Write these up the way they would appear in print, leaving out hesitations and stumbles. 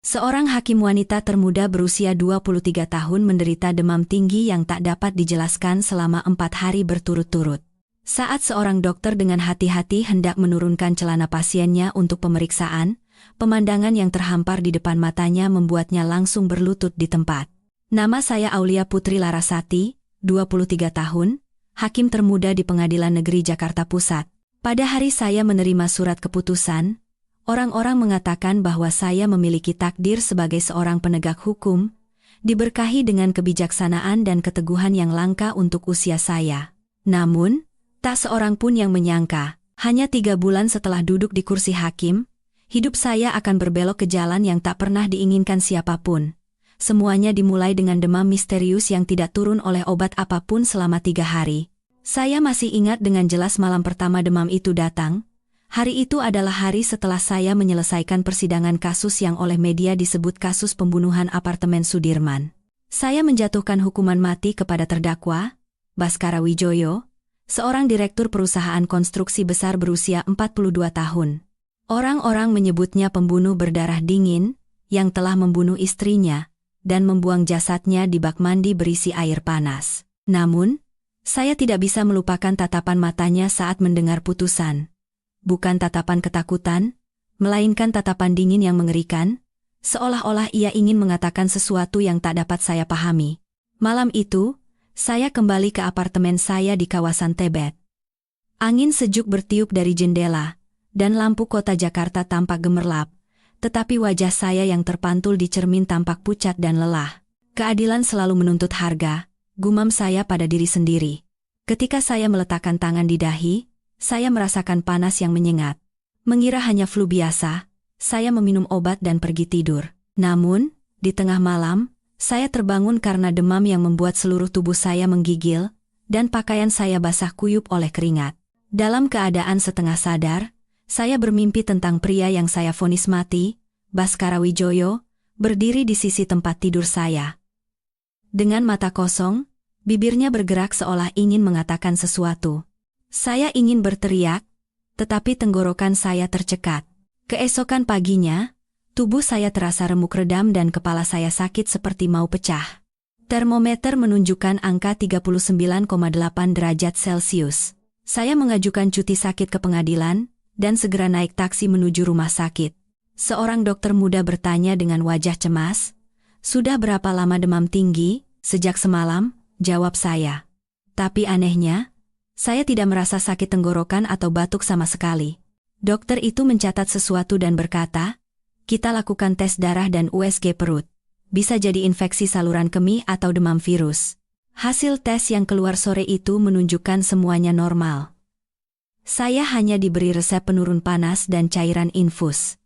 Seorang hakim wanita termuda berusia 23 tahun menderita demam tinggi yang tak dapat dijelaskan selama 4 hari berturut-turut. Saat seorang dokter dengan hati-hati hendak menurunkan celana pasiennya untuk pemeriksaan, pemandangan yang terhampar di depan matanya membuatnya langsung berlutut di tempat. Nama saya Aulia Putri Larasati, 23 tahun, hakim termuda di Pengadilan Negeri Jakarta Pusat. Pada hari saya menerima surat keputusan, orang-orang mengatakan bahwa saya memiliki takdir sebagai seorang penegak hukum, diberkahi dengan kebijaksanaan dan keteguhan yang langka untuk usia saya. Namun, tak seorang pun yang menyangka, hanya 3 bulan setelah duduk di kursi hakim, hidup saya akan berbelok ke jalan yang tak pernah diinginkan siapapun. Semuanya dimulai dengan demam misterius yang tidak turun oleh obat apapun selama 3 hari. Saya masih ingat dengan jelas malam pertama demam itu datang. Hari itu adalah hari setelah saya menyelesaikan persidangan kasus yang oleh media disebut kasus pembunuhan apartemen Sudirman. Saya menjatuhkan hukuman mati kepada terdakwa, Baskara Wijoyo, seorang direktur perusahaan konstruksi besar berusia 42 tahun. Orang-orang menyebutnya pembunuh berdarah dingin, yang telah membunuh istrinya, dan membuang jasadnya di bak mandi berisi air panas. Namun, saya tidak bisa melupakan tatapan matanya saat mendengar putusan. Bukan tatapan ketakutan, melainkan tatapan dingin yang mengerikan, seolah-olah ia ingin mengatakan sesuatu yang tak dapat saya pahami. Malam itu, saya kembali ke apartemen saya di kawasan Tebet. Angin sejuk bertiup dari jendela, dan lampu kota Jakarta tampak gemerlap, tetapi wajah saya yang terpantul di cermin tampak pucat dan lelah. Keadilan selalu menuntut harga, gumam saya pada diri sendiri. Ketika saya meletakkan tangan di dahi, saya merasakan panas yang menyengat. Mengira hanya flu biasa, saya meminum obat dan pergi tidur. Namun, di tengah malam, saya terbangun karena demam yang membuat seluruh tubuh saya menggigil, dan pakaian saya basah kuyup oleh keringat. Dalam keadaan setengah sadar, saya bermimpi tentang pria yang saya vonis mati, Baskara Wijoyo, berdiri di sisi tempat tidur saya. Dengan mata kosong, bibirnya bergerak seolah ingin mengatakan sesuatu. Saya ingin berteriak, tetapi tenggorokan saya tercekat. Keesokan paginya, tubuh saya terasa remuk redam dan kepala saya sakit seperti mau pecah. Termometer menunjukkan angka 39,8 derajat Celcius. Saya mengajukan cuti sakit ke pengadilan, dan segera naik taksi menuju rumah sakit. Seorang dokter muda bertanya dengan wajah cemas, "Sudah berapa lama demam tinggi?" "Sejak semalam," jawab saya. Tapi anehnya, saya tidak merasa sakit tenggorokan atau batuk sama sekali. Dokter itu mencatat sesuatu dan berkata, "Kita lakukan tes darah dan USG perut. Bisa jadi infeksi saluran kemih atau demam virus." Hasil tes yang keluar sore itu menunjukkan semuanya normal. Saya hanya diberi resep penurun panas dan cairan infus.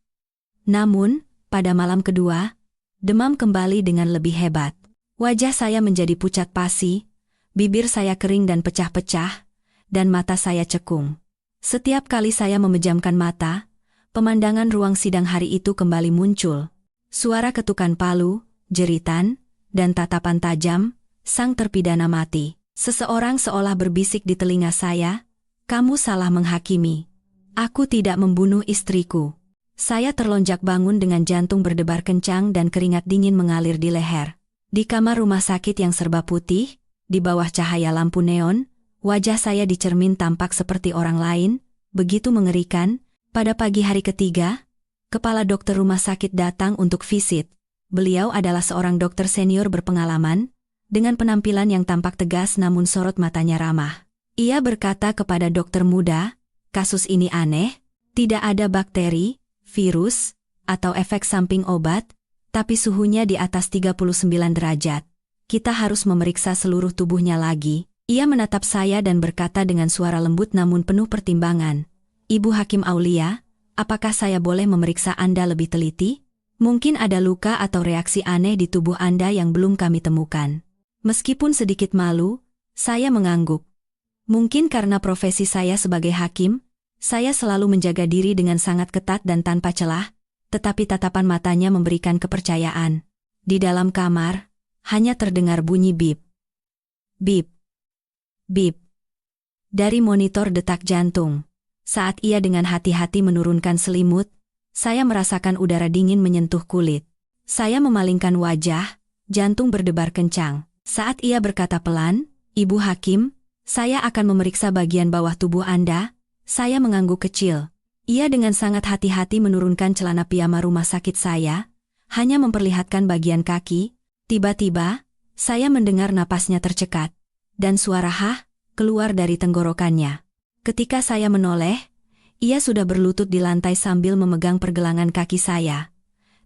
Namun, pada malam kedua, demam kembali dengan lebih hebat. Wajah saya menjadi pucat pasi, bibir saya kering dan pecah-pecah, dan mata saya cekung. Setiap kali saya memejamkan mata, pemandangan ruang sidang hari itu kembali muncul. Suara ketukan palu, jeritan, dan tatapan tajam, sang terpidana mati. Seseorang seolah berbisik di telinga saya, "Kamu salah menghakimi. Aku tidak membunuh istriku." Saya terlonjak bangun dengan jantung berdebar kencang dan keringat dingin mengalir di leher. Di kamar rumah sakit yang serba putih, di bawah cahaya lampu neon, wajah saya di cermin tampak seperti orang lain, begitu mengerikan. Pada pagi hari ketiga, kepala dokter rumah sakit datang untuk visit. Beliau adalah seorang dokter senior berpengalaman, dengan penampilan yang tampak tegas namun sorot matanya ramah. Ia berkata kepada dokter muda, "Kasus ini aneh, tidak ada bakteri, virus, atau efek samping obat, tapi suhunya di atas 39 derajat. Kita harus memeriksa seluruh tubuhnya lagi." Ia menatap saya dan berkata dengan suara lembut namun penuh pertimbangan, "Ibu Hakim Aulia, apakah saya boleh memeriksa Anda lebih teliti? Mungkin ada luka atau reaksi aneh di tubuh Anda yang belum kami temukan." Meskipun sedikit malu, saya mengangguk. Mungkin karena profesi saya sebagai hakim, saya selalu menjaga diri dengan sangat ketat dan tanpa celah, tetapi tatapan matanya memberikan kepercayaan. Di dalam kamar, hanya terdengar bunyi bip. Bip. Bip. Dari monitor detak jantung. Saat ia dengan hati-hati menurunkan selimut, saya merasakan udara dingin menyentuh kulit. Saya memalingkan wajah, jantung berdebar kencang. Saat ia berkata pelan, "Ibu Hakim, saya akan memeriksa bagian bawah tubuh Anda." Saya mengangguk kecil. Ia dengan sangat hati-hati menurunkan celana piyama rumah sakit saya, hanya memperlihatkan bagian kaki. Tiba-tiba, saya mendengar napasnya tercekat, dan suara "hah" keluar dari tenggorokannya. Ketika saya menoleh, ia sudah berlutut di lantai sambil memegang pergelangan kaki saya.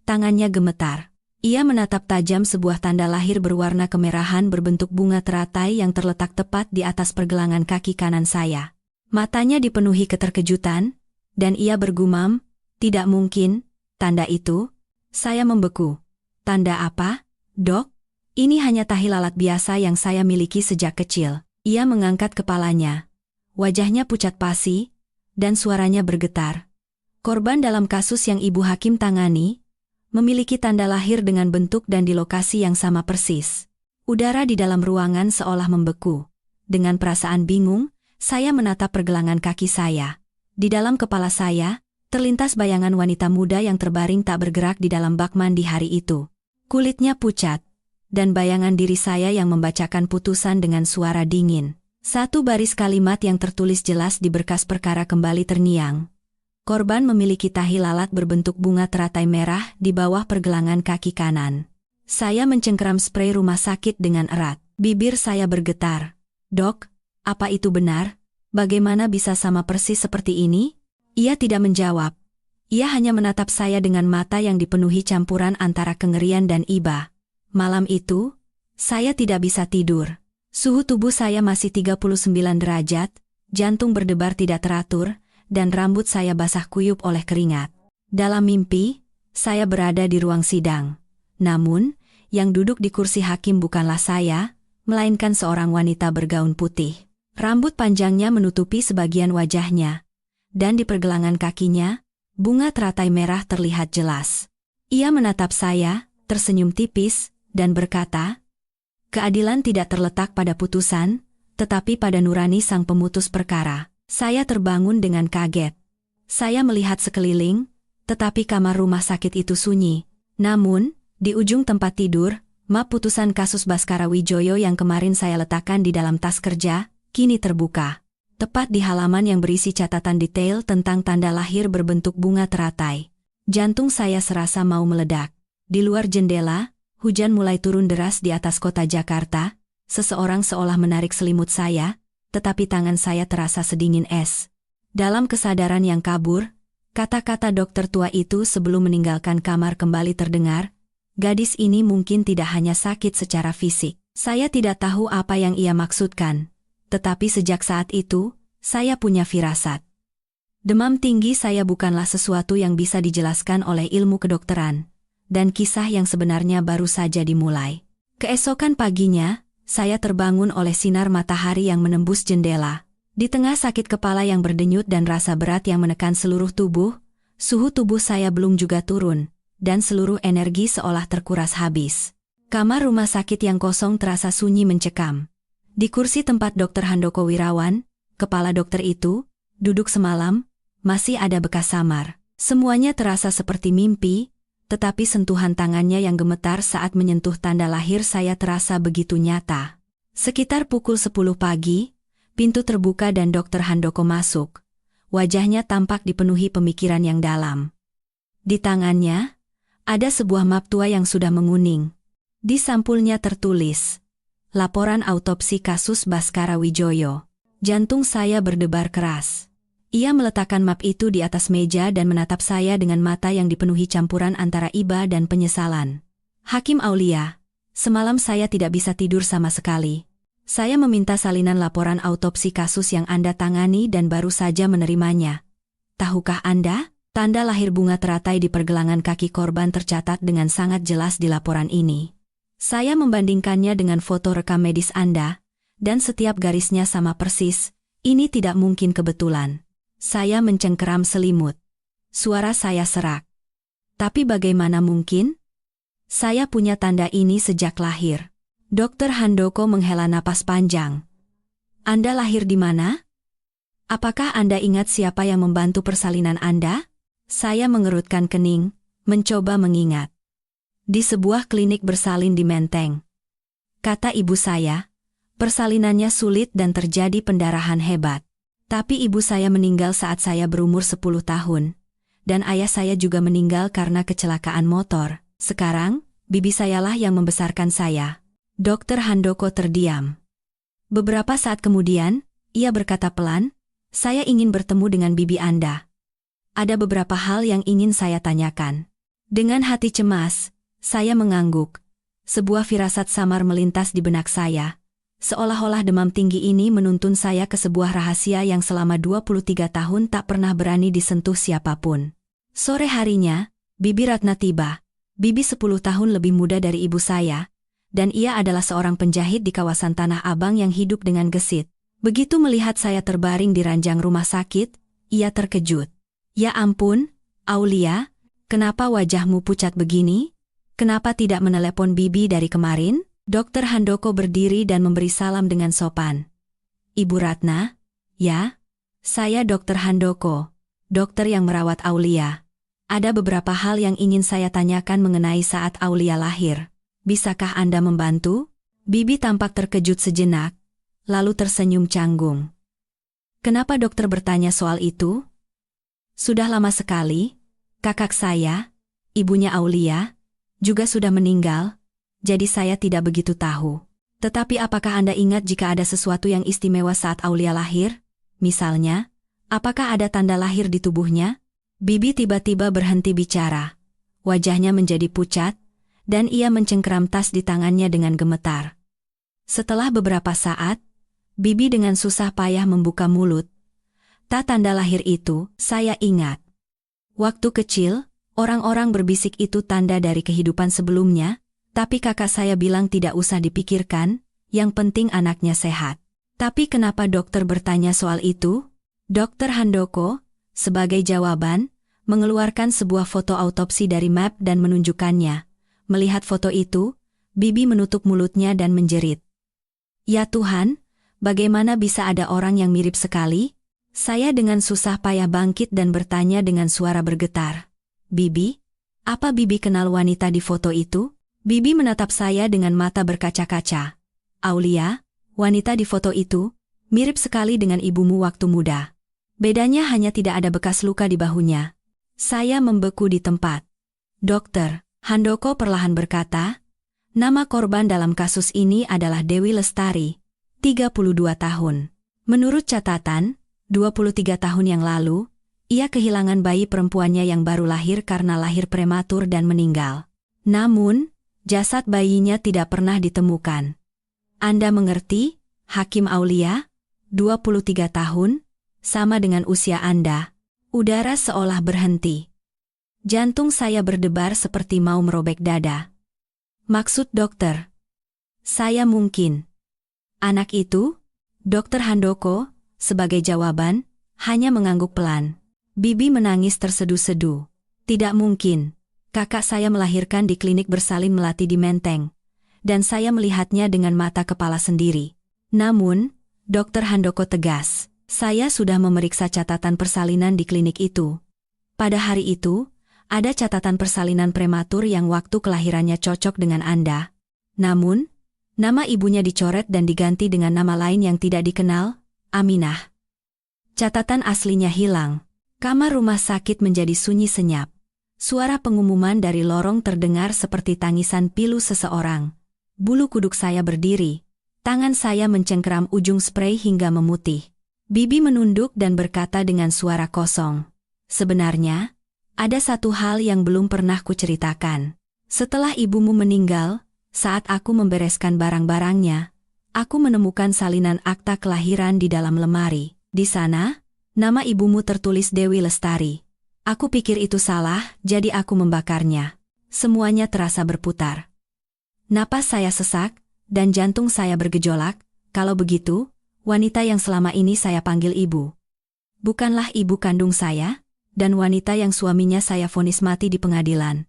Tangannya gemetar. Ia menatap tajam sebuah tanda lahir berwarna kemerahan berbentuk bunga teratai yang terletak tepat di atas pergelangan kaki kanan saya. Matanya dipenuhi keterkejutan, dan ia bergumam, "Tidak mungkin, tanda itu." Saya membeku. "Tanda apa, Dok?" "Ini hanya tahi lalat biasa yang saya miliki sejak kecil." Ia mengangkat kepalanya. Wajahnya pucat pasi, dan suaranya bergetar. "Korban dalam kasus yang Ibu Hakim tangani memiliki tanda lahir dengan bentuk dan di lokasi yang sama persis." Udara di dalam ruangan seolah membeku. Dengan perasaan bingung, saya menatap pergelangan kaki saya. Di dalam kepala saya, terlintas bayangan wanita muda yang terbaring tak bergerak di dalam bak mandi hari itu. Kulitnya pucat, dan bayangan diri saya yang membacakan putusan dengan suara dingin. Satu baris kalimat yang tertulis jelas di berkas perkara kembali terngiang. Korban memiliki tahi lalat berbentuk bunga teratai merah di bawah pergelangan kaki kanan. Saya mencengkeram spray rumah sakit dengan erat. Bibir saya bergetar. "Dok, apa itu benar? Bagaimana bisa sama persis seperti ini?" Ia tidak menjawab. Ia hanya menatap saya dengan mata yang dipenuhi campuran antara kengerian dan iba. Malam itu, saya tidak bisa tidur. Suhu tubuh saya masih 39 derajat, jantung berdebar tidak teratur, dan rambut saya basah kuyup oleh keringat. Dalam mimpi, saya berada di ruang sidang. Namun, yang duduk di kursi hakim bukanlah saya, melainkan seorang wanita bergaun putih. Rambut panjangnya menutupi sebagian wajahnya, dan di pergelangan kakinya, bunga teratai merah terlihat jelas. Ia menatap saya, tersenyum tipis, dan berkata, "Keadilan tidak terletak pada putusan, tetapi pada nurani sang pemutus perkara." Saya terbangun dengan kaget. Saya melihat sekeliling, tetapi kamar rumah sakit itu sunyi. Namun, di ujung tempat tidur, map putusan kasus Baskara Wijoyo yang kemarin saya letakkan di dalam tas kerja, kini terbuka. Tepat di halaman yang berisi catatan detail tentang tanda lahir berbentuk bunga teratai. Jantung saya serasa mau meledak. Di luar jendela, hujan mulai turun deras di atas kota Jakarta. Seseorang seolah menarik selimut saya, tetapi tangan saya terasa sedingin es. Dalam kesadaran yang kabur, kata-kata dokter tua itu sebelum meninggalkan kamar kembali terdengar. Gadis ini mungkin tidak hanya sakit secara fisik. Saya tidak tahu apa yang ia maksudkan. Tetapi sejak saat itu, saya punya firasat. Demam tinggi saya bukanlah sesuatu yang bisa dijelaskan oleh ilmu kedokteran, dan kisah yang sebenarnya baru saja dimulai. Keesokan paginya, saya terbangun oleh sinar matahari yang menembus jendela. Di tengah sakit kepala yang berdenyut dan rasa berat yang menekan seluruh tubuh, suhu tubuh saya belum juga turun, dan seluruh energi seolah terkuras habis. Kamar rumah sakit yang kosong terasa sunyi mencekam. Di kursi tempat Dr. Handoko Wirawan, kepala dokter itu, duduk semalam, masih ada bekas samar. Semuanya terasa seperti mimpi, tetapi sentuhan tangannya yang gemetar saat menyentuh tanda lahir saya terasa begitu nyata. Sekitar pukul 10 pagi, pintu terbuka dan Dr. Handoko masuk. Wajahnya tampak dipenuhi pemikiran yang dalam. Di tangannya, ada sebuah map tua yang sudah menguning. Di sampulnya tertulis, "Laporan autopsi kasus Baskara Wijoyo." Jantung saya berdebar keras. Ia meletakkan map itu di atas meja dan menatap saya dengan mata yang dipenuhi campuran antara iba dan penyesalan. "Hakim Aulia, semalam saya tidak bisa tidur sama sekali. Saya meminta salinan laporan autopsi kasus yang Anda tangani dan baru saja menerimanya. Tahukah Anda, tanda lahir bunga teratai di pergelangan kaki korban tercatat dengan sangat jelas di laporan ini. Saya membandingkannya dengan foto rekam medis Anda, dan setiap garisnya sama persis. Ini tidak mungkin kebetulan." Saya mencengkeram selimut. Suara saya serak. "Tapi bagaimana mungkin? Saya punya tanda ini sejak lahir." Dr. Handoko menghela napas panjang. "Anda lahir di mana? Apakah Anda ingat siapa yang membantu persalinan Anda?" Saya mengerutkan kening, mencoba mengingat. Di sebuah klinik bersalin di Menteng. Kata ibu saya, persalinannya sulit dan terjadi pendarahan hebat. Tapi ibu saya meninggal saat saya berumur 10 tahun. Dan ayah saya juga meninggal karena kecelakaan motor. Sekarang, bibi sayalah yang membesarkan saya. Dokter Handoko terdiam. Beberapa saat kemudian, ia berkata pelan, saya ingin bertemu dengan bibi Anda. Ada beberapa hal yang ingin saya tanyakan. Dengan hati cemas, saya mengangguk. Sebuah firasat samar melintas di benak saya. Seolah-olah demam tinggi ini menuntun saya ke sebuah rahasia yang selama 23 tahun tak pernah berani disentuh siapapun. Sore harinya, Bibi Ratna tiba. Bibi 10 tahun lebih muda dari ibu saya, dan ia adalah seorang penjahit di kawasan Tanah Abang yang hidup dengan gesit. Begitu melihat saya terbaring di ranjang rumah sakit, ia terkejut. Ya ampun, Aulia, kenapa wajahmu pucat begini? Kenapa tidak menelepon Bibi dari kemarin? Dokter Handoko berdiri dan memberi salam dengan sopan. Ibu Ratna? Ya? Saya Dokter Handoko, dokter yang merawat Aulia. Ada beberapa hal yang ingin saya tanyakan mengenai saat Aulia lahir. Bisakah Anda membantu? Bibi tampak terkejut sejenak, lalu tersenyum canggung. Kenapa dokter bertanya soal itu? Sudah lama sekali, kakak saya, ibunya Aulia, juga sudah meninggal. Jadi saya tidak begitu tahu. Tetapi apakah Anda ingat jika ada sesuatu yang istimewa saat Aulia lahir? Misalnya, apakah ada tanda lahir di tubuhnya? Bibi tiba-tiba berhenti bicara. Wajahnya menjadi pucat, dan ia mencengkeram tas di tangannya dengan gemetar. Setelah beberapa saat, Bibi dengan susah payah membuka mulut. Tak tanda lahir itu, saya ingat. Waktu kecil, orang-orang berbisik itu tanda dari kehidupan sebelumnya, tapi kakak saya bilang tidak usah dipikirkan, yang penting anaknya sehat. Tapi kenapa dokter bertanya soal itu? Dokter Handoko, sebagai jawaban, mengeluarkan sebuah foto autopsi dari map dan menunjukkannya. Melihat foto itu, Bibi menutup mulutnya dan menjerit. Ya Tuhan, bagaimana bisa ada orang yang mirip sekali? Saya dengan susah payah bangkit dan bertanya dengan suara bergetar. Bibi, apa Bibi kenal wanita di foto itu? Bibi menatap saya dengan mata berkaca-kaca. Aulia, wanita di foto itu, mirip sekali dengan ibumu waktu muda. Bedanya hanya tidak ada bekas luka di bahunya. Saya membeku di tempat. Dokter, Handoko perlahan berkata, nama korban dalam kasus ini adalah Dewi Lestari, 32 tahun. Menurut catatan, 23 tahun yang lalu, ia kehilangan bayi perempuannya yang baru lahir karena lahir prematur dan meninggal. Namun, jasad bayinya tidak pernah ditemukan. Anda mengerti, Hakim Aulia? 23 tahun, sama dengan usia Anda. Udara seolah berhenti. Jantung saya berdebar seperti mau merobek dada. Maksud dokter? Saya mungkin. Anak itu? Dokter Handoko, sebagai jawaban, hanya mengangguk pelan. Bibi menangis terseduh-seduh. Tidak mungkin. Kakak saya melahirkan di klinik bersalin Melati di Menteng, dan saya melihatnya dengan mata kepala sendiri. Namun, Dokter Handoko tegas, saya sudah memeriksa catatan persalinan di klinik itu. Pada hari itu, ada catatan persalinan prematur yang waktu kelahirannya cocok dengan Anda. Namun, nama ibunya dicoret dan diganti dengan nama lain yang tidak dikenal, Aminah. Catatan aslinya hilang. Kamar rumah sakit menjadi sunyi senyap. Suara pengumuman dari lorong terdengar seperti tangisan pilu seseorang. Bulu kuduk saya berdiri. Tangan saya mencengkeram ujung sprei hingga memutih. Bibi menunduk dan berkata dengan suara kosong. Sebenarnya, ada satu hal yang belum pernah kuceritakan. Setelah ibumu meninggal, saat aku membereskan barang-barangnya, aku menemukan salinan akta kelahiran di dalam lemari. Di sana, nama ibumu tertulis Dewi Lestari. Aku pikir itu salah, jadi aku membakarnya. Semuanya terasa berputar. Napas saya sesak, dan jantung saya bergejolak. Kalau begitu, wanita yang selama ini saya panggil ibu, bukanlah ibu kandung saya, dan wanita yang suaminya saya vonis mati di pengadilan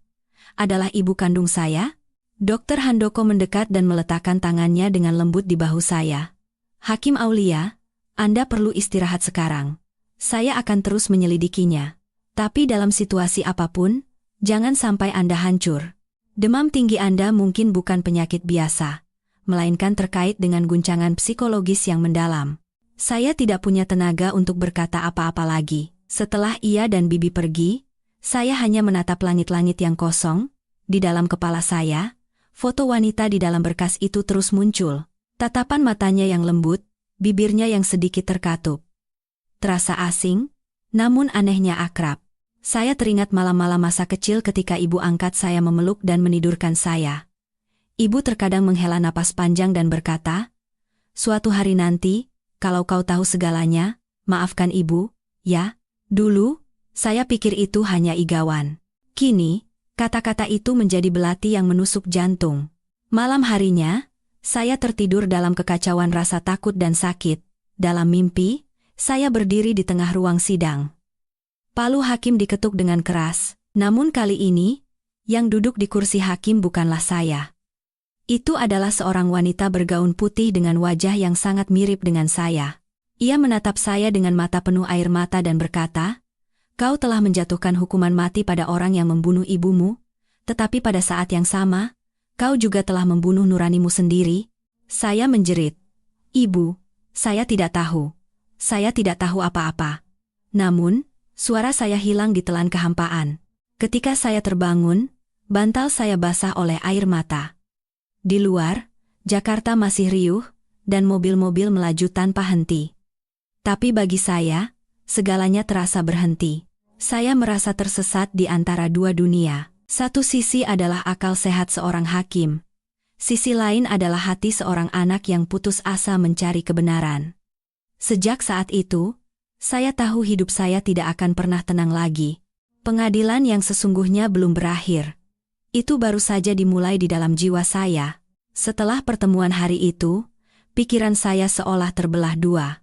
adalah ibu kandung saya? Dokter Handoko mendekat dan meletakkan tangannya dengan lembut di bahu saya. Hakim Aulia, Anda perlu istirahat sekarang. Saya akan terus menyelidikinya. Tapi dalam situasi apapun, jangan sampai Anda hancur. Demam tinggi Anda mungkin bukan penyakit biasa, melainkan terkait dengan guncangan psikologis yang mendalam. Saya tidak punya tenaga untuk berkata apa-apa lagi. Setelah ia dan Bibi pergi, saya hanya menatap langit-langit yang kosong. Di dalam kepala saya, foto wanita di dalam berkas itu terus muncul. Tatapan matanya yang lembut, bibirnya yang sedikit terkatup. Terasa asing, namun anehnya akrab. Saya teringat malam-malam masa kecil ketika ibu angkat saya memeluk dan menidurkan saya. Ibu terkadang menghela napas panjang dan berkata, "Suatu hari nanti, kalau kau tahu segalanya, maafkan ibu, ya." Dulu, saya pikir itu hanya igauan. Kini, kata-kata itu menjadi belati yang menusuk jantung. Malam harinya, saya tertidur dalam kekacauan rasa takut dan sakit. Dalam mimpi, saya berdiri di tengah ruang sidang. Palu hakim diketuk dengan keras, namun kali ini, yang duduk di kursi hakim bukanlah saya. Itu adalah seorang wanita bergaun putih dengan wajah yang sangat mirip dengan saya. Ia menatap saya dengan mata penuh air mata dan berkata, "Kau telah menjatuhkan hukuman mati pada orang yang membunuh ibumu, tetapi pada saat yang sama, kau juga telah membunuh nuranimu sendiri." Saya menjerit, "Ibu, saya tidak tahu. Saya tidak tahu apa-apa." Namun, suara saya hilang ditelan kehampaan. Ketika saya terbangun, bantal saya basah oleh air mata. Di luar, Jakarta masih riuh, dan mobil-mobil melaju tanpa henti. Tapi bagi saya, segalanya terasa berhenti. Saya merasa tersesat di antara dua dunia. Satu sisi adalah akal sehat seorang hakim. Sisi lain adalah hati seorang anak yang putus asa mencari kebenaran. Sejak saat itu, saya tahu hidup saya tidak akan pernah tenang lagi. Pengadilan yang sesungguhnya belum berakhir. Itu baru saja dimulai di dalam jiwa saya. Setelah pertemuan hari itu, pikiran saya seolah terbelah dua.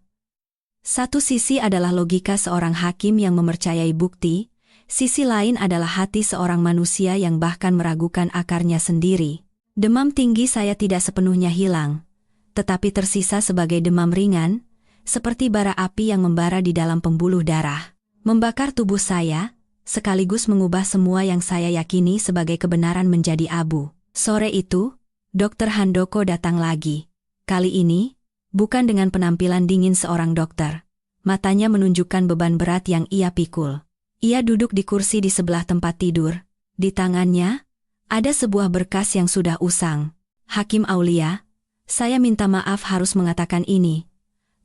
Satu sisi adalah logika seorang hakim yang mempercayai bukti, sisi lain adalah hati seorang manusia yang bahkan meragukan akarnya sendiri. Demam tinggi saya tidak sepenuhnya hilang, tetapi tersisa sebagai demam ringan, seperti bara api yang membara di dalam pembuluh darah. Membakar tubuh saya, sekaligus mengubah semua yang saya yakini sebagai kebenaran menjadi abu. Sore itu, Dr. Handoko datang lagi. Kali ini, bukan dengan penampilan dingin seorang dokter. Matanya menunjukkan beban berat yang ia pikul. Ia duduk di kursi di sebelah tempat tidur. Di tangannya, ada sebuah berkas yang sudah usang. "Hakim Aulia, saya minta maaf harus mengatakan ini.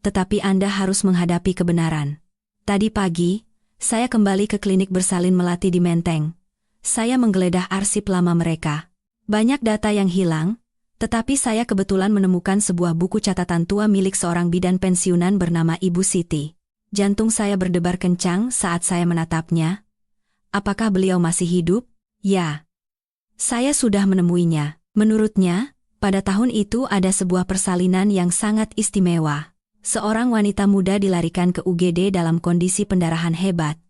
Tetapi Anda harus menghadapi kebenaran. Tadi pagi, saya kembali ke klinik bersalin melati di Menteng. Saya menggeledah arsip lama mereka. Banyak data yang hilang, tetapi saya kebetulan menemukan sebuah buku catatan tua milik seorang bidan pensiunan bernama Ibu Siti. Jantung saya berdebar kencang saat saya menatapnya. Apakah beliau masih hidup? Ya. Saya sudah menemuinya. Menurutnya, pada tahun itu ada sebuah persalinan yang sangat istimewa. Seorang wanita muda dilarikan ke UGD dalam kondisi pendarahan hebat.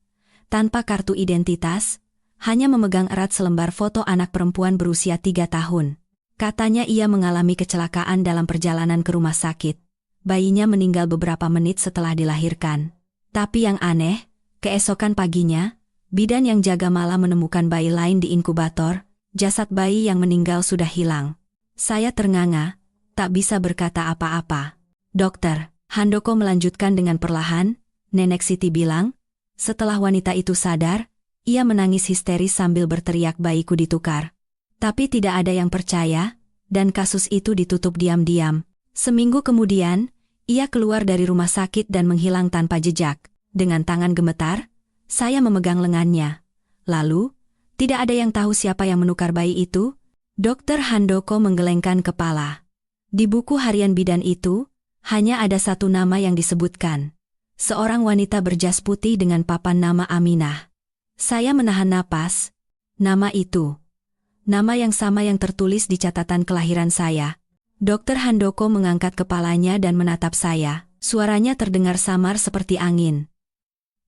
Tanpa kartu identitas, hanya memegang erat selembar foto anak perempuan berusia 3 tahun. Katanya ia mengalami kecelakaan dalam perjalanan ke rumah sakit. Bayinya meninggal beberapa menit setelah dilahirkan. Tapi yang aneh, keesokan paginya, bidan yang jaga malam menemukan bayi lain di inkubator. Jasad bayi yang meninggal sudah hilang. Saya ternganga, tak bisa berkata apa-apa. "Dokter," Handoko melanjutkan dengan perlahan, "Nenek Siti bilang, setelah wanita itu sadar, ia menangis histeris sambil berteriak bayiku ditukar. Tapi tidak ada yang percaya, dan kasus itu ditutup diam-diam. Seminggu kemudian, ia keluar dari rumah sakit dan menghilang tanpa jejak. Dengan tangan gemetar, saya memegang lengannya. Lalu, tidak ada yang tahu siapa yang menukar bayi itu." Dr. Handoko menggelengkan kepala. Di buku harian bidan itu, hanya ada satu nama yang disebutkan. Seorang wanita berjas putih dengan papan nama Aminah. Saya menahan napas. Nama itu. Nama yang sama yang tertulis di catatan kelahiran saya. Dr. Handoko mengangkat kepalanya dan menatap saya. Suaranya terdengar samar seperti angin.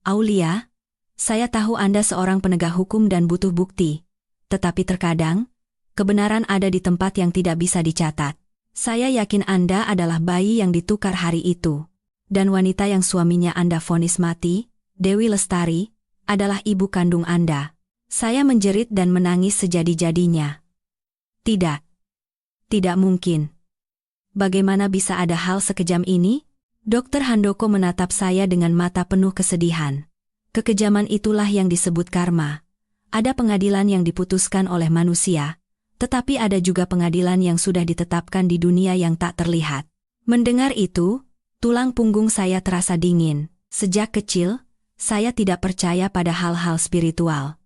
"Aulia, saya tahu Anda seorang penegak hukum dan butuh bukti. Tetapi terkadang, kebenaran ada di tempat yang tidak bisa dicatat. Saya yakin Anda adalah bayi yang ditukar hari itu. Dan wanita yang suaminya Anda vonis mati, Dewi Lestari, adalah ibu kandung Anda." Saya menjerit dan menangis sejadi-jadinya. Tidak. Tidak mungkin. Bagaimana bisa ada hal sekejam ini? Dokter Handoko menatap saya dengan mata penuh kesedihan. Kekejaman itulah yang disebut karma. Ada pengadilan yang diputuskan oleh manusia, tetapi ada juga pengadilan yang sudah ditetapkan di dunia yang tak terlihat. Mendengar itu, tulang punggung saya terasa dingin. Sejak kecil, saya tidak percaya pada hal-hal spiritual.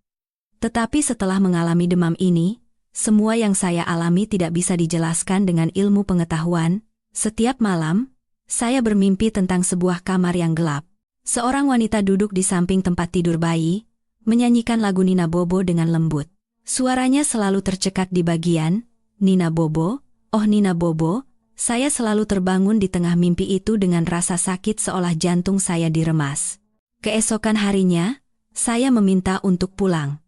Tetapi setelah mengalami demam ini, semua yang saya alami tidak bisa dijelaskan dengan ilmu pengetahuan. Setiap malam, saya bermimpi tentang sebuah kamar yang gelap. Seorang wanita duduk di samping tempat tidur bayi, menyanyikan lagu Nina Bobo dengan lembut. Suaranya selalu tercekat di bagian, Nina Bobo, oh Nina Bobo. Saya selalu terbangun di tengah mimpi itu dengan rasa sakit seolah jantung saya diremas. Keesokan harinya, saya meminta untuk pulang.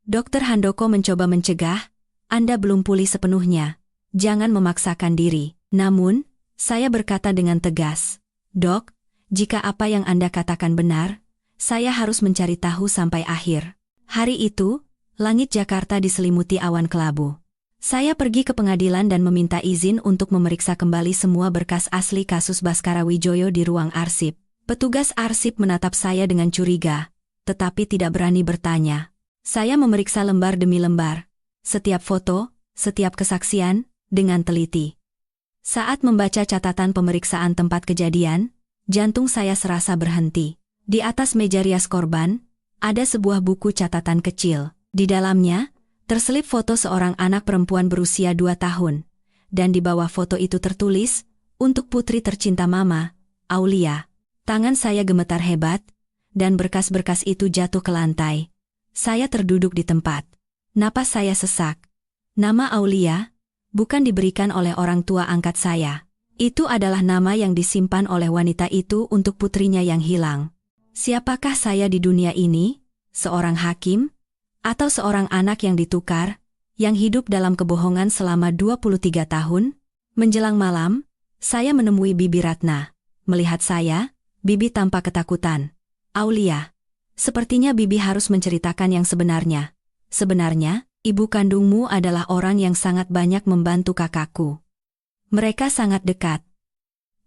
Dokter Handoko mencoba mencegah, Anda belum pulih sepenuhnya, jangan memaksakan diri. Namun, saya berkata dengan tegas, Dok, jika apa yang Anda katakan benar, saya harus mencari tahu sampai akhir. Hari itu, langit Jakarta diselimuti awan kelabu. Saya pergi ke pengadilan dan meminta izin untuk memeriksa kembali semua berkas asli kasus Baskara Wijaya di ruang arsip. Petugas arsip menatap saya dengan curiga, tetapi tidak berani bertanya. Saya memeriksa lembar demi lembar, setiap foto, setiap kesaksian, dengan teliti. Saat membaca catatan pemeriksaan tempat kejadian, jantung saya serasa berhenti. Di atas meja rias korban, ada sebuah buku catatan kecil. Di dalamnya, terselip foto seorang anak perempuan berusia 2 tahun. Dan di bawah foto itu tertulis, untuk putri tercinta Mama, Aulia. Tangan saya gemetar hebat, dan berkas-berkas itu jatuh ke lantai. Saya terduduk di tempat. Napas saya sesak. Nama Aulia bukan diberikan oleh orang tua angkat saya. Itu adalah nama yang disimpan oleh wanita itu untuk putrinya yang hilang. Siapakah saya di dunia ini? Seorang hakim? Atau seorang anak yang ditukar, yang hidup dalam kebohongan selama 23 tahun? Menjelang malam, saya menemui Bibi Ratna. Melihat saya, Bibi tampak ketakutan. Aulia, sepertinya Bibi harus menceritakan yang sebenarnya. Sebenarnya, ibu kandungmu adalah orang yang sangat banyak membantu kakakku. Mereka sangat dekat.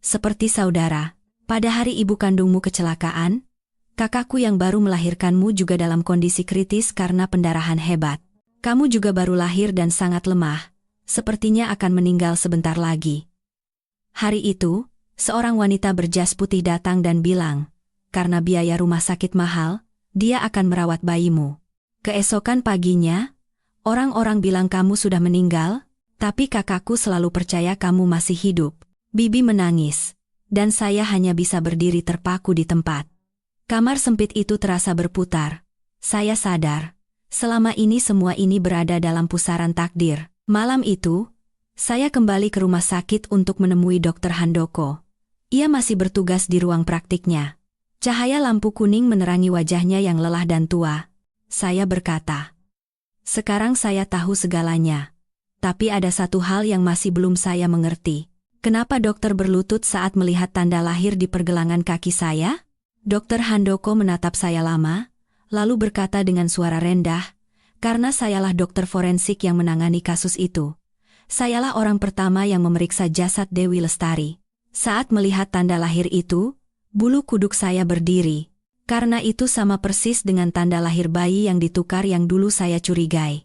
Seperti saudara. Pada hari ibu kandungmu kecelakaan, kakakku yang baru melahirkanmu juga dalam kondisi kritis karena pendarahan hebat. Kamu juga baru lahir dan sangat lemah, sepertinya akan meninggal sebentar lagi. Hari itu, seorang wanita berjas putih datang dan bilang, karena biaya rumah sakit mahal, dia akan merawat bayimu. Keesokan paginya, orang-orang bilang kamu sudah meninggal, tapi kakakku selalu percaya kamu masih hidup. Bibi menangis, dan saya hanya bisa berdiri terpaku di tempat. Kamar sempit itu terasa berputar. Saya sadar, selama ini semua ini berada dalam pusaran takdir. Malam itu, saya kembali ke rumah sakit untuk menemui Dokter Handoko. Ia masih bertugas di ruang praktiknya. Cahaya lampu kuning menerangi wajahnya yang lelah dan tua. Saya berkata, sekarang saya tahu segalanya. Tapi ada satu hal yang masih belum saya mengerti. Kenapa dokter berlutut saat melihat tanda lahir di pergelangan kaki saya? Dokter Handoko menatap saya lama, lalu berkata dengan suara rendah, karena sayalah dokter forensik yang menangani kasus itu. Sayalah orang pertama yang memeriksa jasad Dewi Lestari. Saat melihat tanda lahir itu, bulu kuduk saya berdiri. Karena itu sama persis dengan tanda lahir bayi yang ditukar yang dulu saya curigai.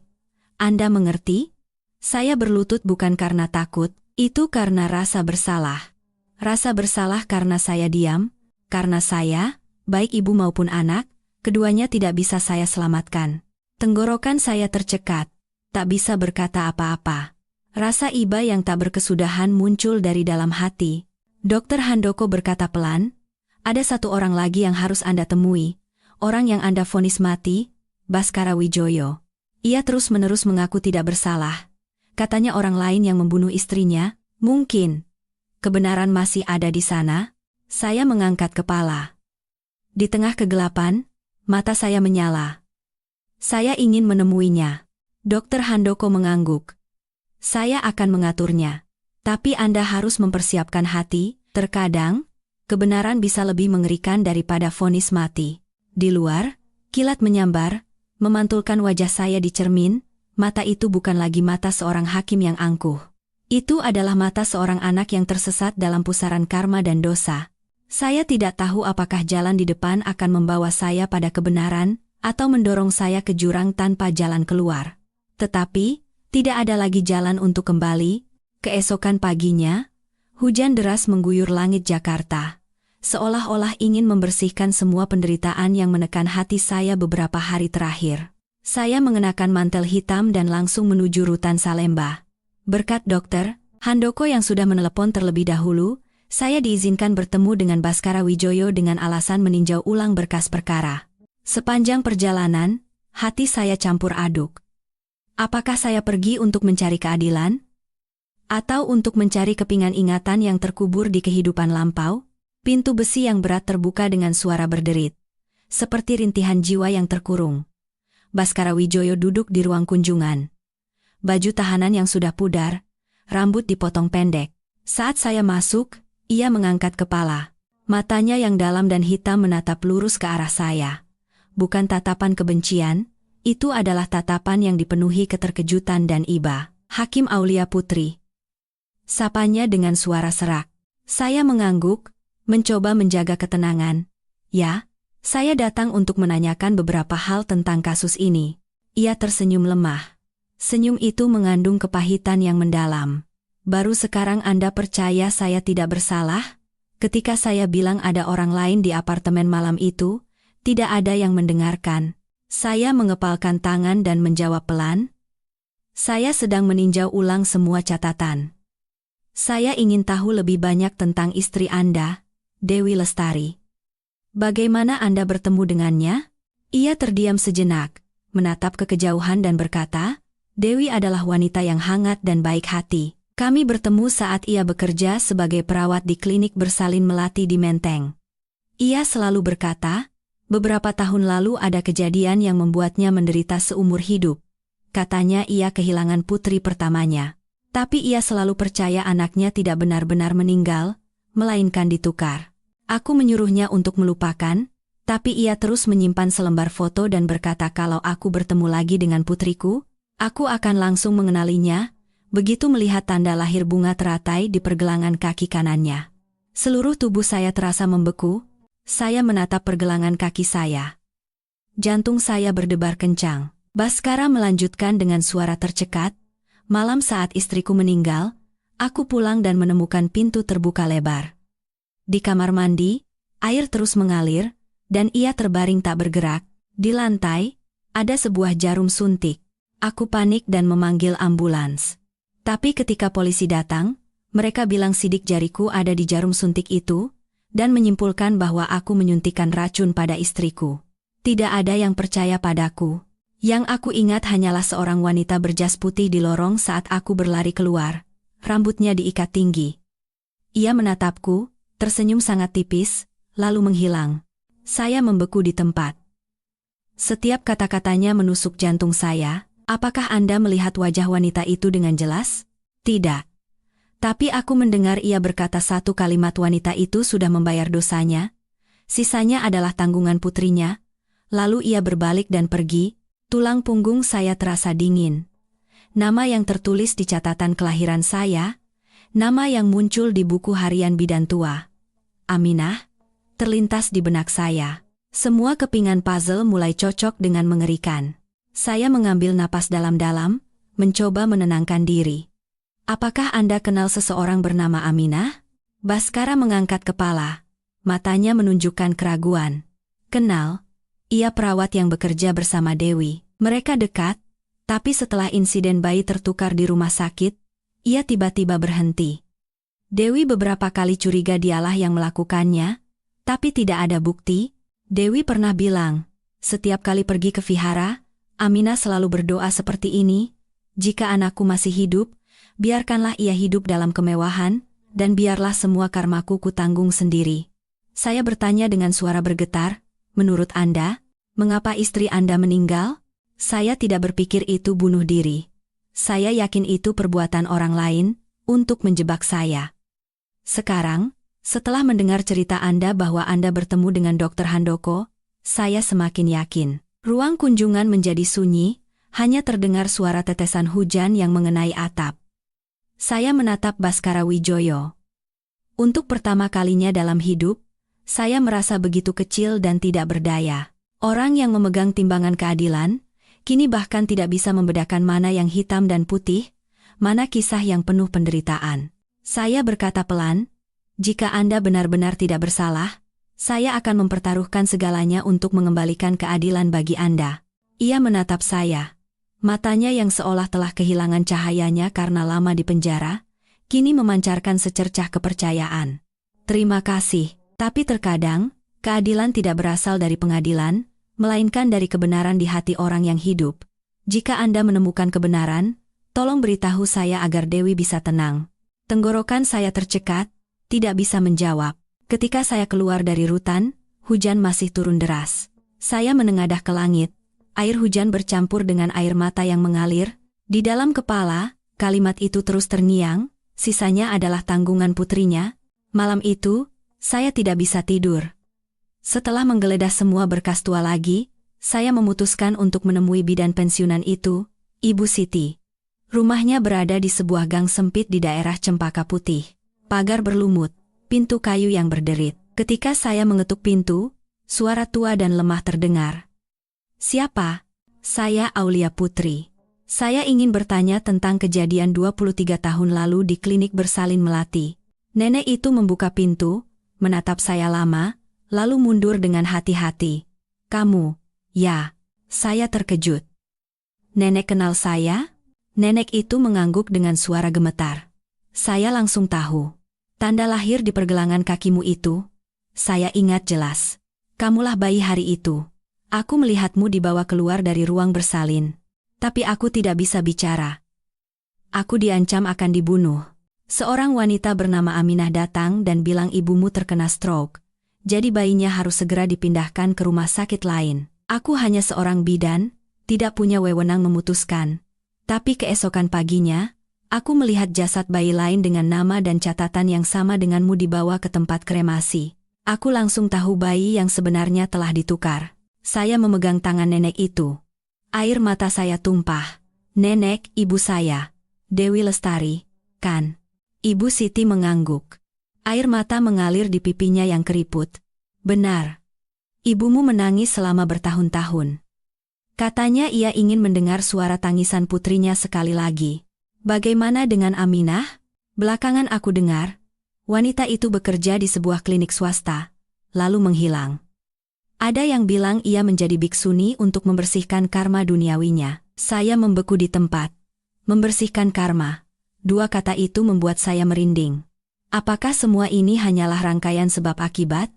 Anda mengerti? Saya berlutut bukan karena takut, itu karena rasa bersalah. Rasa bersalah karena saya diam, karena saya, baik ibu maupun anak, keduanya tidak bisa saya selamatkan. Tenggorokan saya tercekat, tak bisa berkata apa-apa. Rasa iba yang tak berkesudahan muncul dari dalam hati. Dokter Handoko berkata pelan, ada satu orang lagi yang harus Anda temui, orang yang Anda vonis mati, Baskara Wijaya. Ia terus-menerus mengaku tidak bersalah. Katanya orang lain yang membunuh istrinya, mungkin. Kebenaran masih ada di sana? Saya mengangkat kepala. Di tengah kegelapan, mata saya menyala. Saya ingin menemuinya. Dokter Handoko mengangguk. Saya akan mengaturnya. Tapi Anda harus mempersiapkan hati, terkadang, kebenaran bisa lebih mengerikan daripada vonis mati. Di luar, kilat menyambar, memantulkan wajah saya di cermin, mata itu bukan lagi mata seorang hakim yang angkuh. Itu adalah mata seorang anak yang tersesat dalam pusaran karma dan dosa. Saya tidak tahu apakah jalan di depan akan membawa saya pada kebenaran, atau mendorong saya ke jurang tanpa jalan keluar. Tetapi, tidak ada lagi jalan untuk kembali. Keesokan paginya, hujan deras mengguyur langit Jakarta, seolah-olah ingin membersihkan semua penderitaan yang menekan hati saya beberapa hari terakhir. Saya mengenakan mantel hitam dan langsung menuju rutan Salemba. Berkat Dokter Handoko yang sudah menelepon terlebih dahulu, saya diizinkan bertemu dengan Baskara Wijoyo dengan alasan meninjau ulang berkas perkara. Sepanjang perjalanan, hati saya campur aduk. Apakah saya pergi untuk mencari keadilan? Atau untuk mencari kepingan ingatan yang terkubur di kehidupan lampau? Pintu besi yang berat terbuka dengan suara berderit, seperti rintihan jiwa yang terkurung. Baskara Wijoyo duduk di ruang kunjungan. Baju tahanan yang sudah pudar, rambut dipotong pendek. Saat saya masuk, ia mengangkat kepala. Matanya yang dalam dan hitam menatap lurus ke arah saya. Bukan tatapan kebencian, itu adalah tatapan yang dipenuhi keterkejutan dan iba. Hakim Aulia Putri. Sapanya dengan suara serak. Saya mengangguk, mencoba menjaga ketenangan. Ya, saya datang untuk menanyakan beberapa hal tentang kasus ini. Ia tersenyum lemah. Senyum itu mengandung kepahitan yang mendalam. Baru sekarang Anda percaya saya tidak bersalah? Ketika saya bilang ada orang lain di apartemen malam itu, tidak ada yang mendengarkan. Saya mengepalkan tangan dan menjawab pelan. Saya sedang meninjau ulang semua catatan. Saya ingin tahu lebih banyak tentang istri Anda, Dewi Lestari. Bagaimana Anda bertemu dengannya? Ia terdiam sejenak, menatap ke kejauhan dan berkata, Dewi adalah wanita yang hangat dan baik hati. Kami bertemu saat ia bekerja sebagai perawat di klinik bersalin melati di Menteng. Ia selalu berkata, beberapa tahun lalu ada kejadian yang membuatnya menderita seumur hidup. Katanya ia kehilangan putri pertamanya. Tapi ia selalu percaya anaknya tidak benar-benar meninggal, melainkan ditukar. Aku menyuruhnya untuk melupakan, tapi ia terus menyimpan selembar foto dan berkata kalau aku bertemu lagi dengan putriku, aku akan langsung mengenalinya. Begitu melihat tanda lahir bunga teratai di pergelangan kaki kanannya. Seluruh tubuh saya terasa membeku, saya menatap pergelangan kaki saya. Jantung saya berdebar kencang. Baskara melanjutkan dengan suara tercekat, malam saat istriku meninggal, aku pulang dan menemukan pintu terbuka lebar. Di kamar mandi, air terus mengalir, dan ia terbaring tak bergerak. Di lantai, ada sebuah jarum suntik. Aku panik dan memanggil ambulans. Tapi ketika polisi datang, mereka bilang sidik jariku ada di jarum suntik itu, dan menyimpulkan bahwa aku menyuntikkan racun pada istriku. Tidak ada yang percaya padaku. Yang aku ingat hanyalah seorang wanita berjas putih di lorong saat aku berlari keluar. Rambutnya diikat tinggi. Ia menatapku, tersenyum sangat tipis, lalu menghilang. Saya membeku di tempat. Setiap kata-katanya menusuk jantung saya. Apakah Anda melihat wajah wanita itu dengan jelas? Tidak. Tapi aku mendengar ia berkata satu kalimat wanita itu sudah membayar dosanya. Sisanya adalah tanggungan putrinya. Lalu ia berbalik dan pergi. Tulang punggung saya terasa dingin. Nama yang tertulis di catatan kelahiran saya. Nama yang muncul di buku harian bidan tua. Aminah. Terlintas di benak saya. Semua kepingan puzzle mulai cocok dengan mengerikan. Saya mengambil napas dalam-dalam, mencoba menenangkan diri. Apakah Anda kenal seseorang bernama Aminah? Baskara mengangkat kepala. Matanya menunjukkan keraguan. Kenal. Ia perawat yang bekerja bersama Dewi. Mereka dekat, tapi setelah insiden bayi tertukar di rumah sakit, ia tiba-tiba berhenti. Dewi beberapa kali curiga dialah yang melakukannya, tapi tidak ada bukti. Dewi pernah bilang, setiap kali pergi ke vihara, Aminah selalu berdoa seperti ini, jika anakku masih hidup, biarkanlah ia hidup dalam kemewahan, dan biarlah semua karmaku kutanggung sendiri. Saya bertanya dengan suara bergetar, menurut Anda, mengapa istri Anda meninggal? Saya tidak berpikir itu bunuh diri. Saya yakin itu perbuatan orang lain, untuk menjebak saya. Sekarang, setelah mendengar cerita Anda bahwa Anda bertemu dengan Dr. Handoko, saya semakin yakin. Ruang kunjungan menjadi sunyi, Hanya terdengar suara tetesan hujan yang mengenai atap. Saya menatap Baskara Wijoyo. Untuk pertama kalinya dalam hidup, saya merasa begitu kecil dan tidak berdaya. Orang yang memegang timbangan keadilan, kini bahkan tidak bisa membedakan mana yang hitam dan putih, mana kisah yang penuh penderitaan. Saya berkata pelan, "Jika Anda benar-benar tidak bersalah, saya akan mempertaruhkan segalanya untuk mengembalikan keadilan bagi Anda." Ia menatap saya. Matanya yang seolah telah kehilangan cahayanya karena lama di penjara, kini memancarkan secercah kepercayaan. "Terima kasih, tapi terkadang, keadilan tidak berasal dari pengadilan, melainkan dari kebenaran di hati orang yang hidup. Jika Anda menemukan kebenaran, tolong beritahu saya agar Dewi bisa tenang." Tenggorokan saya tercekat, tidak bisa menjawab. Ketika saya keluar dari rutan, hujan masih turun deras. Saya menengadah ke langit. Air hujan bercampur dengan air mata yang mengalir. Di dalam kepala, kalimat itu terus terngiang, sisanya adalah tanggungan putrinya. Malam itu, saya tidak bisa tidur. Setelah menggeledah semua berkas tua lagi, saya memutuskan untuk menemui bidan pensiunan itu, Ibu Siti. Rumahnya berada di sebuah gang sempit di daerah Cempaka Putih. Pagar berlumut, pintu kayu yang berderit. Ketika saya mengetuk pintu, suara tua dan lemah terdengar. "Siapa?" "Saya Aulia Putri. Saya ingin bertanya tentang kejadian 23 tahun lalu di klinik bersalin Melati." Nenek itu membuka pintu, menatap saya lama, lalu mundur dengan hati-hati. "Kamu?" "Ya." Saya terkejut. "Nenek kenal saya?" Nenek itu mengangguk dengan suara gemetar. Saya langsung tahu. "Tanda lahir di pergelangan kakimu itu." Saya ingat jelas. "Kamulah bayi hari itu. Aku melihatmu dibawa keluar dari ruang bersalin. Tapi aku tidak bisa bicara. Aku diancam akan dibunuh. Seorang wanita bernama Aminah datang dan bilang ibumu terkena stroke. Jadi bayinya harus segera dipindahkan ke rumah sakit lain. Aku hanya seorang bidan, tidak punya wewenang memutuskan. Tapi keesokan paginya, aku melihat jasad bayi lain dengan nama dan catatan yang sama denganmu dibawa ke tempat kremasi. Aku langsung tahu bayi yang sebenarnya telah ditukar." Saya memegang tangan nenek itu. Air mata saya tumpah. "Nenek, ibu saya. Dewi Lestari, kan?" Ibu Siti mengangguk. Air mata mengalir di pipinya yang keriput. "Benar. Ibumu menangis selama bertahun-tahun. Katanya ia ingin mendengar suara tangisan putrinya sekali lagi. Bagaimana dengan Aminah? Belakangan aku dengar, wanita itu bekerja di sebuah klinik swasta, lalu menghilang. Ada yang bilang ia menjadi biksuni untuk membersihkan karma duniawinya." Saya membeku di tempat. Membersihkan karma. Dua kata itu membuat saya merinding. Apakah semua ini hanyalah rangkaian sebab akibat?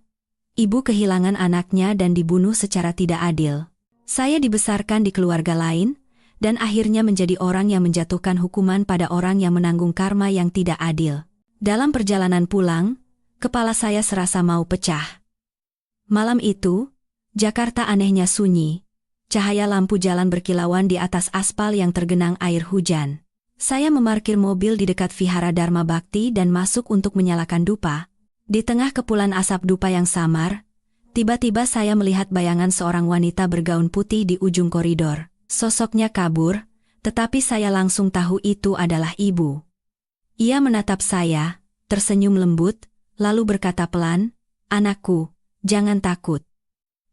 Ibu kehilangan anaknya dan dibunuh secara tidak adil. Saya dibesarkan di keluarga lain, dan akhirnya menjadi orang yang menjatuhkan hukuman pada orang yang menanggung karma yang tidak adil. Dalam perjalanan pulang, kepala saya serasa mau pecah. Malam itu, Jakarta anehnya sunyi. Cahaya lampu jalan berkilauan di atas aspal yang tergenang air hujan. Saya memarkir mobil di dekat Vihara Dharma Bakti dan masuk untuk menyalakan dupa. Di tengah kepulan asap dupa yang samar, tiba-tiba saya melihat bayangan seorang wanita bergaun putih di ujung koridor. Sosoknya kabur, tetapi saya langsung tahu itu adalah ibu. Ia menatap saya, tersenyum lembut, lalu berkata pelan, "Anakku, jangan takut.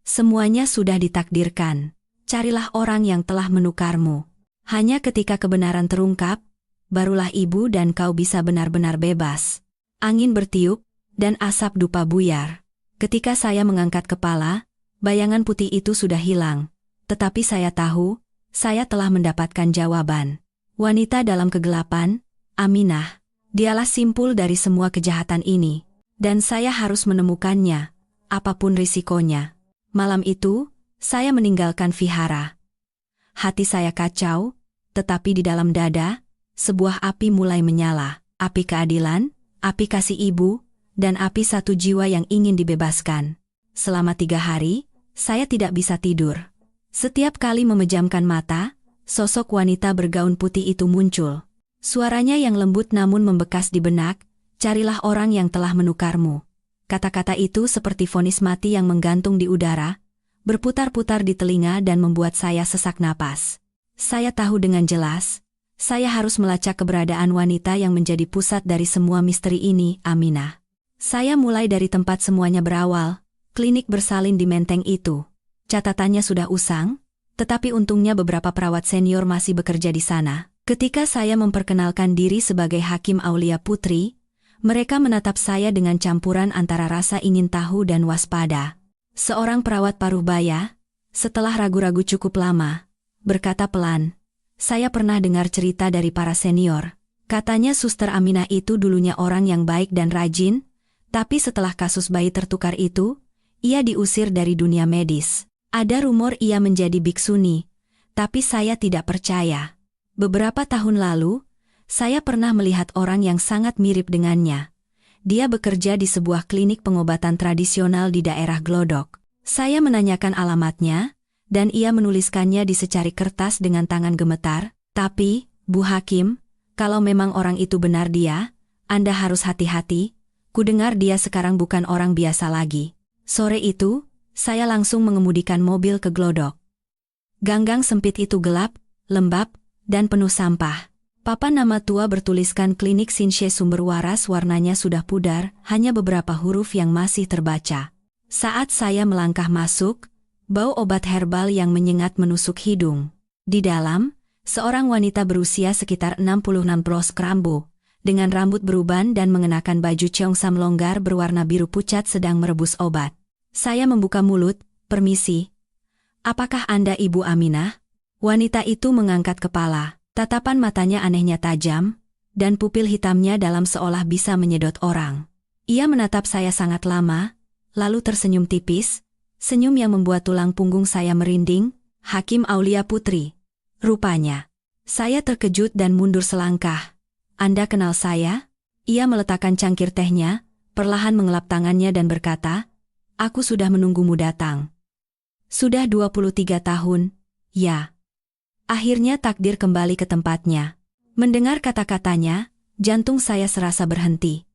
Semuanya sudah ditakdirkan. Carilah orang yang telah menukarmu. Hanya ketika kebenaran terungkap, barulah ibu dan kau bisa benar-benar bebas." Angin bertiup, dan asap dupa buyar. Ketika saya mengangkat kepala, bayangan putih itu sudah hilang. Tetapi saya tahu, saya telah mendapatkan jawaban. Wanita dalam kegelapan, Aminah. Dialah simpul dari semua kejahatan ini. Dan saya harus menemukannya, apapun risikonya. Malam itu, saya meninggalkan vihara. Hati saya kacau, tetapi di dalam dada, sebuah api mulai menyala. Api keadilan, api kasih ibu, dan api satu jiwa yang ingin dibebaskan. Selama 3 hari, saya tidak bisa tidur. Setiap kali memejamkan mata, sosok wanita bergaun putih itu muncul. Suaranya yang lembut namun membekas di benak, "Carilah orang yang telah menukarmu." Kata-kata itu seperti vonis mati yang menggantung di udara, berputar-putar di telinga dan membuat saya sesak napas. Saya tahu dengan jelas, saya harus melacak keberadaan wanita yang menjadi pusat dari semua misteri ini, Aminah. Saya mulai dari tempat semuanya berawal, klinik bersalin di Menteng itu. Catatannya sudah usang, tetapi untungnya beberapa perawat senior masih bekerja di sana. Ketika saya memperkenalkan diri sebagai Hakim Aulia Putri, mereka menatap saya dengan campuran antara rasa ingin tahu dan waspada. Seorang perawat paruh-baya, setelah ragu-ragu cukup lama, berkata pelan, "Saya pernah dengar cerita dari para senior. Katanya Suster Aminah itu dulunya orang yang baik dan rajin, tapi setelah kasus bayi tertukar itu, ia diusir dari dunia medis. Ada rumor ia menjadi biksuni, tapi saya tidak percaya. Beberapa tahun lalu, saya pernah melihat orang yang sangat mirip dengannya. Dia bekerja di sebuah klinik pengobatan tradisional di daerah Glodok. Saya menanyakan alamatnya, dan ia menuliskannya di secari kertas dengan tangan gemetar. Tapi, Bu Hakim, kalau memang orang itu benar dia, Anda harus hati-hati. Kudengar dia sekarang bukan orang biasa lagi." Sore itu, saya langsung mengemudikan mobil ke Glodok. Ganggang sempit itu gelap, lembab, dan penuh sampah. Papan nama tua bertuliskan Klinik Sinshe Sumber Waras warnanya sudah pudar, hanya beberapa huruf yang masih terbaca. Saat saya melangkah masuk, bau obat herbal yang menyengat menusuk hidung. Di dalam, seorang wanita berusia sekitar 66 bros kerambu, dengan rambut beruban dan mengenakan baju cheongsam longgar berwarna biru pucat sedang merebus obat. Saya membuka mulut, "Permisi. Apakah Anda Ibu Aminah?" Wanita itu mengangkat kepala, tatapan matanya anehnya tajam, dan pupil hitamnya dalam seolah bisa menyedot orang. Ia menatap saya sangat lama, lalu tersenyum tipis, senyum yang membuat tulang punggung saya merinding. "Hakim Aulia Putri." Rupanya. Saya terkejut dan mundur selangkah. "Anda kenal saya?" Ia meletakkan cangkir tehnya, perlahan mengelap tangannya dan berkata, "Aku sudah menunggumu datang." "Sudah 23 tahun, ya." Akhirnya takdir kembali ke tempatnya. Mendengar kata-katanya, jantung saya serasa berhenti.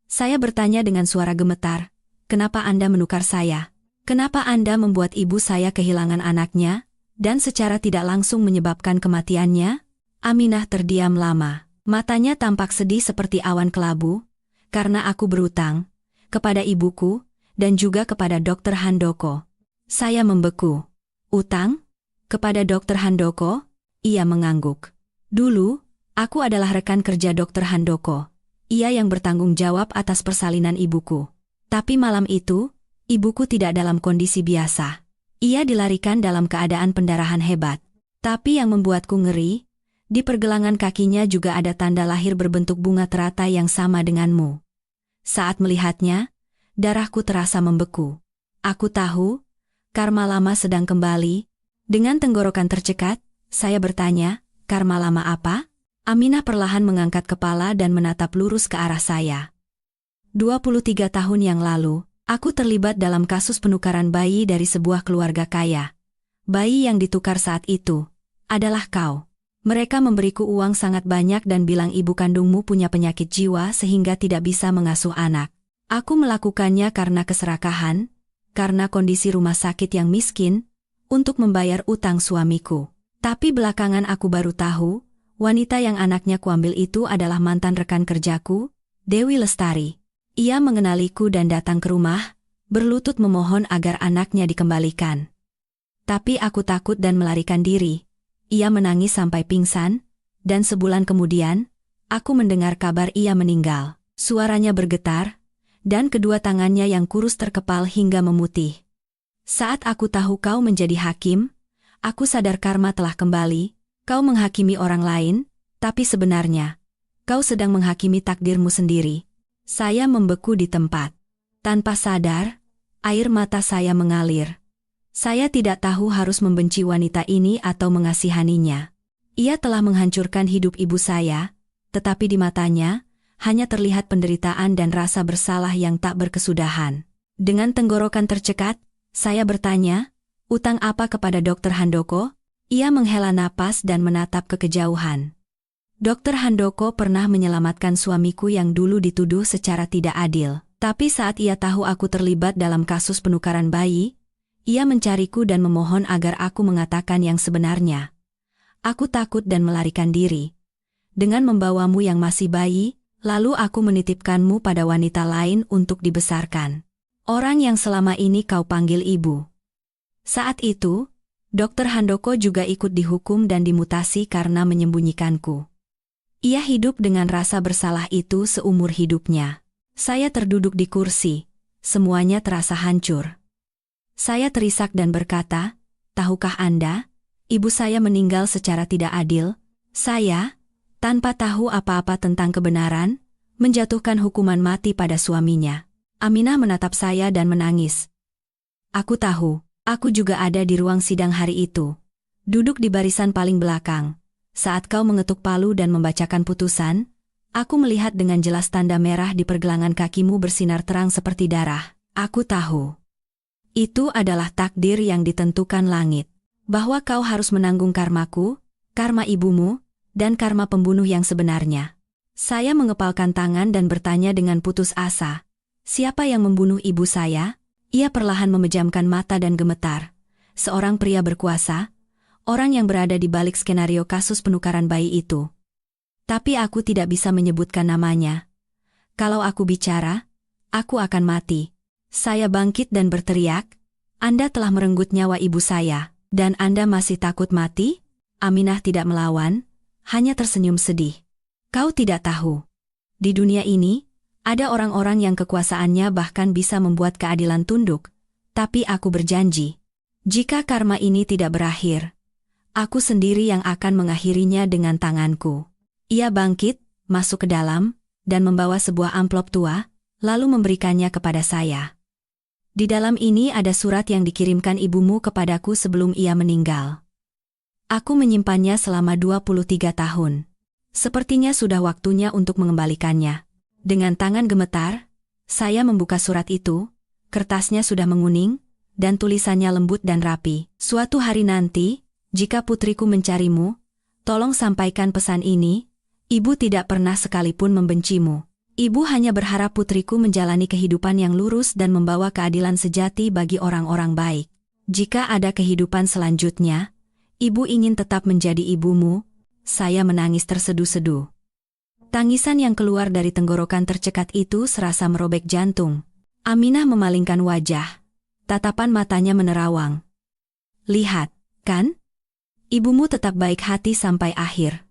Saya bertanya dengan suara gemetar, "Kenapa Anda menukar saya? Kenapa Anda membuat ibu saya kehilangan anaknya, dan secara tidak langsung menyebabkan kematiannya?" Aminah terdiam lama. Matanya tampak sedih seperti awan kelabu, "Karena aku berutang kepada ibuku, dan juga kepada Dr. Handoko." Saya membeku. "Utang? Kepada Dr. Handoko?" Ia mengangguk. "Dulu, aku adalah rekan kerja Dr. Handoko. Ia yang bertanggung jawab atas persalinan ibuku. Tapi malam itu, ibuku tidak dalam kondisi biasa. Ia dilarikan dalam keadaan pendarahan hebat. Tapi yang membuatku ngeri, di pergelangan kakinya juga ada tanda lahir berbentuk bunga teratai yang sama denganmu. Saat melihatnya, darahku terasa membeku. Aku tahu, karma lama sedang kembali." Dengan tenggorokan tercekat, saya bertanya, "Karma lama apa?" Aminah perlahan mengangkat kepala dan menatap lurus ke arah saya. 23 tahun yang lalu, aku terlibat dalam kasus penukaran bayi dari sebuah keluarga kaya. Bayi yang ditukar saat itu adalah kau. Mereka memberiku uang sangat banyak dan bilang ibu kandungmu punya penyakit jiwa sehingga tidak bisa mengasuh anak. Aku melakukannya karena keserakahan, karena kondisi rumah sakit yang miskin, untuk membayar utang suamiku. Tapi belakangan aku baru tahu, wanita yang anaknya kuambil itu adalah mantan rekan kerjaku, Dewi Lestari. Ia mengenaliku dan datang ke rumah, berlutut memohon agar anaknya dikembalikan. Tapi aku takut dan melarikan diri. Ia menangis sampai pingsan, dan sebulan kemudian, aku mendengar kabar ia meninggal. Suaranya bergetar, dan kedua tangannya yang kurus terkepal hingga memutih. Saat aku tahu kau menjadi hakim, aku sadar karma telah kembali. Kau menghakimi orang lain, tapi sebenarnya, kau sedang menghakimi takdirmu sendiri. Saya membeku di tempat. Tanpa sadar, air mata saya mengalir. Saya tidak tahu harus membenci wanita ini atau mengasihaninya. Ia telah menghancurkan hidup ibu saya, tetapi di matanya, hanya terlihat penderitaan dan rasa bersalah yang tak berkesudahan. Dengan tenggorokan tercekat, saya bertanya, "Utang apa kepada Dr. Handoko?" Ia menghela napas dan menatap ke kejauhan. Dr. Handoko pernah menyelamatkan suamiku yang dulu dituduh secara tidak adil. Tapi saat ia tahu aku terlibat dalam kasus penukaran bayi, ia mencariku dan memohon agar aku mengatakan yang sebenarnya. Aku takut dan melarikan diri. Dengan membawamu yang masih bayi, lalu aku menitipkanmu pada wanita lain untuk dibesarkan. Orang yang selama ini kau panggil ibu. Saat itu, Dr. Handoko juga ikut dihukum dan dimutasi karena menyembunyikanku. Ia hidup dengan rasa bersalah itu seumur hidupnya. Saya terduduk di kursi. Semuanya terasa hancur. Saya terisak dan berkata, "Tahukah Anda, ibu saya meninggal secara tidak adil. Saya, tanpa tahu apa-apa tentang kebenaran, menjatuhkan hukuman mati pada suaminya." Aminah menatap saya dan menangis. Aku tahu, aku juga ada di ruang sidang hari itu. Duduk di barisan paling belakang. Saat kau mengetuk palu dan membacakan putusan, aku melihat dengan jelas tanda merah di pergelangan kakimu bersinar terang seperti darah. Aku tahu. Itu adalah takdir yang ditentukan langit. Bahwa kau harus menanggung karmaku, karma ibumu, dan karma pembunuh yang sebenarnya. Saya mengepalkan tangan dan bertanya dengan putus asa. Siapa yang membunuh ibu saya? Ia perlahan memejamkan mata dan gemetar. Seorang pria berkuasa, orang yang berada di balik skenario kasus penukaran bayi itu. Tapi aku tidak bisa menyebutkan namanya. Kalau aku bicara, aku akan mati. Saya bangkit dan berteriak, "Anda telah merenggut nyawa ibu saya, dan Anda masih takut mati?" Aminah tidak melawan, hanya tersenyum sedih. Kau tidak tahu. Di dunia ini, ada orang-orang yang kekuasaannya bahkan bisa membuat keadilan tunduk. Tapi aku berjanji, jika karma ini tidak berakhir, aku sendiri yang akan mengakhirinya dengan tanganku. Ia bangkit, masuk ke dalam, dan membawa sebuah amplop tua, lalu memberikannya kepada saya. Di dalam ini ada surat yang dikirimkan ibumu kepadaku sebelum ia meninggal. Aku menyimpannya selama 23 tahun. Sepertinya sudah waktunya untuk mengembalikannya. Dengan tangan gemetar, saya membuka surat itu, kertasnya sudah menguning, dan tulisannya lembut dan rapi. Suatu hari nanti, jika putriku mencarimu, tolong sampaikan pesan ini, ibu tidak pernah sekalipun membencimu. Ibu hanya berharap putriku menjalani kehidupan yang lurus dan membawa keadilan sejati bagi orang-orang baik. Jika ada kehidupan selanjutnya, ibu ingin tetap menjadi ibumu. Saya menangis terseduh-seduh. Tangisan yang keluar dari tenggorokan tercekat itu serasa merobek jantung. Aminah memalingkan wajah. Tatapan matanya menerawang. Lihat, kan? Ibumu tetap baik hati sampai akhir.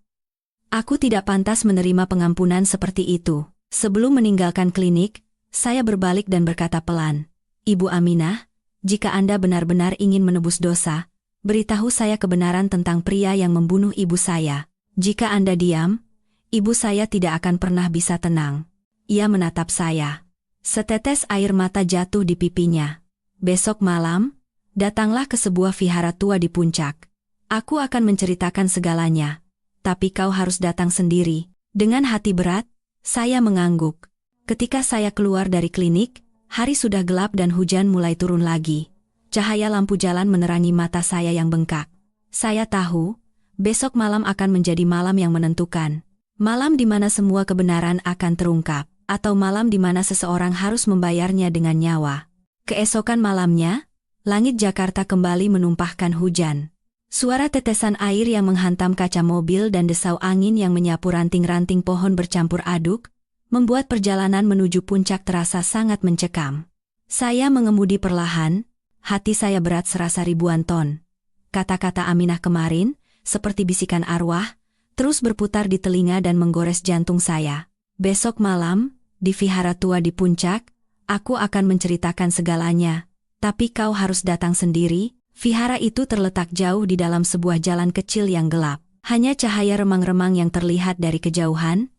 Aku tidak pantas menerima pengampunan seperti itu. Sebelum meninggalkan klinik, saya berbalik dan berkata pelan, "Ibu Aminah, jika Anda benar-benar ingin menebus dosa, beritahu saya kebenaran tentang pria yang membunuh ibu saya. Jika Anda diam, ibu saya tidak akan pernah bisa tenang." Ia menatap saya. Setetes air mata jatuh di pipinya. "Besok malam, datanglah ke sebuah vihara tua di puncak. Aku akan menceritakan segalanya. Tapi kau harus datang sendiri." Dengan hati berat, saya mengangguk. Ketika saya keluar dari klinik, hari sudah gelap dan hujan mulai turun lagi. Cahaya lampu jalan menerangi mata saya yang bengkak. Saya tahu, besok malam akan menjadi malam yang menentukan. Malam di mana semua kebenaran akan terungkap, atau malam di mana seseorang harus membayarnya dengan nyawa. Keesokan malamnya, langit Jakarta kembali menumpahkan hujan. Suara tetesan air yang menghantam kaca mobil dan desau angin yang menyapu ranting-ranting pohon bercampur aduk, membuat perjalanan menuju puncak terasa sangat mencekam. Saya mengemudi perlahan, hati saya berat serasa ribuan ton. Kata-kata Aminah kemarin, seperti bisikan arwah, terus berputar di telinga dan menggores jantung saya. Besok malam, di vihara tua di puncak, aku akan menceritakan segalanya. Tapi kau harus datang sendiri. Vihara itu terletak jauh di dalam sebuah jalan kecil yang gelap. Hanya cahaya remang-remang yang terlihat dari kejauhan,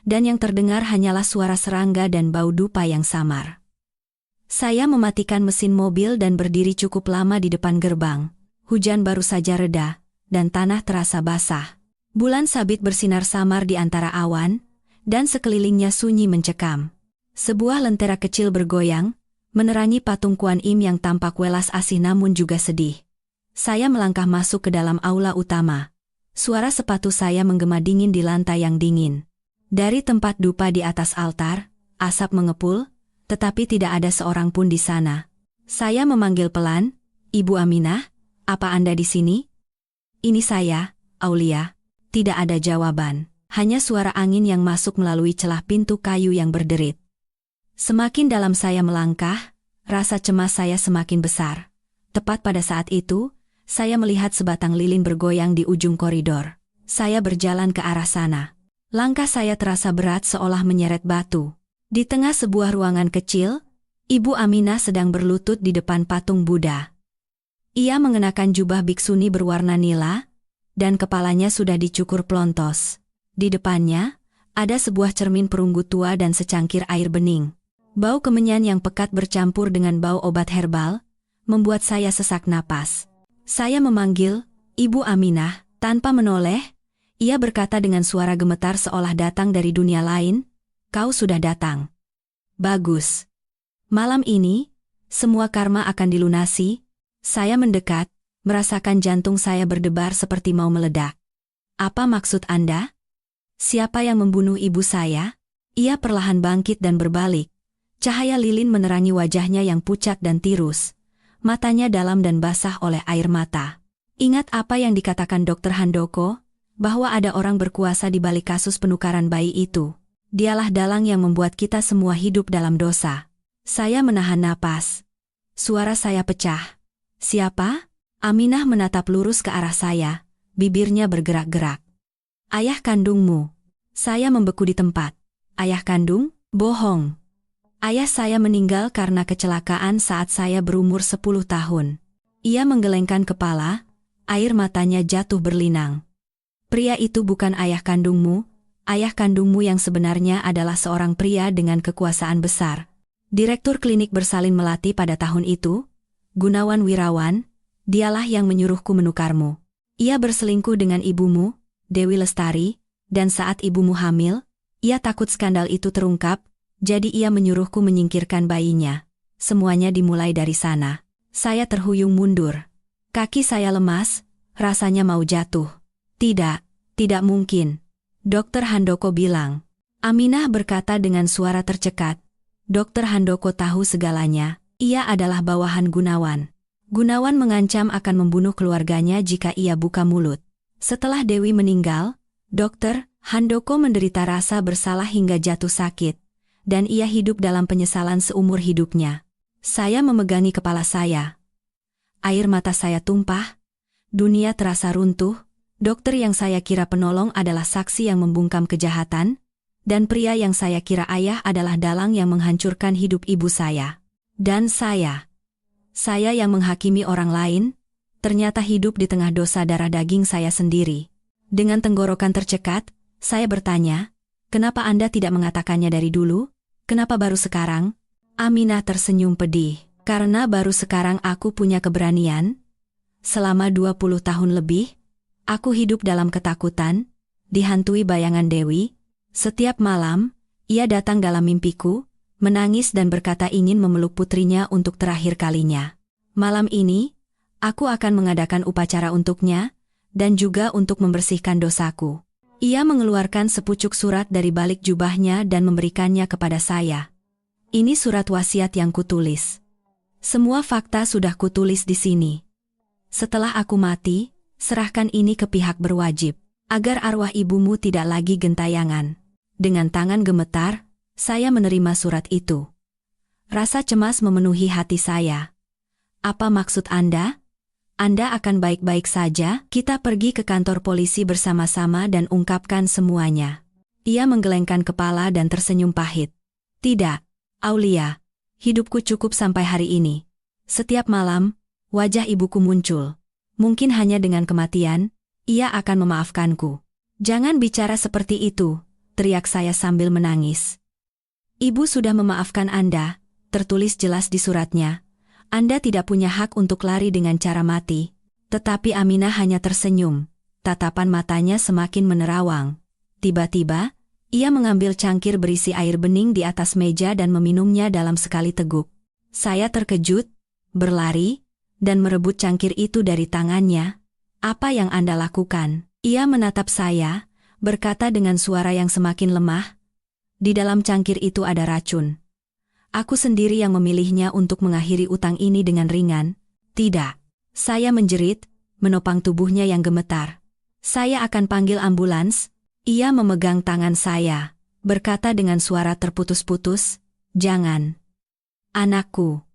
dan yang terdengar hanyalah suara serangga dan bau dupa yang samar. Saya mematikan mesin mobil dan berdiri cukup lama di depan gerbang. Hujan baru saja reda, dan tanah terasa basah. Bulan sabit bersinar samar di antara awan, dan sekelilingnya sunyi mencekam. Sebuah lentera kecil bergoyang, menerangi patung Kuan Im yang tampak welas asih namun juga sedih. Saya melangkah masuk ke dalam aula utama. Suara sepatu saya menggema dingin di lantai yang dingin. Dari tempat dupa di atas altar, asap mengepul, tetapi tidak ada seorang pun di sana. Saya memanggil pelan, "Ibu Aminah, apa Anda di sini?" "Ini saya, Aulia. Tidak ada jawaban, hanya suara angin yang masuk melalui celah pintu kayu yang berderit. Semakin dalam saya melangkah, rasa cemas saya semakin besar. Tepat pada saat itu, saya melihat sebatang lilin bergoyang di ujung koridor. Saya berjalan ke arah sana. Langkah saya terasa berat seolah menyeret batu. Di tengah sebuah ruangan kecil, Ibu Aminah sedang berlutut di depan patung Buddha. Ia mengenakan jubah biksuni berwarna nila, dan kepalanya sudah dicukur plontos. Di depannya, ada sebuah cermin perunggu tua dan secangkir air bening. Bau kemenyan yang pekat bercampur dengan bau obat herbal, membuat saya sesak napas. Saya memanggil, "Ibu Aminah," tanpa menoleh. Ia berkata dengan suara gemetar seolah datang dari dunia lain, "Kau sudah datang. Bagus. Malam ini, semua karma akan dilunasi." Saya mendekat, merasakan jantung saya berdebar seperti mau meledak. "Apa maksud Anda? Siapa yang membunuh ibu saya?" Ia perlahan bangkit dan berbalik. Cahaya lilin menerangi wajahnya yang pucat dan tirus. Matanya dalam dan basah oleh air mata. "Ingat apa yang dikatakan Dr. Handoko? Bahwa ada orang berkuasa di balik kasus penukaran bayi itu. Dialah dalang yang membuat kita semua hidup dalam dosa." Saya menahan napas. Suara saya pecah. "Siapa?" Aminah menatap lurus ke arah saya, bibirnya bergerak-gerak. "Ayah kandungmu." Saya membeku di tempat. "Ayah kandung? Bohong. Ayah saya meninggal karena kecelakaan saat saya berumur 10 tahun. Ia menggelengkan kepala, air matanya jatuh berlinang. "Pria itu bukan ayah kandungmu. Ayah kandungmu yang sebenarnya adalah seorang pria dengan kekuasaan besar. Direktur klinik bersalin melati pada tahun itu, Gunawan Wirawan, dialah yang menyuruhku menukarmu. Ia berselingkuh dengan ibumu, Dewi Lestari, dan saat ibumu hamil, ia takut skandal itu terungkap, jadi ia menyuruhku menyingkirkan bayinya. Semuanya dimulai dari sana." Saya terhuyung mundur. Kaki saya lemas, rasanya mau jatuh. "Tidak, tidak mungkin," Dr. Handoko bilang. Aminah berkata dengan suara tercekat. "Dr. Handoko tahu segalanya. Ia adalah bawahan Gunawan. Gunawan mengancam akan membunuh keluarganya jika ia buka mulut. Setelah Dewi meninggal, Dr. Handoko menderita rasa bersalah hingga jatuh sakit, dan ia hidup dalam penyesalan seumur hidupnya." Saya memegangi kepala saya. Air mata saya tumpah. Dunia terasa runtuh. Dokter yang saya kira penolong adalah saksi yang membungkam kejahatan, dan pria yang saya kira ayah adalah dalang yang menghancurkan hidup ibu saya. Dan saya yang menghakimi orang lain, ternyata hidup di tengah dosa darah daging saya sendiri. Dengan tenggorokan tercekat, saya bertanya, "Kenapa Anda tidak mengatakannya dari dulu? Kenapa baru sekarang?" Aminah tersenyum pedih. "Karena baru sekarang aku punya keberanian. Selama 20 tahun lebih, aku hidup dalam ketakutan, dihantui bayangan Dewi. Setiap malam, ia datang dalam mimpiku, menangis dan berkata ingin memeluk putrinya untuk terakhir kalinya. Malam ini, aku akan mengadakan upacara untuknya, dan juga untuk membersihkan dosaku." Ia mengeluarkan sepucuk surat dari balik jubahnya dan memberikannya kepada saya. "Ini surat wasiat yang kutulis. Semua fakta sudah kutulis di sini. Setelah aku mati, serahkan ini ke pihak berwajib, agar arwah ibumu tidak lagi gentayangan." Dengan tangan gemetar, saya menerima surat itu. Rasa cemas memenuhi hati saya. "Apa maksud Anda? Anda akan baik-baik saja?" "Kita pergi ke kantor polisi bersama-sama dan ungkapkan semuanya." Ia menggelengkan kepala dan tersenyum pahit. "Tidak, Aulia. Hidupku cukup sampai hari ini. Setiap malam, wajah ibuku muncul. Mungkin hanya dengan kematian, ia akan memaafkanku." "Jangan bicara seperti itu," teriak saya sambil menangis. "Ibu sudah memaafkan Anda," tertulis jelas di suratnya. "Anda tidak punya hak untuk lari dengan cara mati." Tetapi Aminah hanya tersenyum. Tatapan matanya semakin menerawang. Tiba-tiba, ia mengambil cangkir berisi air bening di atas meja dan meminumnya dalam sekali teguk. Saya terkejut, berlari, dan merebut cangkir itu dari tangannya. "Apa yang Anda lakukan?" Ia menatap saya, berkata dengan suara yang semakin lemah, "Di dalam cangkir itu ada racun. Aku sendiri yang memilihnya untuk mengakhiri utang ini dengan ringan." "Tidak." Saya menjerit, menopang tubuhnya yang gemetar. Saya akan panggil ambulans. Ia memegang tangan saya, berkata dengan suara terputus-putus, "Jangan. Anakku.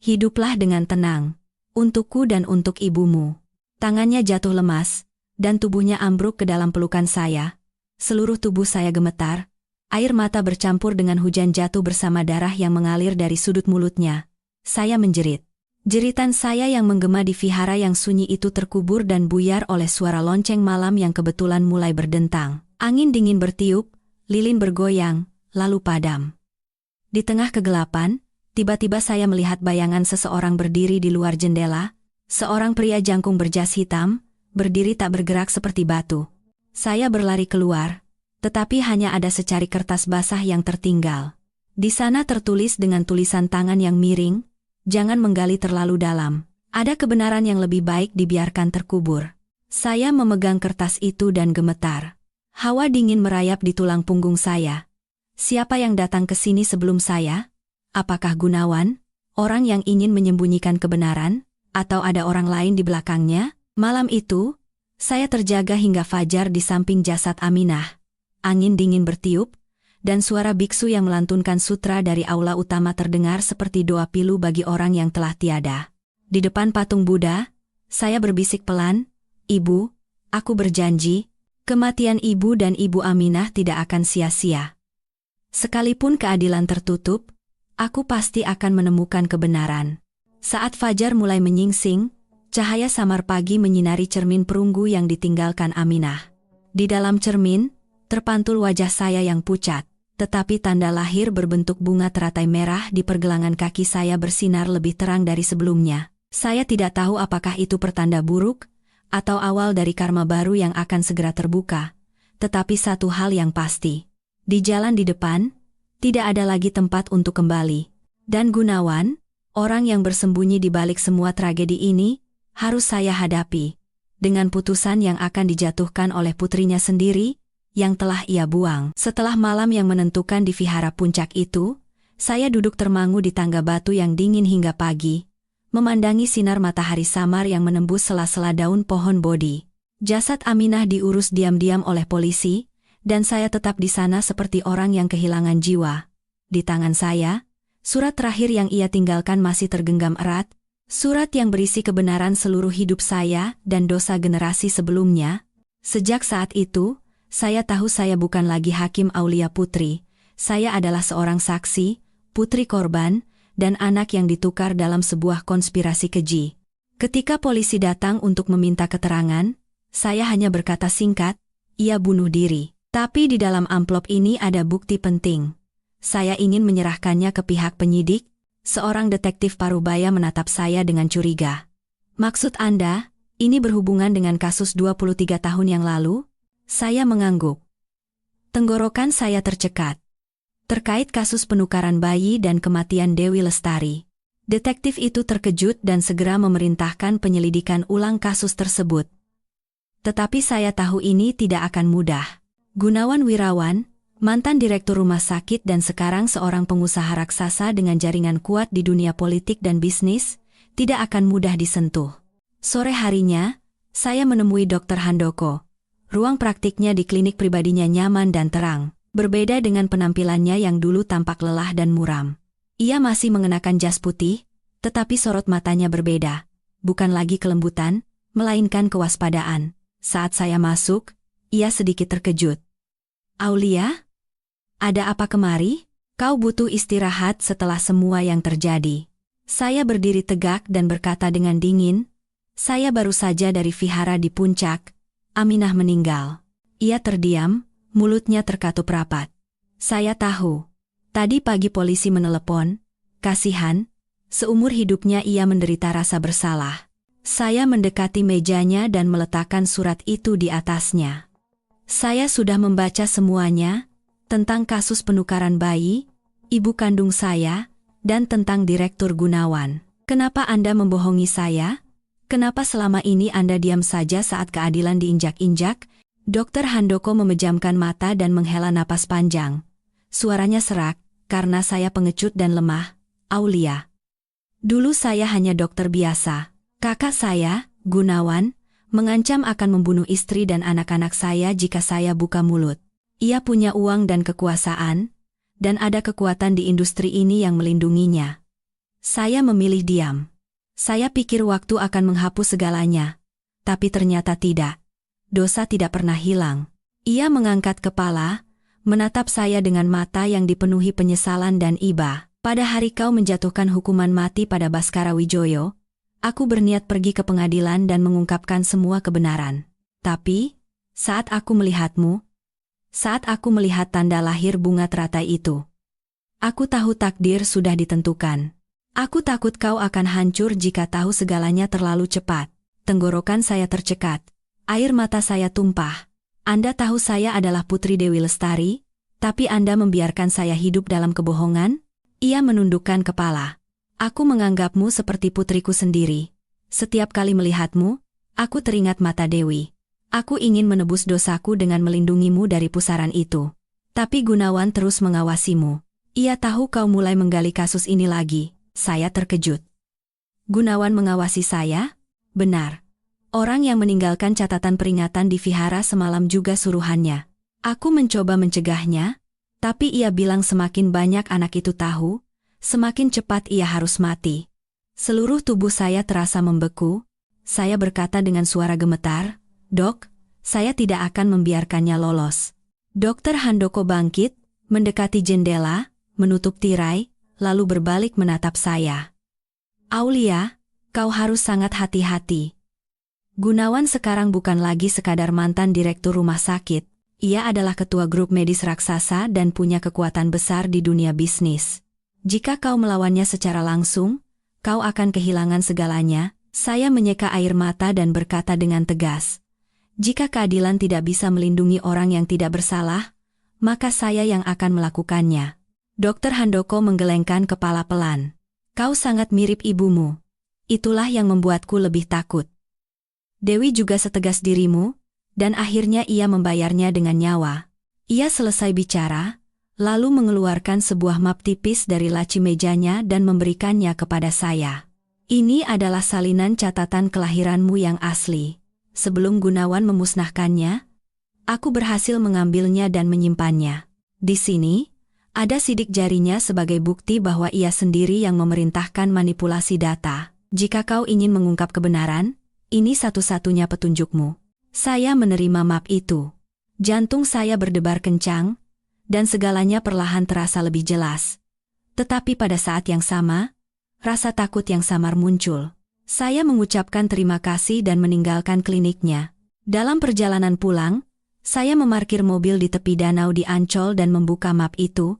Hiduplah dengan tenang. Untukku dan untuk ibumu." Tangannya jatuh lemas, dan tubuhnya ambruk ke dalam pelukan saya. Seluruh tubuh saya gemetar. Air mata bercampur dengan hujan jatuh bersama darah yang mengalir dari sudut mulutnya. Saya menjerit. Jeritan saya yang menggema di vihara yang sunyi itu terkubur dan buyar oleh suara lonceng malam yang kebetulan mulai berdentang. Angin dingin bertiup, lilin bergoyang, lalu padam. Di tengah kegelapan, tiba-tiba saya melihat bayangan seseorang berdiri di luar jendela, seorang pria jangkung berjas hitam, berdiri tak bergerak seperti batu. Saya berlari keluar, tetapi hanya ada secari kertas basah yang tertinggal. Di sana tertulis dengan tulisan tangan yang miring, "Jangan menggali terlalu dalam. Ada kebenaran yang lebih baik dibiarkan terkubur." Saya memegang kertas itu dan gemetar. Hawa dingin merayap di tulang punggung saya. Siapa yang datang ke sini sebelum saya? Apakah Gunawan, orang yang ingin menyembunyikan kebenaran, atau ada orang lain di belakangnya? Malam itu, saya terjaga hingga fajar di samping jasad Aminah. Angin dingin bertiup, dan suara biksu yang melantunkan sutra dari aula utama terdengar seperti doa pilu bagi orang yang telah tiada. Di depan patung Buddha, saya berbisik pelan, "Ibu, aku berjanji, kematian ibu dan ibu Aminah tidak akan sia-sia. Sekalipun keadilan tertutup, aku pasti akan menemukan kebenaran." Saat fajar mulai menyingsing, cahaya samar pagi menyinari cermin perunggu yang ditinggalkan Aminah. Di dalam cermin, terpantul wajah saya yang pucat, tetapi tanda lahir berbentuk bunga teratai merah di pergelangan kaki saya bersinar lebih terang dari sebelumnya. Saya tidak tahu apakah itu pertanda buruk, atau awal dari karma baru yang akan segera terbuka. Tetapi satu hal yang pasti, di jalan di depan, tidak ada lagi tempat untuk kembali. Dan Gunawan, orang yang bersembunyi di balik semua tragedi ini, harus saya hadapi, dengan putusan yang akan dijatuhkan oleh putrinya sendiri, yang telah ia buang. Setelah malam yang menentukan di vihara puncak itu, saya duduk termangu di tangga batu yang dingin hingga pagi, memandangi sinar matahari samar yang menembus sela-sela daun pohon bodi. Jasad Aminah diurus diam-diam oleh polisi, dan saya tetap di sana seperti orang yang kehilangan jiwa. Di tangan saya, surat terakhir yang ia tinggalkan masih tergenggam erat, surat yang berisi kebenaran seluruh hidup saya dan dosa generasi sebelumnya. Sejak saat itu, saya tahu saya bukan lagi Hakim Aulia Putri, saya adalah seorang saksi, putri korban, dan anak yang ditukar dalam sebuah konspirasi keji. Ketika polisi datang untuk meminta keterangan, saya hanya berkata singkat, "Ia bunuh diri." Tapi di dalam amplop ini ada bukti penting. Saya ingin menyerahkannya ke pihak penyidik. Seorang detektif Parubaya menatap saya dengan curiga. "Maksud Anda, ini berhubungan dengan kasus 23 tahun yang lalu?" Saya mengangguk. Tenggorokan saya tercekat. Terkait kasus penukaran bayi dan kematian Dewi Lestari. Detektif itu terkejut dan segera memerintahkan penyelidikan ulang kasus tersebut. Tetapi saya tahu ini tidak akan mudah. Gunawan Wirawan, mantan direktur rumah sakit dan sekarang seorang pengusaha raksasa dengan jaringan kuat di dunia politik dan bisnis, tidak akan mudah disentuh. Sore harinya, saya menemui Dr. Handoko. Ruang praktiknya di klinik pribadinya nyaman dan terang, berbeda dengan penampilannya yang dulu tampak lelah dan muram. Ia masih mengenakan jas putih, tetapi sorot matanya berbeda, bukan lagi kelembutan, melainkan kewaspadaan. Saat saya masuk, ia sedikit terkejut. "Aulia? Ada apa kemari? Kau butuh istirahat setelah semua yang terjadi." Saya berdiri tegak dan berkata dengan dingin, "Saya baru saja dari vihara di puncak. Aminah meninggal." Ia terdiam, mulutnya terkatup rapat. "Saya tahu. Tadi pagi polisi menelepon. Kasihan, seumur hidupnya ia menderita rasa bersalah." Saya mendekati mejanya dan meletakkan surat itu di atasnya. "Saya sudah membaca semuanya, tentang kasus penukaran bayi, ibu kandung saya, dan tentang Direktur Gunawan. Kenapa Anda membohongi saya? Kenapa selama ini Anda diam saja saat keadilan diinjak-injak?" Dr. Handoko memejamkan mata dan menghela napas panjang. Suaranya serak, "Karena saya pengecut dan lemah, Aulia. Dulu saya hanya dokter biasa. Kakak saya, Gunawan, mengancam akan membunuh istri dan anak-anak saya jika saya buka mulut. Ia punya uang dan kekuasaan, dan ada kekuatan di industri ini yang melindunginya. Saya memilih diam. Saya pikir waktu akan menghapus segalanya, tapi ternyata tidak. Dosa tidak pernah hilang. Ia mengangkat kepala, menatap saya dengan mata yang dipenuhi penyesalan dan iba. Pada hari kau menjatuhkan hukuman mati pada Baskara Wijoyo, aku berniat pergi ke pengadilan dan mengungkapkan semua kebenaran. Tapi, saat aku melihat tanda lahir bunga teratai itu, aku tahu takdir sudah ditentukan. Aku takut kau akan hancur jika tahu segalanya terlalu cepat. Tenggorokan saya tercekat. Air mata saya tumpah. Anda tahu saya adalah Putri Dewi Lestari, tapi Anda membiarkan saya hidup dalam kebohongan? Ia menundukkan kepala. Aku menganggapmu seperti putriku sendiri. Setiap kali melihatmu, aku teringat mata Dewi. Aku ingin menebus dosaku dengan melindungimu dari pusaran itu. Tapi Gunawan terus mengawasimu. Ia tahu kau mulai menggali kasus ini lagi. Saya terkejut. Gunawan mengawasi saya? Benar. Orang yang meninggalkan catatan peringatan di vihara semalam juga suruhannya. Aku mencoba mencegahnya, tapi ia bilang semakin banyak anak itu tahu, semakin cepat ia harus mati. Seluruh tubuh saya terasa membeku. Saya berkata dengan suara gemetar, "Dok, saya tidak akan membiarkannya lolos." Dokter Handoko bangkit, mendekati jendela, menutup tirai, lalu berbalik menatap saya. "Aulia, kau harus sangat hati-hati." Gunawan sekarang bukan lagi sekadar mantan direktur rumah sakit. Ia adalah ketua grup medis raksasa dan punya kekuatan besar di dunia bisnis. Jika kau melawannya secara langsung, kau akan kehilangan segalanya. Saya menyeka air mata dan berkata dengan tegas, "Jika keadilan tidak bisa melindungi orang yang tidak bersalah, maka saya yang akan melakukannya." Dokter Handoko menggelengkan kepala pelan. "Kau sangat mirip ibumu. Itulah yang membuatku lebih takut. Dewi juga setegas dirimu, dan akhirnya ia membayarnya dengan nyawa." Ia selesai bicara, lalu mengeluarkan sebuah map tipis dari laci mejanya dan memberikannya kepada saya. "Ini adalah salinan catatan kelahiranmu yang asli. Sebelum Gunawan memusnahkannya, aku berhasil mengambilnya dan menyimpannya. Di sini, ada sidik jarinya sebagai bukti bahwa ia sendiri yang memerintahkan manipulasi data. Jika kau ingin mengungkap kebenaran, ini satu-satunya petunjukmu." Saya menerima map itu. Jantung saya berdebar kencang, dan segalanya perlahan terasa lebih jelas. Tetapi pada saat yang sama, rasa takut yang samar muncul. Saya mengucapkan terima kasih dan meninggalkan kliniknya. Dalam perjalanan pulang, saya memarkir mobil di tepi danau di Ancol dan membuka map itu.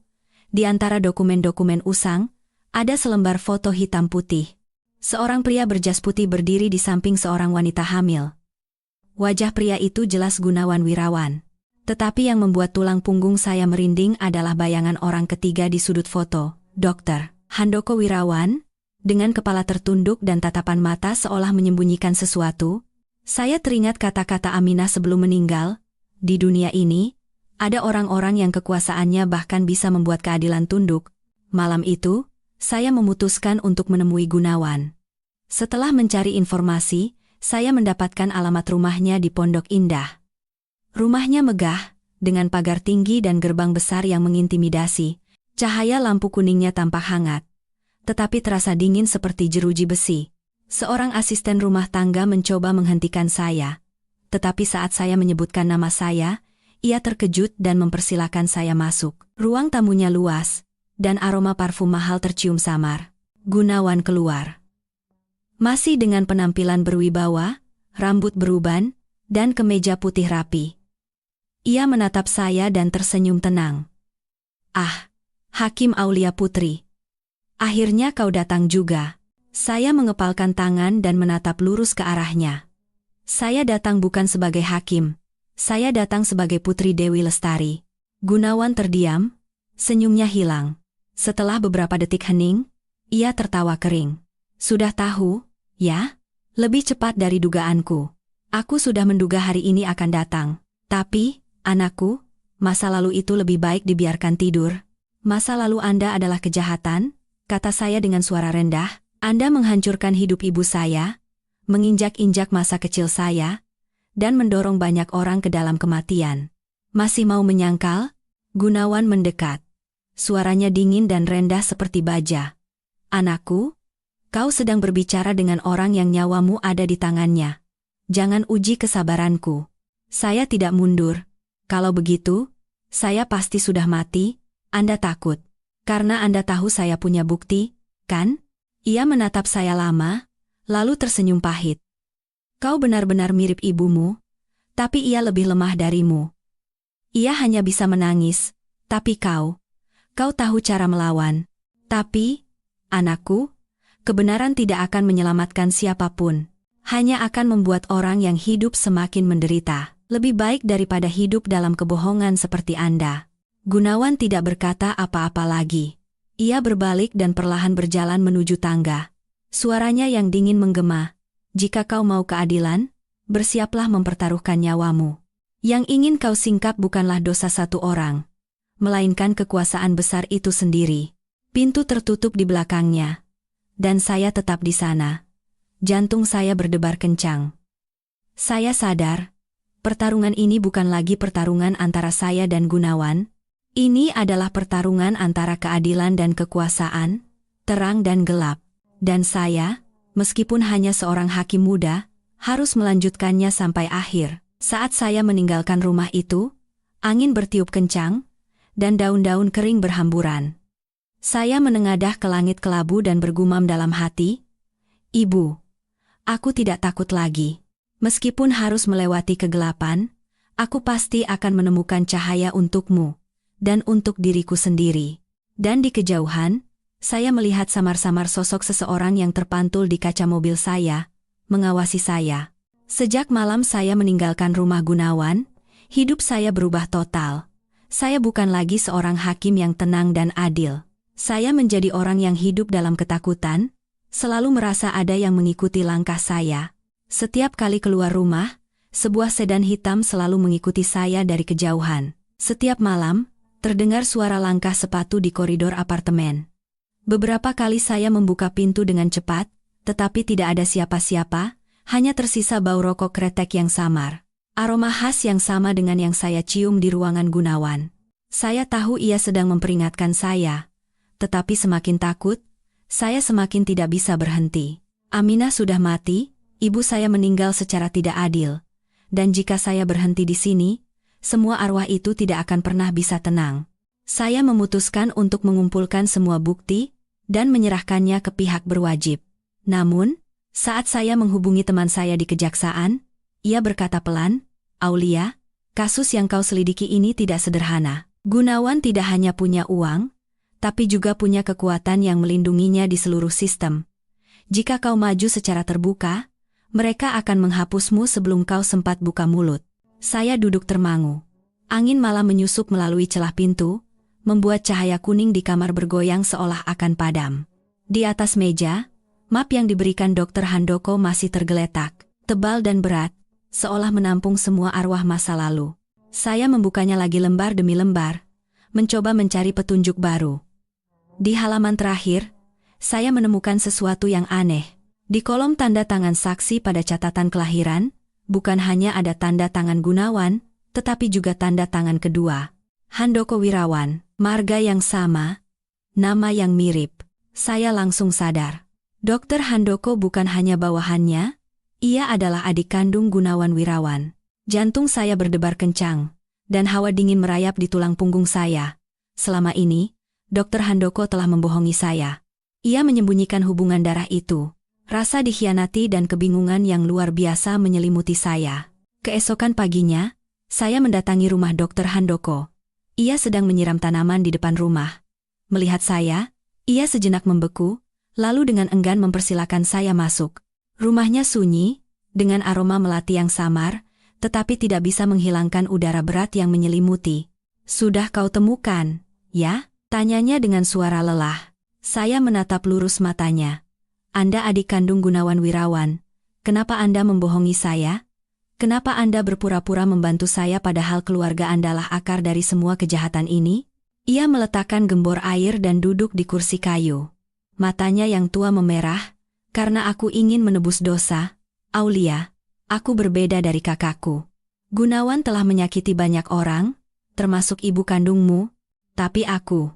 Di antara dokumen-dokumen usang, ada selembar foto hitam putih. Seorang pria berjas putih berdiri di samping seorang wanita hamil. Wajah pria itu jelas Gunawan Wirawan. Tetapi yang membuat tulang punggung saya merinding adalah bayangan orang ketiga di sudut foto, Dokter Handoko Wirawan, dengan kepala tertunduk dan tatapan mata seolah menyembunyikan sesuatu. Saya teringat kata-kata Aminah sebelum meninggal, "Di dunia ini, ada orang-orang yang kekuasaannya bahkan bisa membuat keadilan tunduk." Malam itu, saya memutuskan untuk menemui Gunawan. Setelah mencari informasi, saya mendapatkan alamat rumahnya di Pondok Indah. Rumahnya megah, dengan pagar tinggi dan gerbang besar yang mengintimidasi. Cahaya lampu kuningnya tampak hangat, tetapi terasa dingin seperti jeruji besi. Seorang asisten rumah tangga mencoba menghentikan saya, tetapi saat saya menyebutkan nama saya, ia terkejut dan mempersilakan saya masuk. Ruang tamunya luas, dan aroma parfum mahal tercium samar. Gunawan keluar. Masih dengan penampilan berwibawa, rambut beruban, dan kemeja putih rapi. Ia menatap saya dan tersenyum tenang. "Ah, Hakim Aulia Putri. Akhirnya kau datang juga." Saya mengepalkan tangan dan menatap lurus ke arahnya. "Saya datang bukan sebagai hakim. Saya datang sebagai Putri Dewi Lestari." Gunawan terdiam, senyumnya hilang. Setelah beberapa detik hening, ia tertawa kering. "Sudah tahu, ya? Lebih cepat dari dugaanku. Aku sudah menduga hari ini akan datang. Tapi, anakku, masa lalu itu lebih baik dibiarkan tidur." "Masa lalu Anda adalah kejahatan," kata saya dengan suara rendah. "Anda menghancurkan hidup ibu saya, menginjak-injak masa kecil saya, dan mendorong banyak orang ke dalam kematian. Masih mau menyangkal? Gunawan mendekat. Suaranya dingin dan rendah seperti baja. Anakku, kau sedang berbicara dengan orang yang nyawamu ada di tangannya. Jangan uji kesabaranku. Saya tidak mundur. Kalau begitu, saya pasti sudah mati. Anda takut. Karena Anda tahu saya punya bukti, kan? Ia menatap saya lama, lalu tersenyum pahit. Kau benar-benar mirip ibumu, tapi ia lebih lemah darimu. Ia hanya bisa menangis, tapi kau tahu cara melawan. Tapi, anakku, kebenaran tidak akan menyelamatkan siapapun. Hanya akan membuat orang yang hidup semakin menderita. Lebih baik daripada hidup dalam kebohongan seperti Anda. Gunawan tidak berkata apa-apa lagi. Ia berbalik dan perlahan berjalan menuju tangga. Suaranya yang dingin menggema. Jika kau mau keadilan, bersiaplah mempertaruhkan nyawamu. Yang ingin kau singkap bukanlah dosa satu orang, melainkan kekuasaan besar itu sendiri. Pintu tertutup di belakangnya. Dan saya tetap di sana. Jantung saya berdebar kencang. Saya sadar, pertarungan ini bukan lagi pertarungan antara saya dan Gunawan. Ini adalah pertarungan antara keadilan dan kekuasaan, terang dan gelap. Dan saya, meskipun hanya seorang hakim muda, harus melanjutkannya sampai akhir. Saat saya meninggalkan rumah itu, angin bertiup kencang, dan daun-daun kering berhamburan. Saya menengadah ke langit kelabu dan bergumam dalam hati, Ibu, aku tidak takut lagi. Meskipun harus melewati kegelapan, aku pasti akan menemukan cahaya untukmu, dan untuk diriku sendiri. Dan di kejauhan, saya melihat samar-samar sosok seseorang yang terpantul di kaca mobil saya, mengawasi saya. Sejak malam saya meninggalkan rumah Gunawan, hidup saya berubah total. Saya bukan lagi seorang hakim yang tenang dan adil. Saya menjadi orang yang hidup dalam ketakutan, selalu merasa ada yang mengikuti langkah saya. Setiap kali keluar rumah, sebuah sedan hitam selalu mengikuti saya dari kejauhan. Setiap malam, terdengar suara langkah sepatu di koridor apartemen. Beberapa kali saya membuka pintu dengan cepat, tetapi tidak ada siapa-siapa, hanya tersisa bau rokok kretek yang samar. Aroma khas yang sama dengan yang saya cium di ruangan Gunawan. Saya tahu ia sedang memperingatkan saya, tetapi semakin takut, saya semakin tidak bisa berhenti. Aminah sudah mati. Ibu saya meninggal secara tidak adil, dan jika saya berhenti di sini, semua arwah itu tidak akan pernah bisa tenang. Saya memutuskan untuk mengumpulkan semua bukti dan menyerahkannya ke pihak berwajib. Namun, saat saya menghubungi teman saya di kejaksaan, ia berkata pelan, Aulia, kasus yang kau selidiki ini tidak sederhana. Gunawan tidak hanya punya uang, tapi juga punya kekuatan yang melindunginya di seluruh sistem. Jika kau maju secara terbuka, mereka akan menghapusmu sebelum kau sempat buka mulut. Saya duduk termangu. Angin malam menyusup melalui celah pintu, membuat cahaya kuning di kamar bergoyang seolah akan padam. Di atas meja, map yang diberikan Dr. Handoko masih tergeletak, tebal dan berat, seolah menampung semua arwah masa lalu. Saya membukanya lagi lembar demi lembar, mencoba mencari petunjuk baru. Di halaman terakhir, saya menemukan sesuatu yang aneh. Di kolom tanda tangan saksi pada catatan kelahiran, bukan hanya ada tanda tangan Gunawan, tetapi juga tanda tangan kedua. Handoko Wirawan, marga yang sama, nama yang mirip. Saya langsung sadar. Dr. Handoko bukan hanya bawahannya, ia adalah adik kandung Gunawan Wirawan. Jantung saya berdebar kencang, dan hawa dingin merayap di tulang punggung saya. Selama ini, Dr. Handoko telah membohongi saya. Ia menyembunyikan hubungan darah itu. Rasa dikhianati dan kebingungan yang luar biasa menyelimuti saya. Keesokan paginya, saya mendatangi rumah Dr. Handoko. Ia sedang menyiram tanaman di depan rumah. Melihat saya, ia sejenak membeku, lalu dengan enggan mempersilakan saya masuk. Rumahnya sunyi, dengan aroma melati yang samar, tetapi tidak bisa menghilangkan udara berat yang menyelimuti. Sudah kau temukan, ya? Tanyanya dengan suara lelah. Saya menatap lurus matanya. Anda adik kandung Gunawan Wirawan. Kenapa Anda membohongi saya? Kenapa Anda berpura-pura membantu saya padahal keluarga Andalah akar dari semua kejahatan ini? Ia meletakkan gembor air dan duduk di kursi kayu. Matanya yang tua memerah, karena aku ingin menebus dosa, Aulia, aku berbeda dari kakakku. Gunawan telah menyakiti banyak orang, termasuk ibu kandungmu, tapi aku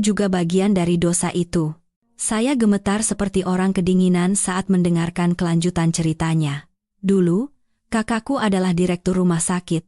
juga bagian dari dosa itu. Saya gemetar seperti orang kedinginan saat mendengarkan kelanjutan ceritanya. Dulu, kakakku adalah direktur rumah sakit,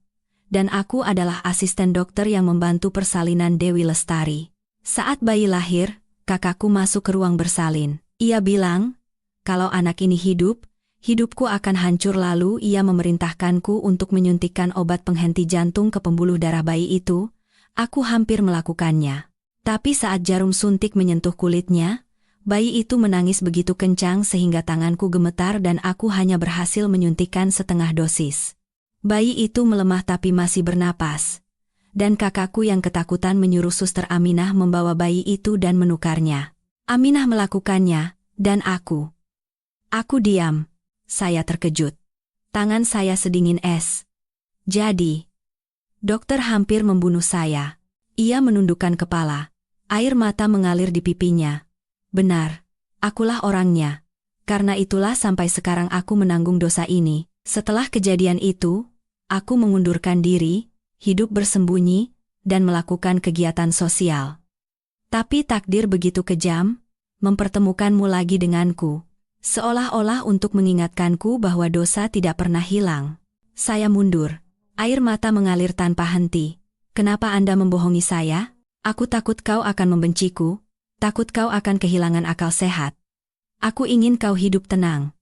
dan aku adalah asisten dokter yang membantu persalinan Dewi Lestari. Saat bayi lahir, kakakku masuk ke ruang bersalin. Ia bilang, kalau anak ini hidup, hidupku akan hancur. Lalu ia memerintahkanku untuk menyuntikkan obat penghenti jantung ke pembuluh darah bayi itu. Aku hampir melakukannya. Tapi saat jarum suntik menyentuh kulitnya, bayi itu menangis begitu kencang sehingga tanganku gemetar dan aku hanya berhasil menyuntikkan setengah dosis. Bayi itu melemah tapi masih bernapas. Dan kakakku yang ketakutan menyuruh suster Aminah membawa bayi itu dan menukarnya. Aminah melakukannya, dan aku diam. Saya terkejut. Tangan saya sedingin es. Jadi, dokter hampir membunuh saya. Ia menundukkan kepala. Air mata mengalir di pipinya. Benar, akulah orangnya. Karena itulah sampai sekarang aku menanggung dosa ini. Setelah kejadian itu, aku mengundurkan diri, hidup bersembunyi, dan melakukan kegiatan sosial. Tapi takdir begitu kejam, mempertemukanmu lagi denganku. Seolah-olah untuk mengingatkanku bahwa dosa tidak pernah hilang. Saya mundur. Air mata mengalir tanpa henti. Kenapa Anda membohongi saya? Aku takut kau akan membenciku. Takut kau akan kehilangan akal sehat. Aku ingin kau hidup tenang.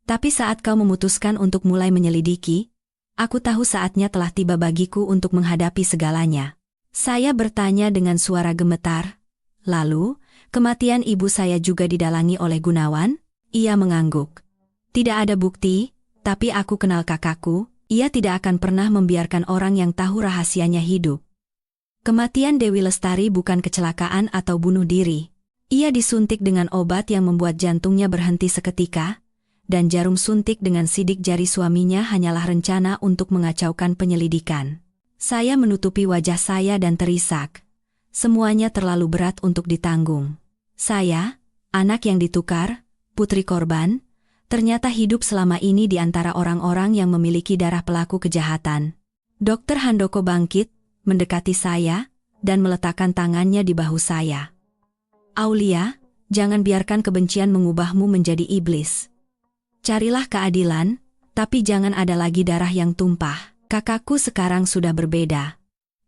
Tapi saat kau memutuskan untuk mulai menyelidiki, aku tahu saatnya telah tiba bagiku untuk menghadapi segalanya. Saya bertanya dengan suara gemetar. Lalu, kematian ibu saya juga didalangi oleh Gunawan? Ia mengangguk. Tidak ada bukti, tapi aku kenal kakakku, ia tidak akan pernah membiarkan orang yang tahu rahasianya hidup. Kematian Dewi Lestari bukan kecelakaan atau bunuh diri. Ia disuntik dengan obat yang membuat jantungnya berhenti seketika, dan jarum suntik dengan sidik jari suaminya hanyalah rencana untuk mengacaukan penyelidikan. Saya menutupi wajah saya dan terisak. Semuanya terlalu berat untuk ditanggung. Saya, anak yang ditukar, putri korban, ternyata hidup selama ini di antara orang-orang yang memiliki darah pelaku kejahatan. Dokter Handoko bangkit, mendekati saya, dan meletakkan tangannya di bahu saya. Aulia, jangan biarkan kebencian mengubahmu menjadi iblis. Carilah keadilan, tapi jangan ada lagi darah yang tumpah. Kakakku sekarang sudah berbeda.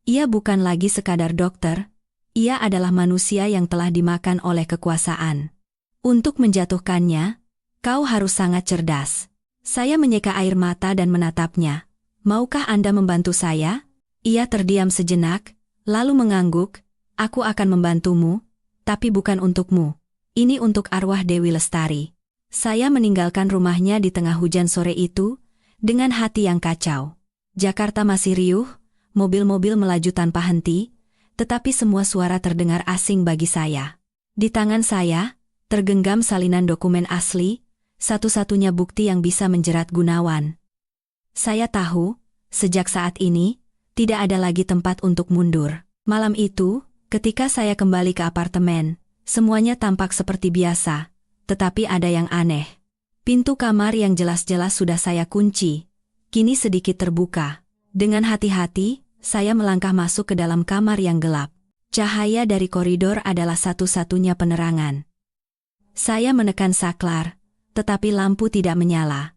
Ia bukan lagi sekadar dokter, ia adalah manusia yang telah dimakan oleh kekuasaan. Untuk menjatuhkannya, kau harus sangat cerdas. Saya menyeka air mata dan menatapnya. Maukah Anda membantu saya? Ia terdiam sejenak, lalu mengangguk, aku akan membantumu, tapi bukan untukmu. Ini untuk arwah Dewi Lestari. Saya meninggalkan rumahnya di tengah hujan sore itu, dengan hati yang kacau. Jakarta masih riuh, mobil-mobil melaju tanpa henti, tetapi semua suara terdengar asing bagi saya. Di tangan saya, tergenggam salinan dokumen asli, satu-satunya bukti yang bisa menjerat Gunawan. Saya tahu, sejak saat ini, tidak ada lagi tempat untuk mundur. Malam itu, ketika saya kembali ke apartemen, semuanya tampak seperti biasa, tetapi ada yang aneh. Pintu kamar yang jelas-jelas sudah saya kunci, kini sedikit terbuka. Dengan hati-hati, saya melangkah masuk ke dalam kamar yang gelap. Cahaya dari koridor adalah satu-satunya penerangan. Saya menekan saklar, tetapi lampu tidak menyala.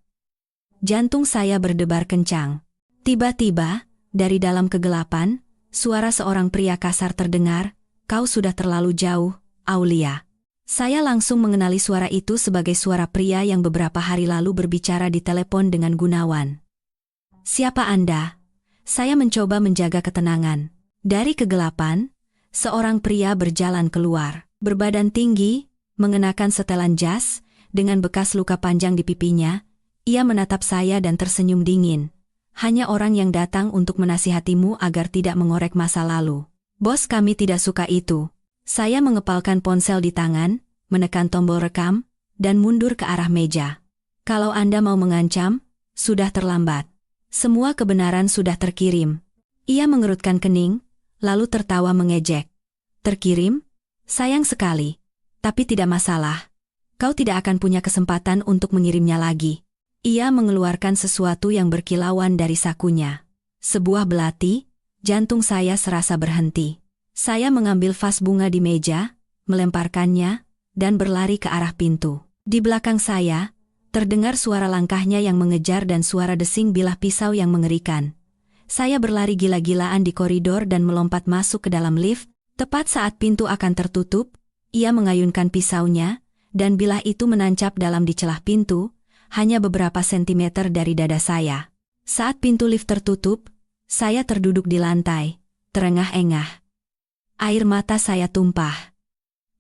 Jantung saya berdebar kencang. Tiba-tiba, dari dalam kegelapan, suara seorang pria kasar terdengar, kau sudah terlalu jauh, Aulia. Saya langsung mengenali suara itu sebagai suara pria yang beberapa hari lalu berbicara di telepon dengan Gunawan. Siapa Anda? Saya mencoba menjaga ketenangan. Dari kegelapan, seorang pria berjalan keluar. Berbadan tinggi, mengenakan setelan jas, dengan bekas luka panjang di pipinya, ia menatap saya dan tersenyum dingin. Hanya orang yang datang untuk menasihatimu agar tidak mengorek masa lalu. Bos kami tidak suka itu. Saya mengepalkan ponsel di tangan, menekan tombol rekam, dan mundur ke arah meja. Kalau Anda mau mengancam, sudah terlambat. Semua kebenaran sudah terkirim. Ia mengerutkan kening, lalu tertawa mengejek. Terkirim? Sayang sekali. Tapi tidak masalah. Kau tidak akan punya kesempatan untuk mengirimnya lagi. Ia mengeluarkan sesuatu yang berkilauan dari sakunya. Sebuah belati, jantung saya serasa berhenti. Saya mengambil vas bunga di meja, melemparkannya, dan berlari ke arah pintu. Di belakang saya, terdengar suara langkahnya yang mengejar dan suara desing bilah pisau yang mengerikan. Saya berlari gila-gilaan di koridor dan melompat masuk ke dalam lift. Tepat saat pintu akan tertutup, ia mengayunkan pisaunya, dan bilah itu menancap dalam di celah pintu, hanya beberapa sentimeter dari dada saya. Saat pintu lift tertutup, saya terduduk di lantai, terengah-engah. Air mata saya tumpah.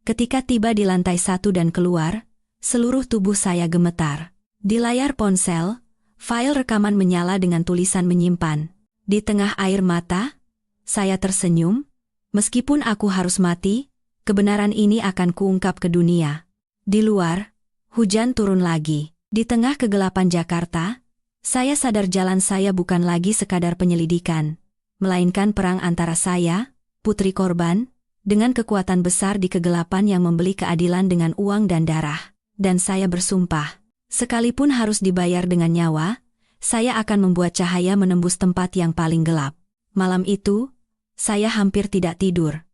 Ketika tiba di lantai 1 dan keluar, seluruh tubuh saya gemetar. Di layar ponsel, file rekaman menyala dengan tulisan menyimpan. Di tengah air mata, saya tersenyum. Meskipun aku harus mati, kebenaran ini akan kuungkap ke dunia. Di luar, hujan turun lagi. Di tengah kegelapan Jakarta, saya sadar jalan saya bukan lagi sekadar penyelidikan, melainkan perang antara saya, putri korban, dengan kekuatan besar di kegelapan yang membeli keadilan dengan uang dan darah. Dan saya bersumpah, sekalipun harus dibayar dengan nyawa, saya akan membuat cahaya menembus tempat yang paling gelap. Malam itu, saya hampir tidak tidur.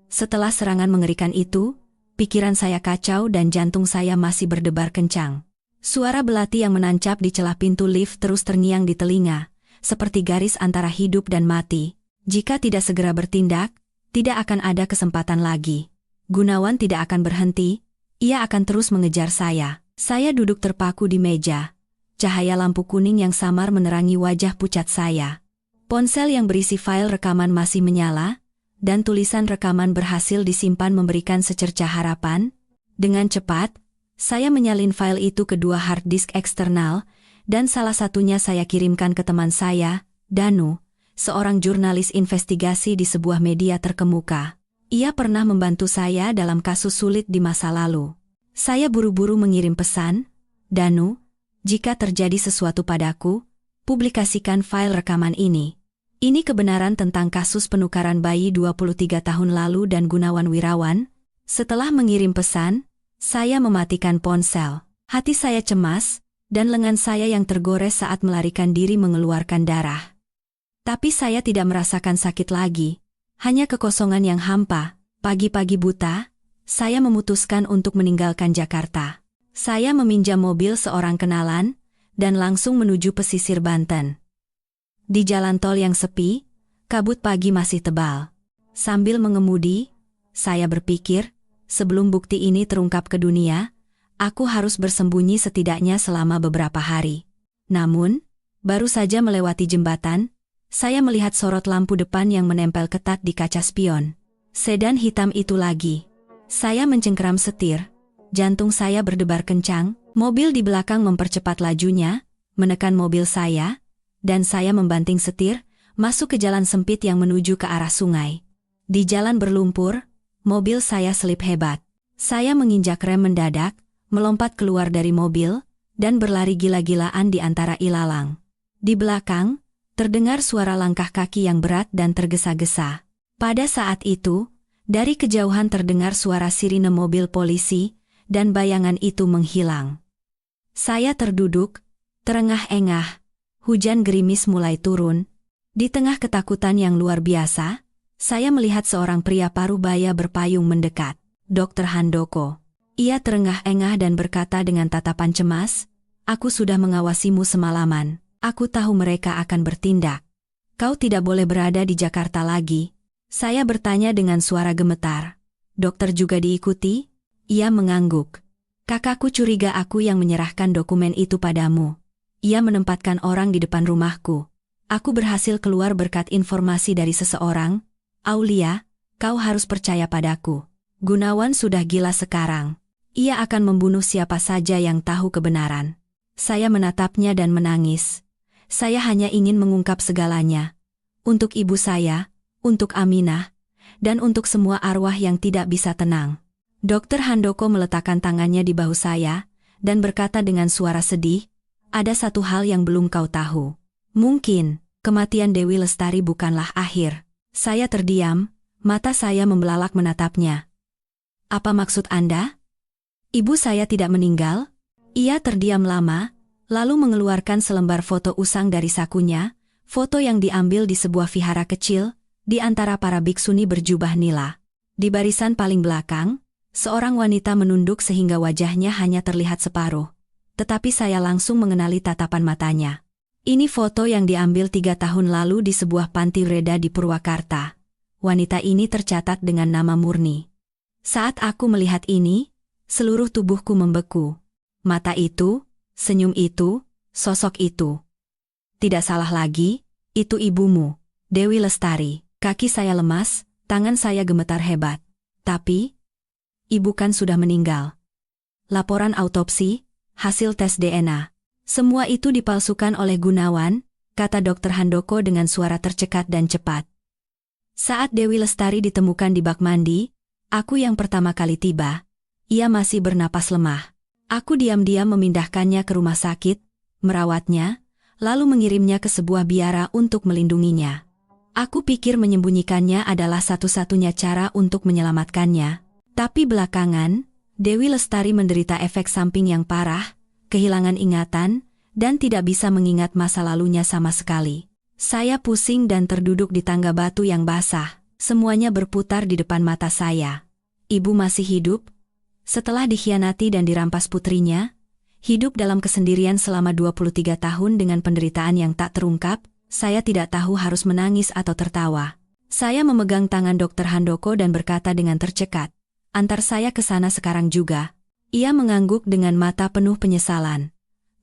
Setelah serangan mengerikan itu, pikiran saya kacau dan jantung saya masih berdebar kencang. Suara belati yang menancap di celah pintu lift terus terngiang di telinga, seperti garis antara hidup dan mati. Jika tidak segera bertindak, tidak akan ada kesempatan lagi. Gunawan tidak akan berhenti, ia akan terus mengejar saya. Saya duduk terpaku di meja. Cahaya lampu kuning yang samar menerangi wajah pucat saya. Ponsel yang berisi file rekaman masih menyala, dan tulisan rekaman berhasil disimpan memberikan secercah harapan. Dengan cepat, saya menyalin file itu ke 2 hard disk eksternal, dan salah satunya saya kirimkan ke teman saya, Danu, seorang jurnalis investigasi di sebuah media terkemuka. Ia pernah membantu saya dalam kasus sulit di masa lalu. Saya buru-buru mengirim pesan, Danu, jika terjadi sesuatu padaku, publikasikan file rekaman ini. Ini kebenaran tentang kasus penukaran bayi 23 tahun lalu dan Gunawan Wirawan. Setelah mengirim pesan, saya mematikan ponsel. Hati saya cemas, dan lengan saya yang tergores saat melarikan diri mengeluarkan darah. Tapi saya tidak merasakan sakit lagi, hanya kekosongan yang hampa. Pagi-pagi buta, saya memutuskan untuk meninggalkan Jakarta. Saya meminjam mobil seorang kenalan, dan langsung menuju pesisir Banten. Di jalan tol yang sepi, kabut pagi masih tebal. Sambil mengemudi, saya berpikir, sebelum bukti ini terungkap ke dunia, aku harus bersembunyi setidaknya selama beberapa hari. Namun, baru saja melewati jembatan, saya melihat sorot lampu depan yang menempel ketat di kaca spion. Sedan hitam itu lagi. Saya mencengkeram setir, jantung saya berdebar kencang, mobil di belakang mempercepat lajunya, menekan mobil saya, dan saya membanting setir, masuk ke jalan sempit yang menuju ke arah sungai. Di jalan berlumpur, mobil saya selip hebat. Saya menginjak rem mendadak, melompat keluar dari mobil, dan berlari gila-gilaan di antara ilalang. Di belakang, terdengar suara langkah kaki yang berat dan tergesa-gesa. Pada saat itu, dari kejauhan terdengar suara sirine mobil polisi, dan bayangan itu menghilang. Saya terduduk, terengah-engah, hujan gerimis mulai turun. Di tengah ketakutan yang luar biasa, saya melihat seorang pria parubaya berpayung mendekat. Dr. Handoko. Ia terengah-engah dan berkata dengan tatapan cemas, "Aku sudah mengawasimu semalaman. Aku tahu mereka akan bertindak. Kau tidak boleh berada di Jakarta lagi." Saya bertanya dengan suara gemetar. "Dokter juga diikuti?" Ia mengangguk. "Kakakku curiga aku yang menyerahkan dokumen itu padamu. Ia menempatkan orang di depan rumahku. Aku berhasil keluar berkat informasi dari seseorang. Aulia, kau harus percaya padaku. Gunawan sudah gila sekarang. Ia akan membunuh siapa saja yang tahu kebenaran." Saya menatapnya dan menangis. Saya hanya ingin mengungkap segalanya. Untuk ibu saya, untuk Aminah, dan untuk semua arwah yang tidak bisa tenang. Dr. Handoko meletakkan tangannya di bahu saya, dan berkata dengan suara sedih, "Ada satu hal yang belum kau tahu. Mungkin, kematian Dewi Lestari bukanlah akhir." Saya terdiam, mata saya membelalak menatapnya. "Apa maksud Anda?" Ibu saya tidak meninggal? Ia terdiam lama, lalu mengeluarkan selembar foto usang dari sakunya, foto yang diambil di sebuah vihara kecil, di antara para biksuni berjubah nila. Di barisan paling belakang, seorang wanita menunduk sehingga wajahnya hanya terlihat separuh. Tetapi saya langsung mengenali tatapan matanya. Ini foto yang diambil 3 tahun lalu di sebuah panti reda di Purwakarta. Wanita ini tercatat dengan nama murni. Saat aku melihat ini, seluruh tubuhku membeku. Mata itu, senyum itu, sosok itu. Tidak salah lagi, itu ibumu, Dewi Lestari. Kaki saya lemas, tangan saya gemetar hebat. Tapi, ibu kan sudah meninggal. Laporan autopsi, hasil tes DNA. Semua itu dipalsukan oleh Gunawan, kata Dr. Handoko dengan suara tercekat dan cepat. Saat Dewi Lestari ditemukan di bak mandi, aku yang pertama kali tiba, ia masih bernapas lemah. Aku diam-diam memindahkannya ke rumah sakit, merawatnya, lalu mengirimnya ke sebuah biara untuk melindunginya. Aku pikir menyembunyikannya adalah satu-satunya cara untuk menyelamatkannya. Tapi belakangan, Dewi Lestari menderita efek samping yang parah, kehilangan ingatan, dan tidak bisa mengingat masa lalunya sama sekali. Saya pusing dan terduduk di tangga batu yang basah. Semuanya berputar di depan mata saya. Ibu masih hidup? Setelah dikhianati dan dirampas putrinya, hidup dalam kesendirian selama 23 tahun dengan penderitaan yang tak terungkap, saya tidak tahu harus menangis atau tertawa. Saya memegang tangan Dr. Handoko dan berkata dengan tercekat, "Antar saya ke sana sekarang juga." Ia mengangguk dengan mata penuh penyesalan.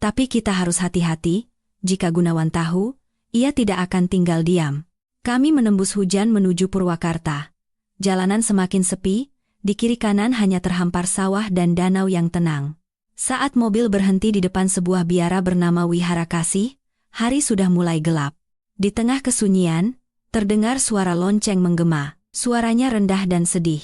Tapi kita harus hati-hati, jika Gunawan tahu, ia tidak akan tinggal diam. Kami menembus hujan menuju Purwakarta. Jalanan semakin sepi, di kiri kanan hanya terhampar sawah dan danau yang tenang. Saat mobil berhenti di depan sebuah biara bernama Wihara Kasih, hari sudah mulai gelap. Di tengah kesunyian, terdengar suara lonceng menggema. Suaranya rendah dan sedih.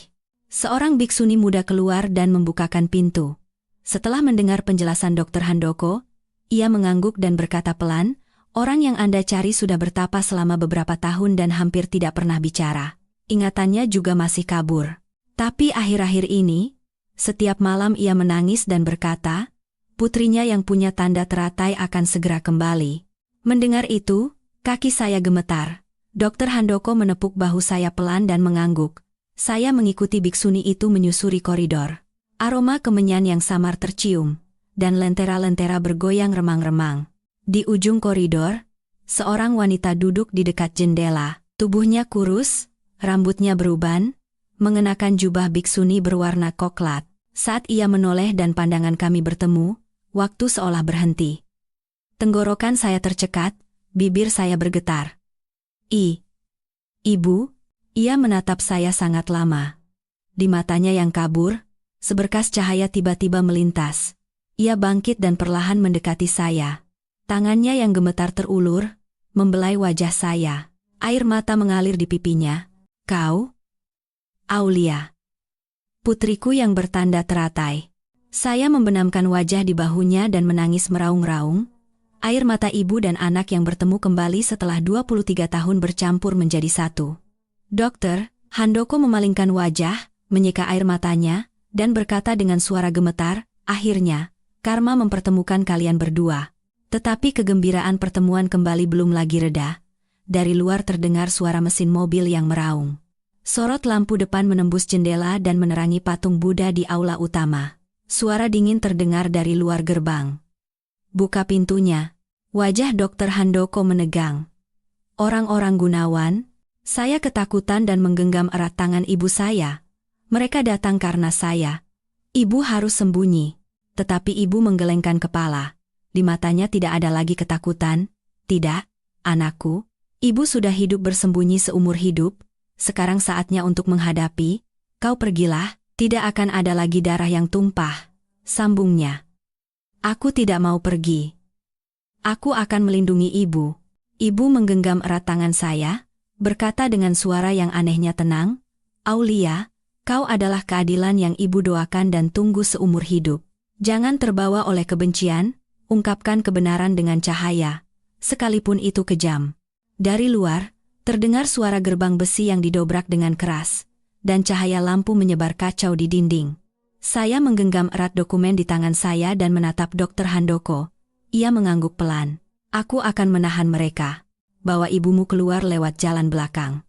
Seorang biksuni muda keluar dan membukakan pintu. Setelah mendengar penjelasan Dr. Handoko, ia mengangguk dan berkata pelan, "Orang yang Anda cari sudah bertapa selama beberapa tahun dan hampir tidak pernah bicara. Ingatannya juga masih kabur. Tapi akhir-akhir ini, setiap malam ia menangis dan berkata, putrinya yang punya tanda teratai akan segera kembali." Mendengar itu, kaki saya gemetar. Dr. Handoko menepuk bahu saya pelan dan mengangguk. Saya mengikuti biksuni itu menyusuri koridor. Aroma kemenyan yang samar tercium, dan lentera-lentera bergoyang remang-remang. Di ujung koridor, seorang wanita duduk di dekat jendela. Tubuhnya kurus, rambutnya beruban, mengenakan jubah biksuni berwarna koklat. Saat ia menoleh dan pandangan kami bertemu, waktu seolah berhenti. Tenggorokan saya tercekat, bibir saya bergetar. Ibu, ia menatap saya sangat lama. Di matanya yang kabur, seberkas cahaya tiba-tiba melintas. Ia bangkit dan perlahan mendekati saya. Tangannya yang gemetar terulur, membelai wajah saya. Air mata mengalir di pipinya. "Kau? Aulia. Putriku yang bertanda teratai." Saya membenamkan wajah di bahunya dan menangis meraung-raung. Air mata ibu dan anak yang bertemu kembali setelah 23 tahun bercampur menjadi satu. Dokter, Handoko memalingkan wajah, menyeka air matanya, dan berkata dengan suara gemetar, "Akhirnya, karma mempertemukan kalian berdua." Tetapi kegembiraan pertemuan kembali belum lagi reda. Dari luar terdengar suara mesin mobil yang meraung. Sorot lampu depan menembus jendela dan menerangi patung Buddha di aula utama. Suara dingin terdengar dari luar gerbang. "Buka pintunya." Wajah Dr. Handoko menegang. "Orang-orang Gunawan?" Saya ketakutan dan menggenggam erat tangan ibu saya. "Mereka datang karena saya. Ibu harus sembunyi." Tetapi ibu menggelengkan kepala. Di matanya tidak ada lagi ketakutan. "Tidak, anakku. Ibu sudah hidup bersembunyi seumur hidup. Sekarang saatnya untuk menghadapi. Kau pergilah, tidak akan ada lagi darah yang tumpah," sambungnya. "Aku tidak mau pergi. Aku akan melindungi ibu." Ibu menggenggam erat tangan saya, berkata dengan suara yang anehnya tenang, "Aulia, kau adalah keadilan yang ibu doakan dan tunggu seumur hidup. Jangan terbawa oleh kebencian, ungkapkan kebenaran dengan cahaya, sekalipun itu kejam." Dari luar, terdengar suara gerbang besi yang didobrak dengan keras, dan cahaya lampu menyebar kacau di dinding. Saya menggenggam erat dokumen di tangan saya dan menatap Dr. Handoko. Ia mengangguk pelan. Aku akan menahan mereka. Bawa ibumu keluar lewat jalan belakang.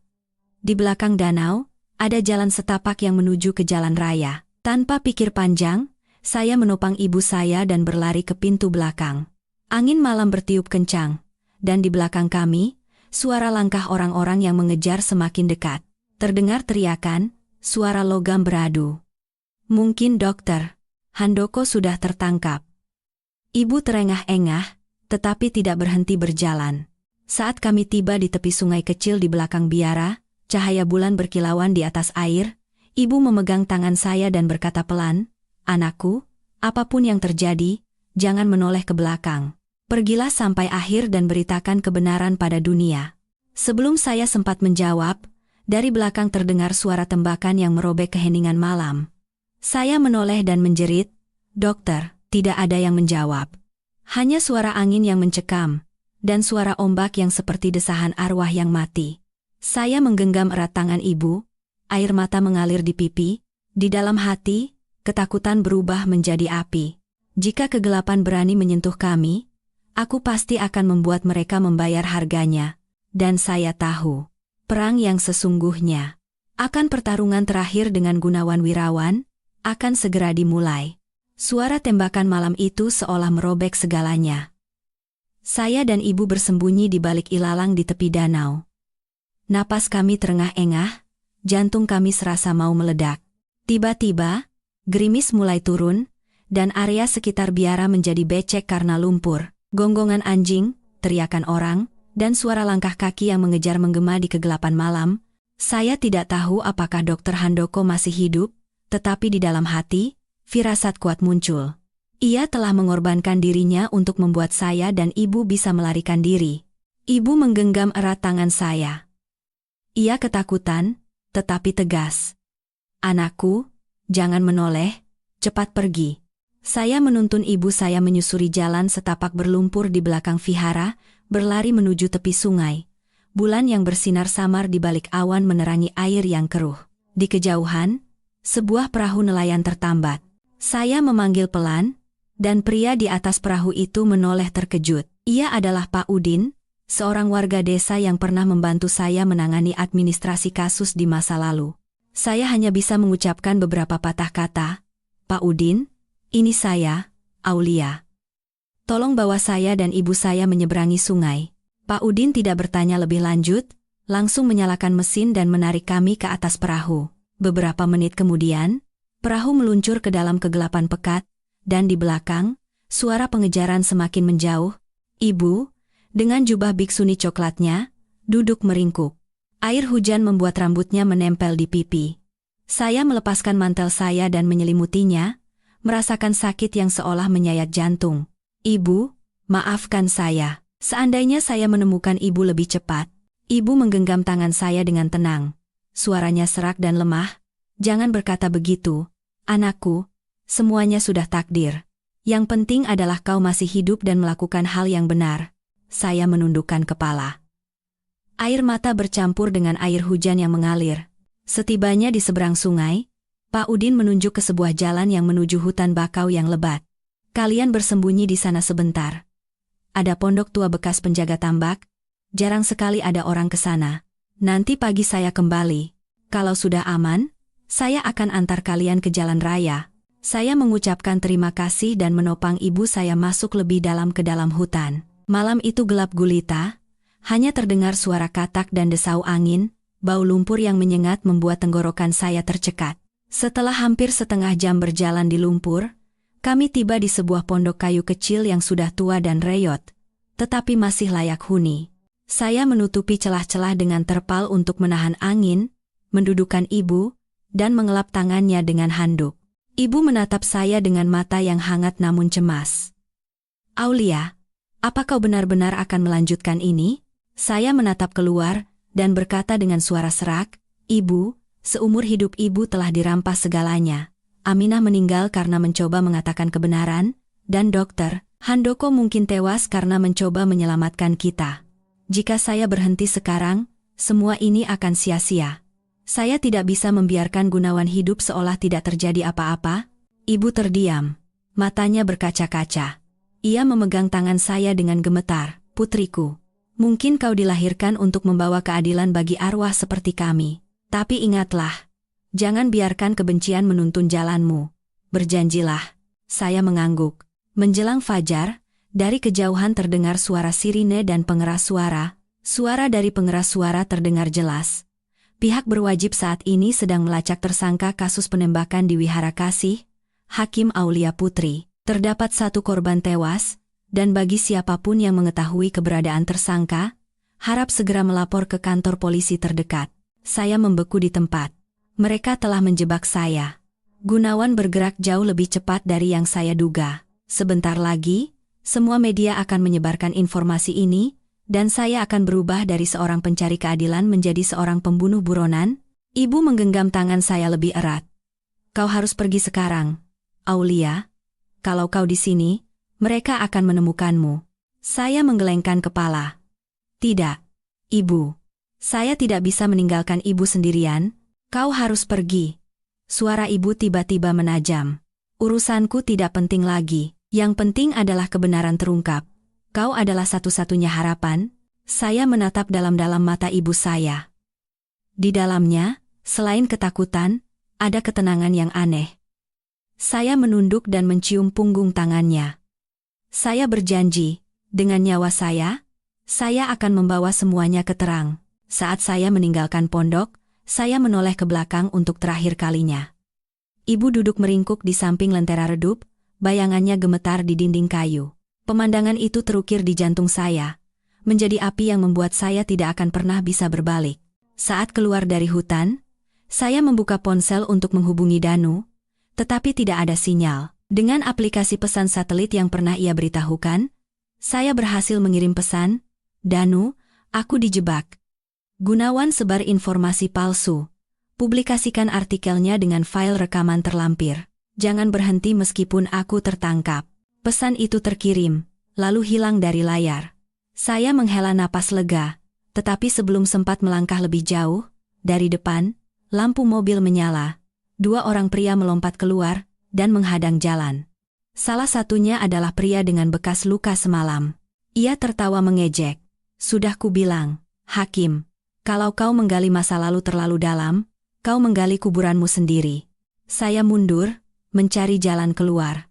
Di belakang danau, ada jalan setapak yang menuju ke jalan raya. Tanpa pikir panjang, saya menopang ibu saya dan berlari ke pintu belakang. Angin malam bertiup kencang, dan di belakang kami, suara langkah orang-orang yang mengejar semakin dekat. Terdengar teriakan, suara logam beradu. Mungkin Dr. Handoko sudah tertangkap. Ibu terengah-engah, tetapi tidak berhenti berjalan. Saat kami tiba di tepi sungai kecil di belakang biara, cahaya bulan berkilauan di atas air, ibu memegang tangan saya dan berkata pelan, "Anakku, apapun yang terjadi, jangan menoleh ke belakang. Pergilah sampai akhir dan beritakan kebenaran pada dunia." Sebelum saya sempat menjawab, dari belakang terdengar suara tembakan yang merobek keheningan malam. Saya menoleh dan menjerit, "Dokter!" Tidak ada yang menjawab. Hanya suara angin yang mencekam, dan suara ombak yang seperti desahan arwah yang mati. Saya menggenggam erat tangan ibu, air mata mengalir di pipi, di dalam hati, ketakutan berubah menjadi api. Jika kegelapan berani menyentuh kami, aku pasti akan membuat mereka membayar harganya. Dan saya tahu, perang yang sesungguhnya, akan pertarungan terakhir dengan Gunawan Wirawan, akan segera dimulai. Suara tembakan malam itu seolah merobek segalanya. Saya dan ibu bersembunyi di balik ilalang di tepi danau. Napas kami terengah-engah, jantung kami serasa mau meledak. Tiba-tiba, gerimis mulai turun, dan area sekitar biara menjadi becek karena lumpur. Gonggongan anjing, teriakan orang, dan suara langkah kaki yang mengejar menggema di kegelapan malam. Saya tidak tahu apakah Dr. Handoko masih hidup, tetapi di dalam hati, firasat kuat muncul. Ia telah mengorbankan dirinya untuk membuat saya dan ibu bisa melarikan diri. Ibu menggenggam erat tangan saya. Ia ketakutan, tetapi tegas. "Anakku, jangan menoleh, cepat pergi." Saya menuntun ibu saya menyusuri jalan setapak berlumpur di belakang vihara, berlari menuju tepi sungai. Bulan yang bersinar samar di balik awan menerangi air yang keruh. Di kejauhan, sebuah perahu nelayan tertambat. Saya memanggil pelan, dan pria di atas perahu itu menoleh terkejut. Ia adalah Pak Udin, seorang warga desa yang pernah membantu saya menangani administrasi kasus di masa lalu. Saya hanya bisa mengucapkan beberapa patah kata. "Pak Udin, ini saya, Aulia. Tolong bawa saya dan ibu saya menyeberangi sungai." Pak Udin tidak bertanya lebih lanjut, langsung menyalakan mesin dan menarik kami ke atas perahu. Beberapa menit kemudian, perahu meluncur ke dalam kegelapan pekat, dan di belakang, suara pengejaran semakin menjauh. Ibu, dengan jubah biksuni coklatnya, duduk meringkuk. Air hujan membuat rambutnya menempel di pipi. Saya melepaskan mantel saya dan menyelimutinya, merasakan sakit yang seolah menyayat jantung. "Ibu, maafkan saya. Seandainya saya menemukan ibu lebih cepat." Ibu menggenggam tangan saya dengan tenang. Suaranya serak dan lemah. "Jangan berkata begitu, anakku. Semuanya sudah takdir. Yang penting adalah kau masih hidup dan melakukan hal yang benar." Saya menundukkan kepala. Air mata bercampur dengan air hujan yang mengalir. Setibanya di seberang sungai, Pak Udin menunjuk ke sebuah jalan yang menuju hutan bakau yang lebat. "Kalian bersembunyi di sana sebentar. Ada pondok tua bekas penjaga tambak. Jarang sekali ada orang ke sana. Nanti pagi saya kembali. Kalau sudah aman, saya akan antar kalian ke jalan raya." Saya mengucapkan terima kasih dan menopang ibu saya masuk lebih dalam ke dalam hutan. Malam itu gelap gulita, hanya terdengar suara katak dan desau angin, bau lumpur yang menyengat membuat tenggorokan saya tercekat. Setelah hampir setengah jam berjalan di lumpur, kami tiba di sebuah pondok kayu kecil yang sudah tua dan reyot, tetapi masih layak huni. Saya menutupi celah-celah dengan terpal untuk menahan angin, mendudukkan ibu, dan mengelap tangannya dengan handuk. Ibu menatap saya dengan mata yang hangat namun cemas. "Aulia, apa kau benar-benar akan melanjutkan ini?" Saya menatap keluar, dan berkata dengan suara serak, "Ibu, seumur hidup ibu telah dirampas segalanya. Aminah meninggal karena mencoba mengatakan kebenaran, dan Dr. Handoko mungkin tewas karena mencoba menyelamatkan kita. Jika saya berhenti sekarang, semua ini akan sia-sia. Saya tidak bisa membiarkan Gunawan hidup seolah tidak terjadi apa-apa, Ibu terdiam. Matanya berkaca-kaca. Ia memegang tangan saya dengan gemetar. Putriku, mungkin kau dilahirkan untuk membawa keadilan bagi arwah seperti kami. Tapi ingatlah, jangan biarkan kebencian menuntun jalanmu. Berjanjilah. Saya mengangguk. Menjelang fajar, dari kejauhan terdengar suara sirine dan pengeras suara. Suara dari pengeras suara terdengar jelas. Pihak berwajib saat ini sedang melacak tersangka kasus penembakan di Wihara Kasih, Hakim Aulia Putri. Terdapat satu korban tewas, dan bagi siapapun yang mengetahui keberadaan tersangka, harap segera melapor ke kantor polisi terdekat. Saya membeku di tempat. Mereka telah menjebak saya. Gunawan bergerak jauh lebih cepat dari yang saya duga. Sebentar lagi, semua media akan menyebarkan informasi ini, dan saya akan berubah dari seorang pencari keadilan menjadi seorang pembunuh buronan. Ibu menggenggam tangan saya lebih erat. Kau harus pergi sekarang, Aulia. Kalau kau di sini, mereka akan menemukanmu. Saya menggelengkan kepala. Tidak, Ibu. Saya tidak bisa meninggalkan Ibu sendirian. Kau harus pergi. Suara Ibu tiba-tiba menajam. Urusanku tidak penting lagi. Yang penting adalah kebenaran terungkap. Kau adalah satu-satunya harapan. Saya menatap dalam-dalam mata ibu saya. Di dalamnya, selain ketakutan, ada ketenangan yang aneh. Saya menunduk dan mencium punggung tangannya. Saya berjanji, dengan nyawa saya akan membawa semuanya ke terang. Saat saya meninggalkan pondok, saya menoleh ke belakang untuk terakhir kalinya. Ibu duduk meringkuk di samping lentera redup, bayangannya gemetar di dinding kayu. Pemandangan itu terukir di jantung saya, menjadi api yang membuat saya tidak akan pernah bisa berbalik. Saat keluar dari hutan, saya membuka ponsel untuk menghubungi Danu, tetapi tidak ada sinyal. Dengan aplikasi pesan satelit yang pernah ia beritahukan, saya berhasil mengirim pesan, Danu, aku dijebak. Gunawan sebar informasi palsu. Publikasikan artikelnya dengan file rekaman terlampir. Jangan berhenti meskipun aku tertangkap. Pesan itu terkirim, lalu hilang dari layar. Saya menghela napas lega, tetapi sebelum sempat melangkah lebih jauh, dari depan, lampu mobil menyala. 2 orang pria melompat keluar dan menghadang jalan. Salah satunya adalah pria dengan bekas luka semalam. Ia tertawa mengejek. Sudah kubilang, Hakim, kalau kau menggali masa lalu terlalu dalam, kau menggali kuburanmu sendiri. Saya mundur, mencari jalan keluar.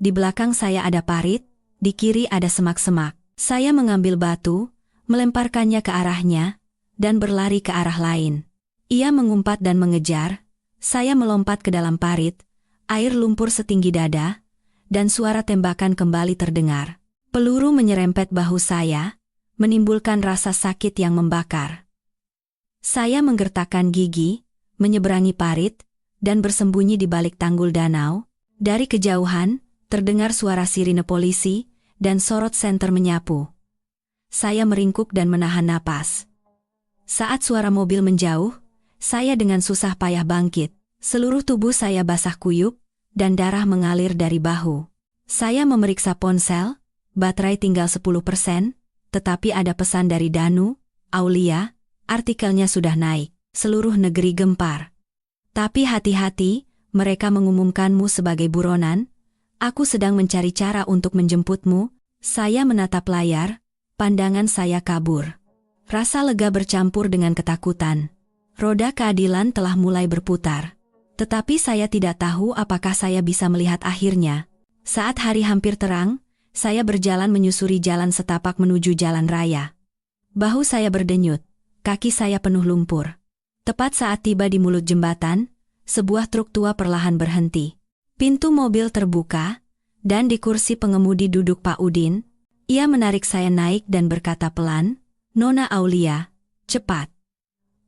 Di belakang saya ada parit, di kiri ada semak-semak. Saya mengambil batu, melemparkannya ke arahnya, dan berlari ke arah lain. Ia mengumpat dan mengejar. Saya melompat ke dalam parit, air lumpur setinggi dada, dan suara tembakan kembali terdengar. Peluru menyerempet bahu saya, menimbulkan rasa sakit yang membakar. Saya menggertakkan gigi, menyeberangi parit, dan bersembunyi di balik tanggul danau. Dari kejauhan, terdengar suara sirine polisi, dan sorot senter menyapu. Saya meringkuk dan menahan napas. Saat suara mobil menjauh, saya dengan susah payah bangkit. Seluruh tubuh saya basah kuyup, dan darah mengalir dari bahu. Saya memeriksa ponsel, baterai tinggal 10%, tetapi ada pesan dari Danu, Aulia, artikelnya sudah naik. Seluruh negeri gempar. Tapi hati-hati, mereka mengumumkanmu sebagai buronan. Aku sedang mencari cara untuk menjemputmu. Saya menatap layar, pandangan saya kabur. Rasa lega bercampur dengan ketakutan. Roda keadilan telah mulai berputar. Tetapi saya tidak tahu apakah saya bisa melihat akhirnya. Saat hari hampir terang, saya berjalan menyusuri jalan setapak menuju jalan raya. Bahu saya berdenyut, kaki saya penuh lumpur. Tepat saat tiba di mulut jembatan, sebuah truk tua perlahan berhenti. Pintu mobil terbuka, dan di kursi pengemudi duduk Pak Udin. Ia menarik saya naik dan berkata pelan, Nona Aulia, cepat.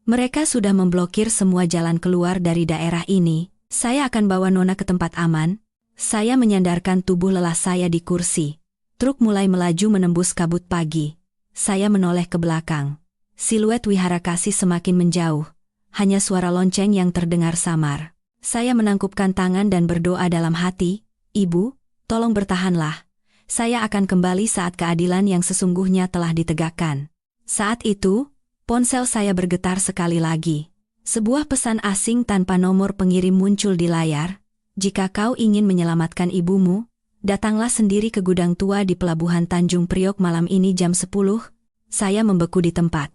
Mereka sudah memblokir semua jalan keluar dari daerah ini. Saya akan bawa Nona ke tempat aman. Saya menyandarkan tubuh lelah saya di kursi. Truk mulai melaju menembus kabut pagi. Saya menoleh ke belakang. Siluet Wihara Kasih semakin menjauh. Hanya suara lonceng yang terdengar samar. Saya menangkupkan tangan dan berdoa dalam hati, Ibu, tolong bertahanlah. Saya akan kembali saat keadilan yang sesungguhnya telah ditegakkan. Saat itu, ponsel saya bergetar sekali lagi. Sebuah pesan asing tanpa nomor pengirim muncul di layar. Jika kau ingin menyelamatkan ibumu, datanglah sendiri ke gudang tua di Pelabuhan Tanjung Priok malam ini jam 10. Saya membeku di tempat.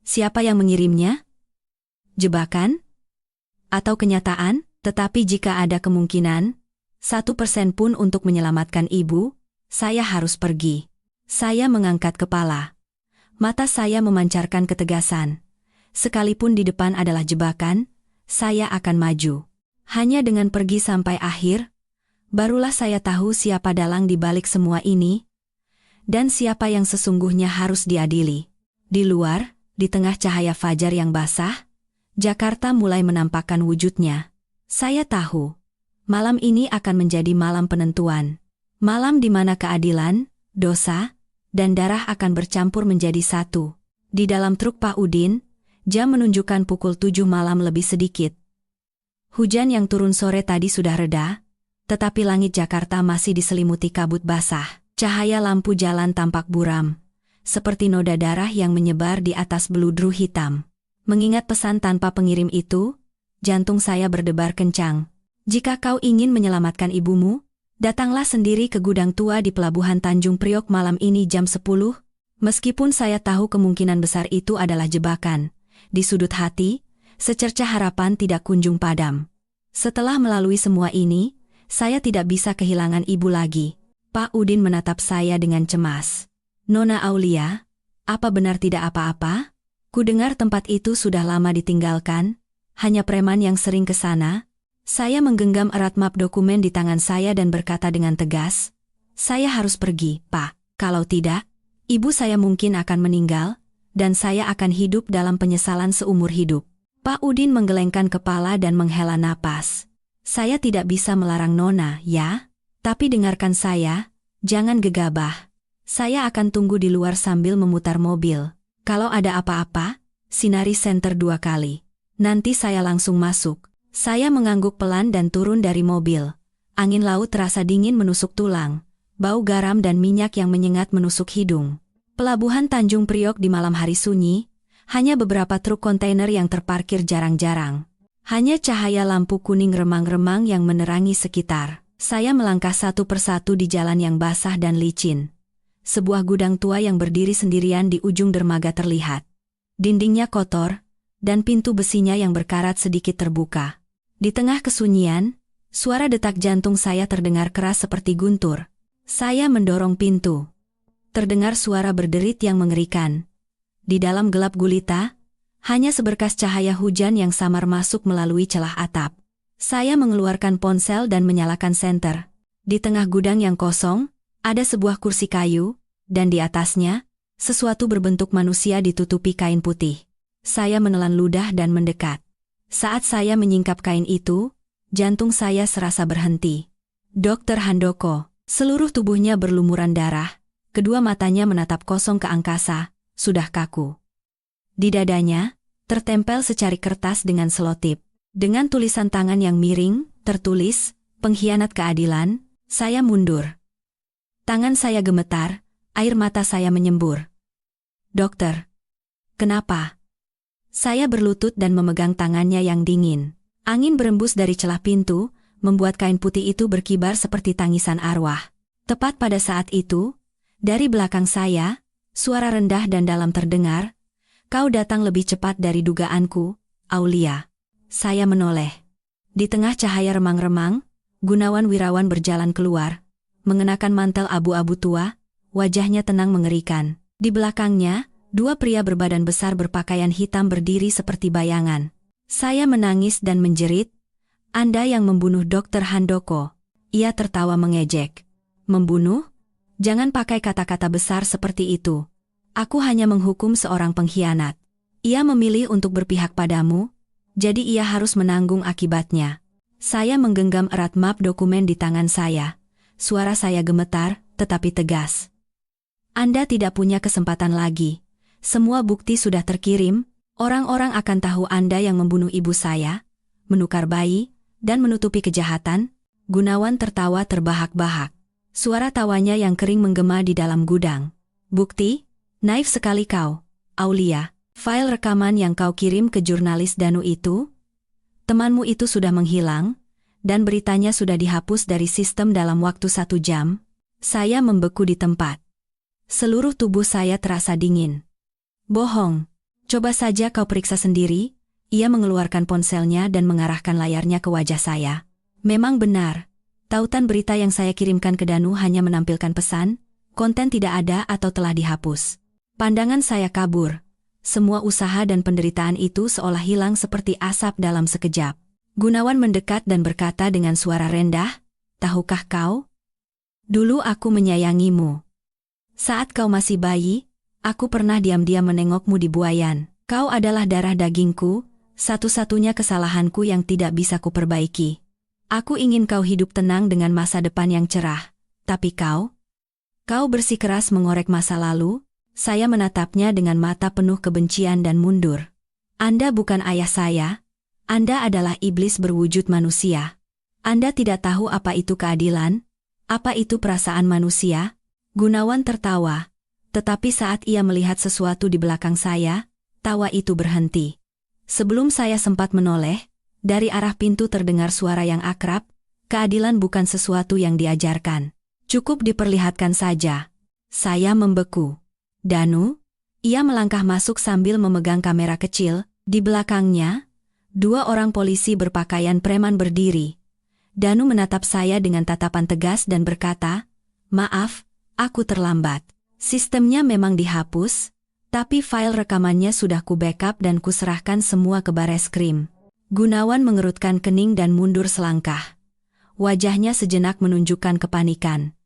Siapa yang mengirimnya? Jebakan? Atau kenyataan? Tetapi jika ada kemungkinan, 1% pun untuk menyelamatkan ibu, saya harus pergi. Saya mengangkat kepala. Mata saya memancarkan ketegasan. Sekalipun di depan adalah jebakan, saya akan maju. Hanya dengan pergi sampai akhir, barulah saya tahu siapa dalang di balik semua ini, dan siapa yang sesungguhnya harus diadili. Di luar, di tengah cahaya fajar yang basah, Jakarta mulai menampakkan wujudnya. Saya tahu, malam ini akan menjadi malam penentuan. Malam di mana keadilan, dosa, dan darah akan bercampur menjadi satu. Di dalam truk Pak Udin, jam menunjukkan pukul 7 malam lebih sedikit. Hujan yang turun sore tadi sudah reda, tetapi langit Jakarta masih diselimuti kabut basah. Cahaya lampu jalan tampak buram, seperti noda darah yang menyebar di atas beludru hitam. Mengingat pesan tanpa pengirim itu, jantung saya berdebar kencang. Jika kau ingin menyelamatkan ibumu, datanglah sendiri ke gudang tua di Pelabuhan Tanjung Priok malam ini jam 10. Meskipun saya tahu kemungkinan besar itu adalah jebakan, di sudut hati, secercah harapan tidak kunjung padam. Setelah melalui semua ini, saya tidak bisa kehilangan ibu lagi. Pak Udin menatap saya dengan cemas. Nona Aulia, apa benar tidak apa-apa? Kudengar tempat itu sudah lama ditinggalkan, hanya preman yang sering ke sana. Saya menggenggam erat map dokumen di tangan saya dan berkata dengan tegas, saya harus pergi, Pak. Kalau tidak, ibu saya mungkin akan meninggal, dan saya akan hidup dalam penyesalan seumur hidup. Pak Udin menggelengkan kepala dan menghela napas. Saya tidak bisa melarang Nona, ya? Tapi dengarkan saya, jangan gegabah. Saya akan tunggu di luar sambil memutar mobil. Kalau ada apa-apa, sinari senter 2 kali. Nanti saya langsung masuk. Saya mengangguk pelan dan turun dari mobil. Angin laut terasa dingin menusuk tulang. Bau garam dan minyak yang menyengat menusuk hidung. Pelabuhan Tanjung Priok di malam hari sunyi, hanya beberapa truk kontainer yang terparkir jarang-jarang. Hanya cahaya lampu kuning remang-remang yang menerangi sekitar. Saya melangkah satu persatu di jalan yang basah dan licin. Sebuah gudang tua yang berdiri sendirian di ujung dermaga terlihat. Dindingnya kotor, dan pintu besinya yang berkarat sedikit terbuka. Di tengah kesunyian, suara detak jantung saya terdengar keras seperti guntur. Saya mendorong pintu. Terdengar suara berderit yang mengerikan. Di dalam gelap gulita, hanya seberkas cahaya hujan yang samar masuk melalui celah atap. Saya mengeluarkan ponsel dan menyalakan senter. Di tengah gudang yang kosong, ada sebuah kursi kayu, dan di atasnya, sesuatu berbentuk manusia ditutupi kain putih. Saya menelan ludah dan mendekat. Saat saya menyingkap kain itu, jantung saya serasa berhenti. Dokter Handoko, seluruh tubuhnya berlumuran darah, kedua matanya menatap kosong ke angkasa, sudah kaku. Di dadanya, tertempel secari kertas dengan selotip. Dengan tulisan tangan yang miring, tertulis, pengkhianat keadilan, saya mundur. Tangan saya gemetar, air mata saya menyembur. Dokter, kenapa? Saya berlutut dan memegang tangannya yang dingin. Angin berembus dari celah pintu, membuat kain putih itu berkibar seperti tangisan arwah. Tepat pada saat itu, dari belakang saya, suara rendah dan dalam terdengar, kau datang lebih cepat dari dugaanku, Aulia. Saya menoleh. Di tengah cahaya remang-remang, Gunawan Wirawan berjalan keluar, mengenakan mantel abu-abu tua, wajahnya tenang mengerikan. Di belakangnya, 2 pria berbadan besar berpakaian hitam berdiri seperti bayangan. Saya menangis dan menjerit, Anda yang membunuh Dokter Handoko. Ia tertawa mengejek. Membunuh? Jangan pakai kata-kata besar seperti itu. Aku hanya menghukum seorang pengkhianat. Ia memilih untuk berpihak padamu, jadi ia harus menanggung akibatnya. Saya menggenggam erat map dokumen di tangan saya. Suara saya gemetar, tetapi tegas. Anda tidak punya kesempatan lagi. Semua bukti sudah terkirim, orang-orang akan tahu Anda yang membunuh ibu saya, menukar bayi, dan menutupi kejahatan. Gunawan tertawa terbahak-bahak. Suara tawanya yang kering menggema di dalam gudang. Bukti? Naif sekali kau, Aulia. File rekaman yang kau kirim ke jurnalis Danu itu? Temanmu itu sudah menghilang, dan beritanya sudah dihapus dari sistem dalam waktu 1 jam. Saya membeku di tempat. Seluruh tubuh saya terasa dingin. Bohong. Coba saja kau periksa sendiri. Ia mengeluarkan ponselnya dan mengarahkan layarnya ke wajah saya. Memang benar. Tautan berita yang saya kirimkan ke Danu hanya menampilkan pesan, konten tidak ada atau telah dihapus. Pandangan saya kabur. Semua usaha dan penderitaan itu seolah hilang seperti asap dalam sekejap. Gunawan mendekat dan berkata dengan suara rendah, "Tahukah kau? Dulu aku menyayangimu. Saat kau masih bayi, aku pernah diam-diam menengokmu di buayan. Kau adalah darah dagingku, satu-satunya kesalahanku yang tidak bisa kuperbaiki. Aku ingin kau hidup tenang dengan masa depan yang cerah. Tapi kau bersikeras mengorek masa lalu." Saya menatapnya dengan mata penuh kebencian dan mundur. "Anda bukan ayah saya. Anda adalah iblis berwujud manusia. Anda tidak tahu apa itu keadilan, apa itu perasaan manusia." Gunawan tertawa. Tetapi saat ia melihat sesuatu di belakang saya, tawa itu berhenti. Sebelum saya sempat menoleh, dari arah pintu terdengar suara yang akrab, "Keadilan bukan sesuatu yang diajarkan. Cukup diperlihatkan saja." Saya membeku. "Danu?" Ia melangkah masuk sambil memegang kamera kecil. Di belakangnya, 2 orang polisi berpakaian preman berdiri. Danu menatap saya dengan tatapan tegas dan berkata, "Maaf, aku terlambat. Sistemnya memang dihapus, tapi file rekamannya sudah ku backup dan kuserahkan semua ke Bareskrim." Gunawan mengerutkan kening dan mundur selangkah. Wajahnya sejenak menunjukkan kepanikan.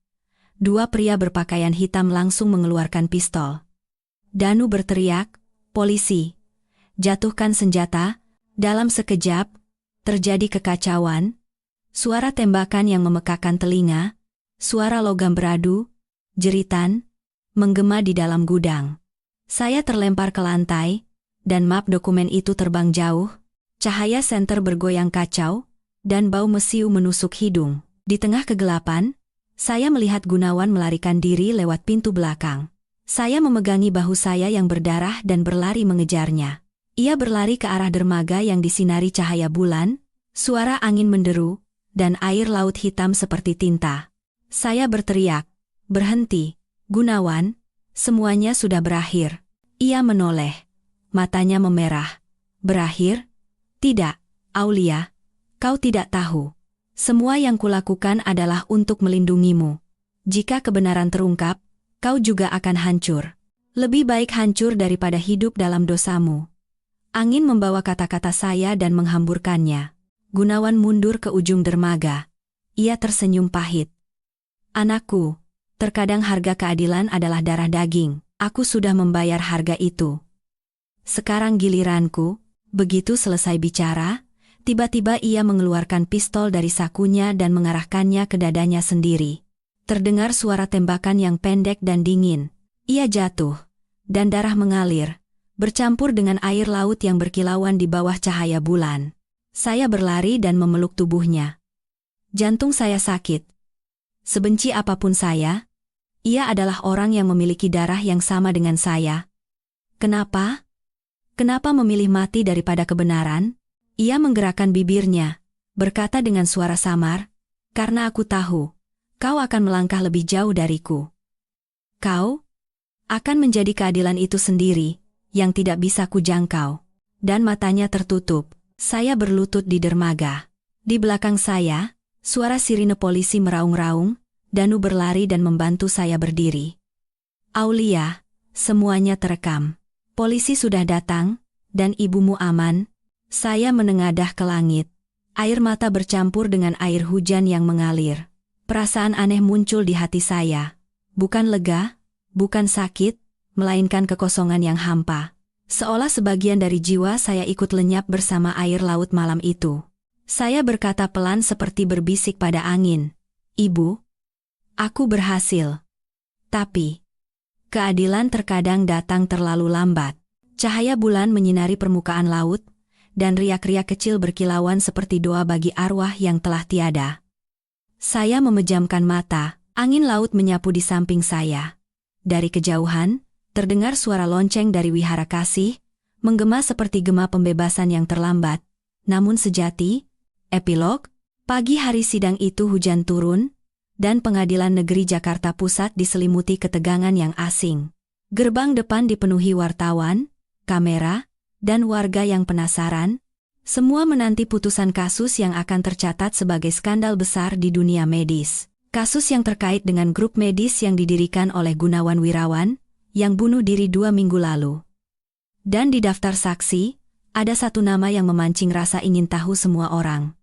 2 pria berpakaian hitam langsung mengeluarkan pistol. Danu berteriak, "Polisi! Jatuhkan senjata!" Dalam sekejap, terjadi kekacauan. Suara tembakan yang memekakan telinga, suara logam beradu, jeritan, menggema di dalam gudang. Saya terlempar ke lantai, dan map dokumen itu terbang jauh. Cahaya senter bergoyang kacau, dan bau mesiu menusuk hidung. Di tengah kegelapan, saya melihat Gunawan melarikan diri lewat pintu belakang. Saya memegangi bahu saya yang berdarah dan berlari mengejarnya. Ia berlari ke arah dermaga yang disinari cahaya bulan, suara angin menderu, dan air laut hitam seperti tinta. Saya berteriak, "Berhenti, Gunawan, semuanya sudah berakhir." Ia menoleh. Matanya memerah. "Berakhir? Tidak, Aulia, kau tidak tahu. Semua yang kulakukan adalah untuk melindungimu. Jika kebenaran terungkap, kau juga akan hancur. Lebih baik hancur daripada hidup dalam dosamu." Angin membawa kata-kata saya dan menghamburkannya. Gunawan mundur ke ujung dermaga. Ia tersenyum pahit. "Anakku, terkadang harga keadilan adalah darah daging. Aku sudah membayar harga itu. Sekarang giliranku." Begitu selesai bicara, tiba-tiba ia mengeluarkan pistol dari sakunya dan mengarahkannya ke dadanya sendiri. Terdengar suara tembakan yang pendek dan dingin. Ia jatuh, dan darah mengalir, bercampur dengan air laut yang berkilauan di bawah cahaya bulan. Saya berlari dan memeluk tubuhnya. Jantung saya sakit. Sebenci apapun saya, ia adalah orang yang memiliki darah yang sama dengan saya. Kenapa? Kenapa memilih mati daripada kebenaran? Ia menggerakkan bibirnya, berkata dengan suara samar, "Karena aku tahu, kau akan melangkah lebih jauh dariku. Kau akan menjadi keadilan itu sendiri, yang tidak bisa kujangkau." Dan matanya tertutup. Saya berlutut di dermaga. Di belakang saya, suara sirine polisi meraung-raung. Danu berlari dan membantu saya berdiri. "Aulia, semuanya terekam. Polisi sudah datang, dan ibumu aman." Saya menengadah ke langit. Air mata bercampur dengan air hujan yang mengalir. Perasaan aneh muncul di hati saya. Bukan lega, bukan sakit, melainkan kekosongan yang hampa. Seolah sebagian dari jiwa saya ikut lenyap bersama air laut malam itu. Saya berkata pelan seperti berbisik pada angin, "Ibu, aku berhasil." Tapi keadilan terkadang datang terlalu lambat. Cahaya bulan menyinari permukaan laut, dan riak-riak kecil berkilauan seperti doa bagi arwah yang telah tiada. Saya memejamkan mata, angin laut menyapu di samping saya. Dari kejauhan, terdengar suara lonceng dari wihara kasih, menggema seperti gema pembebasan yang terlambat. Namun sejati, epilog, Pagi hari sidang itu hujan turun, dan Pengadilan Negeri Jakarta Pusat diselimuti ketegangan yang asing. Gerbang depan dipenuhi wartawan, kamera, dan warga yang penasaran. Semua menanti putusan kasus yang akan tercatat sebagai skandal besar di dunia medis. Kasus yang terkait dengan grup medis yang didirikan oleh Gunawan Wirawan, yang bunuh diri 2 minggu lalu. Dan di daftar saksi, ada satu nama yang memancing rasa ingin tahu semua orang.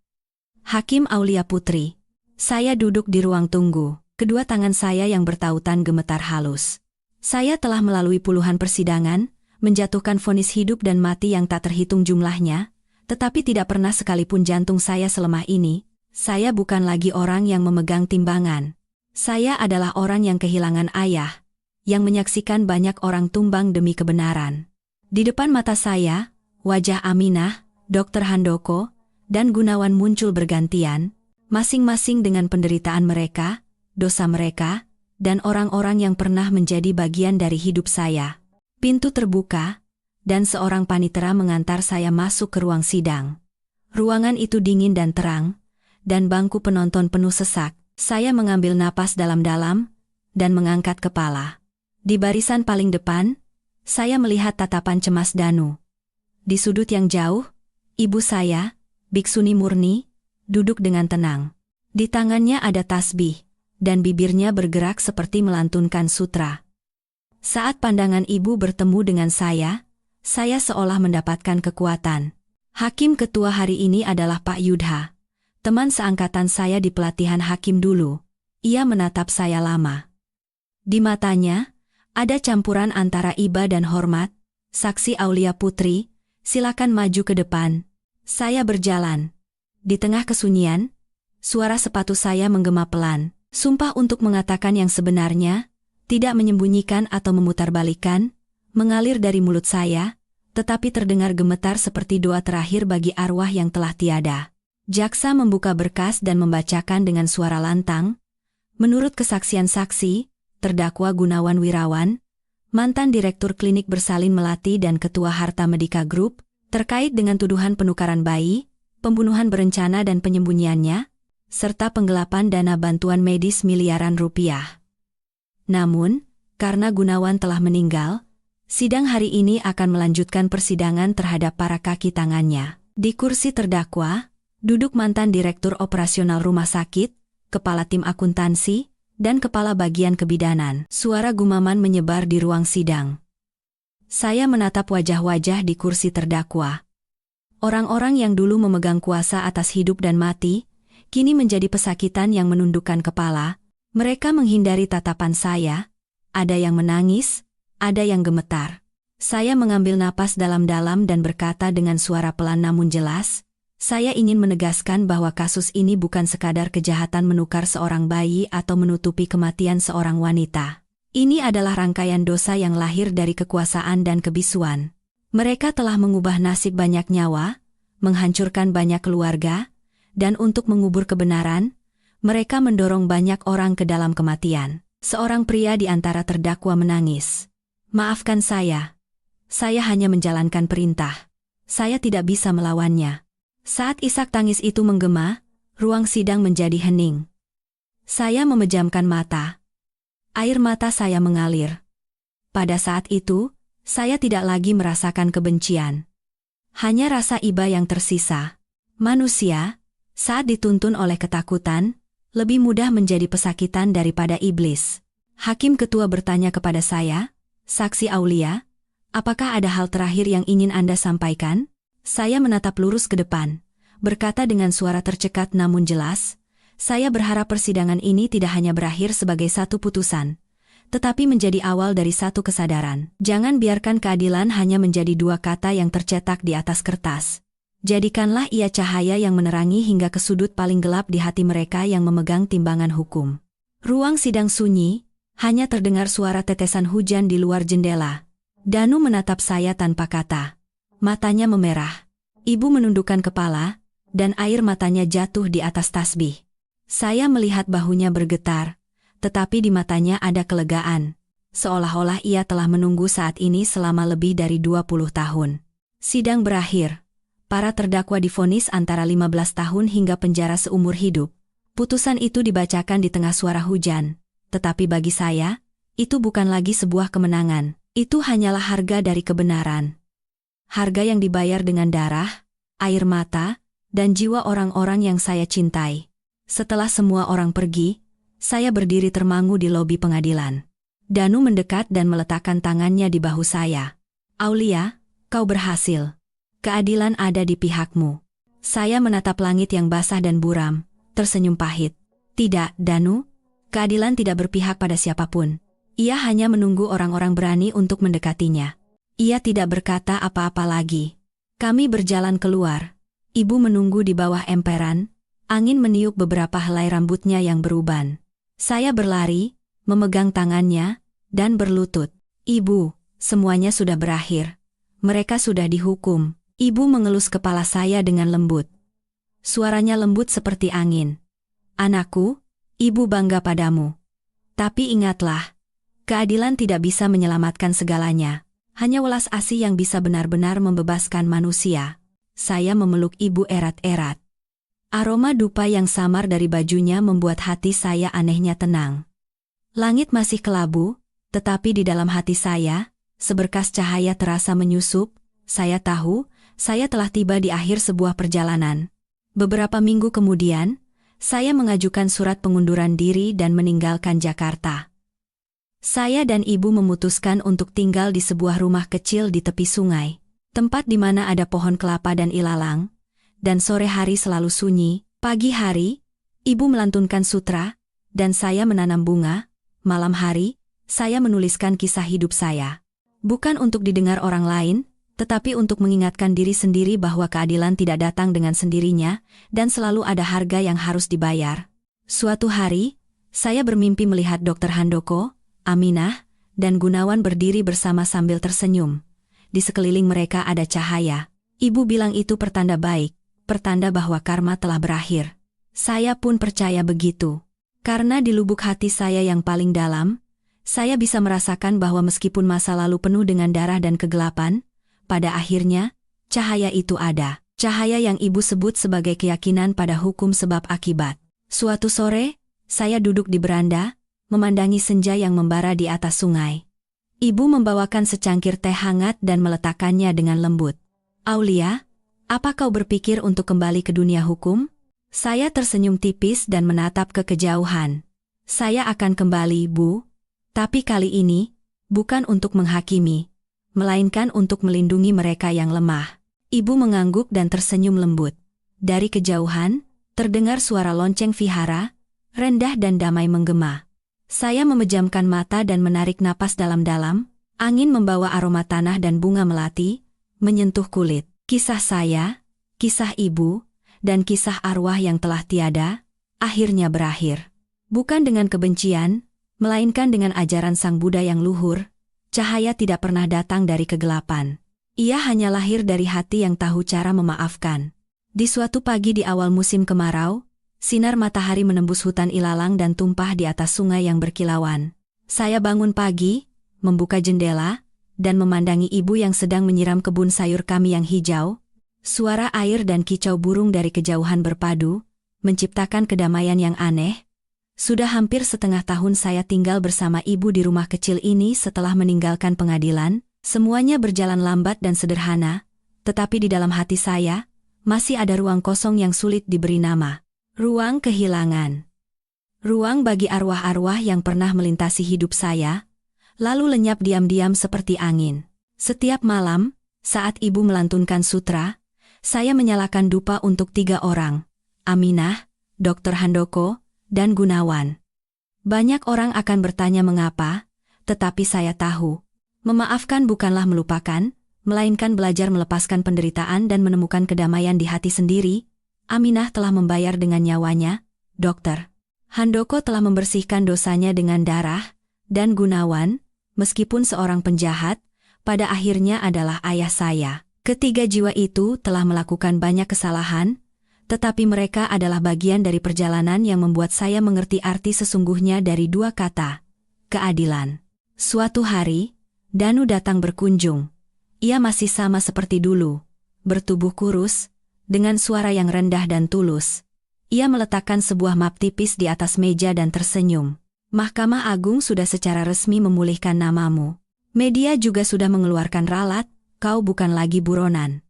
Hakim Aulia Putri. Saya duduk di ruang tunggu, kedua tangan saya yang bertautan gemetar halus. Saya telah melalui puluhan persidangan, menjatuhkan vonis hidup dan mati yang tak terhitung jumlahnya, tetapi tidak pernah sekalipun jantung saya selemah ini. Saya bukan lagi orang yang memegang timbangan. Saya adalah orang yang kehilangan ayah, yang menyaksikan banyak orang tumbang demi kebenaran. Di depan mata saya, wajah Aminah, Dr. Handoko, dan Gunawan muncul bergantian, masing-masing dengan penderitaan mereka, dosa mereka, dan orang-orang yang pernah menjadi bagian dari hidup saya. Pintu terbuka, dan seorang panitera mengantar saya masuk ke ruang sidang. Ruangan itu dingin dan terang, dan bangku penonton penuh sesak. Saya mengambil napas dalam-dalam, dan mengangkat kepala. Di barisan paling depan, saya melihat tatapan cemas Danu. Di sudut yang jauh, ibu saya, Biksuni murni, duduk dengan tenang. Di tangannya ada tasbih, dan bibirnya bergerak seperti melantunkan sutra. Saat pandangan ibu bertemu dengan saya seolah mendapatkan kekuatan. Hakim ketua hari ini adalah Pak Yudha, teman seangkatan saya di pelatihan hakim dulu. Ia menatap saya lama. Di matanya, ada campuran antara iba dan hormat. Saksi Aulia Putri, silakan maju ke depan. Saya berjalan. Di tengah kesunyian, suara sepatu saya menggema pelan. Sumpah untuk mengatakan yang sebenarnya, tidak menyembunyikan atau memutarbalikkan, mengalir dari mulut saya, tetapi terdengar gemetar seperti doa terakhir bagi arwah yang telah tiada. Jaksa membuka berkas dan membacakan dengan suara lantang. Menurut kesaksian saksi, terdakwa Gunawan Wirawan, mantan Direktur Klinik Bersalin Melati dan Ketua Harta Medika Group, terkait dengan tuduhan penukaran bayi, pembunuhan berencana dan penyembunyiannya, serta penggelapan dana bantuan medis miliaran rupiah. Namun, karena Gunawan telah meninggal, sidang hari ini akan melanjutkan persidangan terhadap para kaki tangannya. Di kursi terdakwa, duduk mantan Direktur Operasional Rumah Sakit, Kepala Tim Akuntansi, dan Kepala Bagian Kebidanan. Suara gumaman menyebar di ruang sidang. Saya menatap wajah-wajah di kursi terdakwa. Orang-orang yang dulu memegang kuasa atas hidup dan mati, kini menjadi pesakitan yang menundukkan kepala. Mereka menghindari tatapan saya. Ada yang menangis, ada yang gemetar. Saya mengambil napas dalam-dalam dan berkata dengan suara pelan namun jelas, saya ingin menegaskan bahwa kasus ini bukan sekadar kejahatan menukar seorang bayi atau menutupi kematian seorang wanita. Ini adalah rangkaian dosa yang lahir dari kekuasaan dan kebisuan. Mereka telah mengubah nasib banyak nyawa, menghancurkan banyak keluarga, dan untuk mengubur kebenaran, mereka mendorong banyak orang ke dalam kematian. Seorang pria di antara terdakwa menangis. Maafkan saya hanya menjalankan perintah. Saya tidak bisa melawannya. Saat isak tangis itu menggema, ruang sidang menjadi hening. Saya memejamkan mata. Air mata saya mengalir. Pada saat itu, saya tidak lagi merasakan kebencian. Hanya rasa iba yang tersisa. Manusia, saat dituntun oleh ketakutan, lebih mudah menjadi pesakitan daripada iblis. Hakim ketua bertanya kepada saya, Saksi Aulia, apakah ada hal terakhir yang ingin Anda sampaikan? Saya menatap lurus ke depan, berkata dengan suara tercekat namun jelas, saya berharap persidangan ini tidak hanya berakhir sebagai satu putusan, tetapi menjadi awal dari satu kesadaran. Jangan biarkan keadilan hanya menjadi dua kata yang tercetak di atas kertas. Jadikanlah ia cahaya yang menerangi hingga ke sudut paling gelap di hati mereka yang memegang timbangan hukum. Ruang sidang sunyi, hanya terdengar suara tetesan hujan di luar jendela. Danu menatap saya tanpa kata. Matanya memerah. Ibu menundukkan kepala, dan air matanya jatuh di atas tasbih. Saya melihat bahunya bergetar, tetapi di matanya ada kelegaan. Seolah-olah ia telah menunggu saat ini selama lebih dari 20 tahun. Sidang berakhir. Para terdakwa divonis antara 15 tahun hingga penjara seumur hidup. Putusan itu dibacakan di tengah suara hujan. Tetapi bagi saya, itu bukan lagi sebuah kemenangan. Itu hanyalah harga dari kebenaran. Harga yang dibayar dengan darah, air mata, dan jiwa orang-orang yang saya cintai. Setelah semua orang pergi, saya berdiri termangu di lobi pengadilan. Danu mendekat dan meletakkan tangannya di bahu saya. Aulia, kau berhasil. Keadilan ada di pihakmu. Saya menatap langit yang basah dan buram, tersenyum pahit. Tidak, Danu. Keadilan tidak berpihak pada siapapun. Ia hanya menunggu orang-orang berani untuk mendekatinya. Ia tidak berkata apa-apa lagi. Kami berjalan keluar. Ibu menunggu di bawah emperan. Angin meniup beberapa helai rambutnya yang beruban. Saya berlari, memegang tangannya, dan berlutut. Ibu, semuanya sudah berakhir. Mereka sudah dihukum. Ibu mengelus kepala saya dengan lembut. Suaranya lembut seperti angin. Anakku, ibu bangga padamu. Tapi ingatlah, keadilan tidak bisa menyelamatkan segalanya. Hanya welas asih yang bisa benar-benar membebaskan manusia. Saya memeluk ibu erat-erat. Aroma dupa yang samar dari bajunya membuat hati saya anehnya tenang. Langit masih kelabu, tetapi di dalam hati saya, seberkas cahaya terasa menyusup. Saya tahu, saya telah tiba di akhir sebuah perjalanan. Beberapa minggu kemudian, saya mengajukan surat pengunduran diri dan meninggalkan Jakarta. Saya dan ibu memutuskan untuk tinggal di sebuah rumah kecil di tepi sungai, tempat di mana ada pohon kelapa dan ilalang, dan sore hari selalu sunyi. Pagi hari, ibu melantunkan sutra, dan saya menanam bunga. Malam hari, saya menuliskan kisah hidup saya. Bukan untuk didengar orang lain, tetapi untuk mengingatkan diri sendiri bahwa keadilan tidak datang dengan sendirinya, dan selalu ada harga yang harus dibayar. Suatu hari, saya bermimpi melihat Dr. Handoko, Aminah, dan Gunawan berdiri bersama sambil tersenyum. Di sekeliling mereka ada cahaya. Ibu bilang itu pertanda baik, pertanda bahwa karma telah berakhir. Saya pun percaya begitu. Karena di lubuk hati saya yang paling dalam, saya bisa merasakan bahwa meskipun masa lalu penuh dengan darah dan kegelapan, pada akhirnya, cahaya itu ada. Cahaya yang ibu sebut sebagai keyakinan pada hukum sebab akibat. Suatu sore, saya duduk di beranda, memandangi senja yang membara di atas sungai. Ibu membawakan secangkir teh hangat dan meletakkannya dengan lembut. Aulia, apa kau berpikir untuk kembali ke dunia hukum? Saya tersenyum tipis dan menatap ke kejauhan. Saya akan kembali, Bu. Tapi kali ini, bukan untuk menghakimi, melainkan untuk melindungi mereka yang lemah. Ibu mengangguk dan tersenyum lembut. Dari kejauhan, terdengar suara lonceng vihara, rendah dan damai menggema. Saya memejamkan mata dan menarik napas dalam-dalam. Angin membawa aroma tanah dan bunga melati, menyentuh kulit. Kisah saya, kisah ibu, dan kisah arwah yang telah tiada, akhirnya berakhir. Bukan dengan kebencian, melainkan dengan ajaran Sang Buddha yang luhur. Cahaya tidak pernah datang dari kegelapan. Ia hanya lahir dari hati yang tahu cara memaafkan. Di suatu pagi di awal musim kemarau, sinar matahari menembus hutan ilalang dan tumpah di atas sungai yang berkilauan. Saya bangun pagi, membuka jendela, dan memandangi ibu yang sedang menyiram kebun sayur kami yang hijau. Suara air dan kicau burung dari kejauhan berpadu, menciptakan kedamaian yang aneh. Sudah hampir setengah tahun saya tinggal bersama ibu di rumah kecil ini setelah meninggalkan pengadilan. Semuanya berjalan lambat dan sederhana, tetapi di dalam hati saya, masih ada ruang kosong yang sulit diberi nama. Ruang kehilangan. Ruang bagi arwah-arwah yang pernah melintasi hidup saya, lalu lenyap diam-diam seperti angin. Setiap malam, saat ibu melantunkan sutra, saya menyalakan dupa untuk 3 orang, Aminah, Dr. Handoko, dan Gunawan. Banyak orang akan bertanya mengapa, tetapi saya tahu, memaafkan bukanlah melupakan, melainkan belajar melepaskan penderitaan dan menemukan kedamaian di hati sendiri. Aminah telah membayar dengan nyawanya, Dr. Handoko telah membersihkan dosanya dengan darah, dan Gunawan, meskipun seorang penjahat, pada akhirnya adalah ayah saya. Ketiga jiwa itu telah melakukan banyak kesalahan, tetapi mereka adalah bagian dari perjalanan yang membuat saya mengerti arti sesungguhnya dari 2 kata, keadilan. Suatu hari, Danu datang berkunjung. Ia masih sama seperti dulu, bertubuh kurus, dengan suara yang rendah dan tulus. Ia meletakkan sebuah map tipis di atas meja dan tersenyum. Mahkamah Agung sudah secara resmi memulihkan namamu. Media juga sudah mengeluarkan ralat, kau bukan lagi buronan.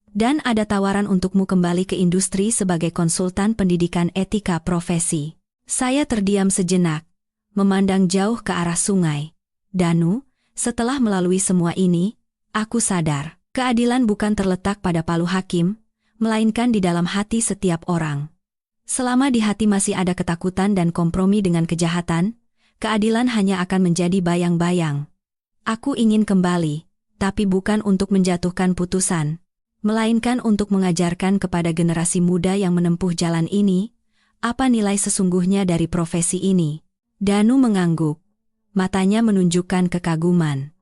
Dan ada tawaran untukmu kembali ke industri sebagai konsultan pendidikan etika profesi. Saya terdiam sejenak, memandang jauh ke arah sungai. Danu, setelah melalui semua ini, aku sadar, keadilan bukan terletak pada palu hakim, melainkan di dalam hati setiap orang. Selama di hati masih ada ketakutan dan kompromi dengan kejahatan, keadilan hanya akan menjadi bayang-bayang. Aku ingin kembali, tapi bukan untuk menjatuhkan putusan, melainkan untuk mengajarkan kepada generasi muda yang menempuh jalan ini, apa nilai sesungguhnya dari profesi ini. Danu mengangguk. Matanya menunjukkan kekaguman.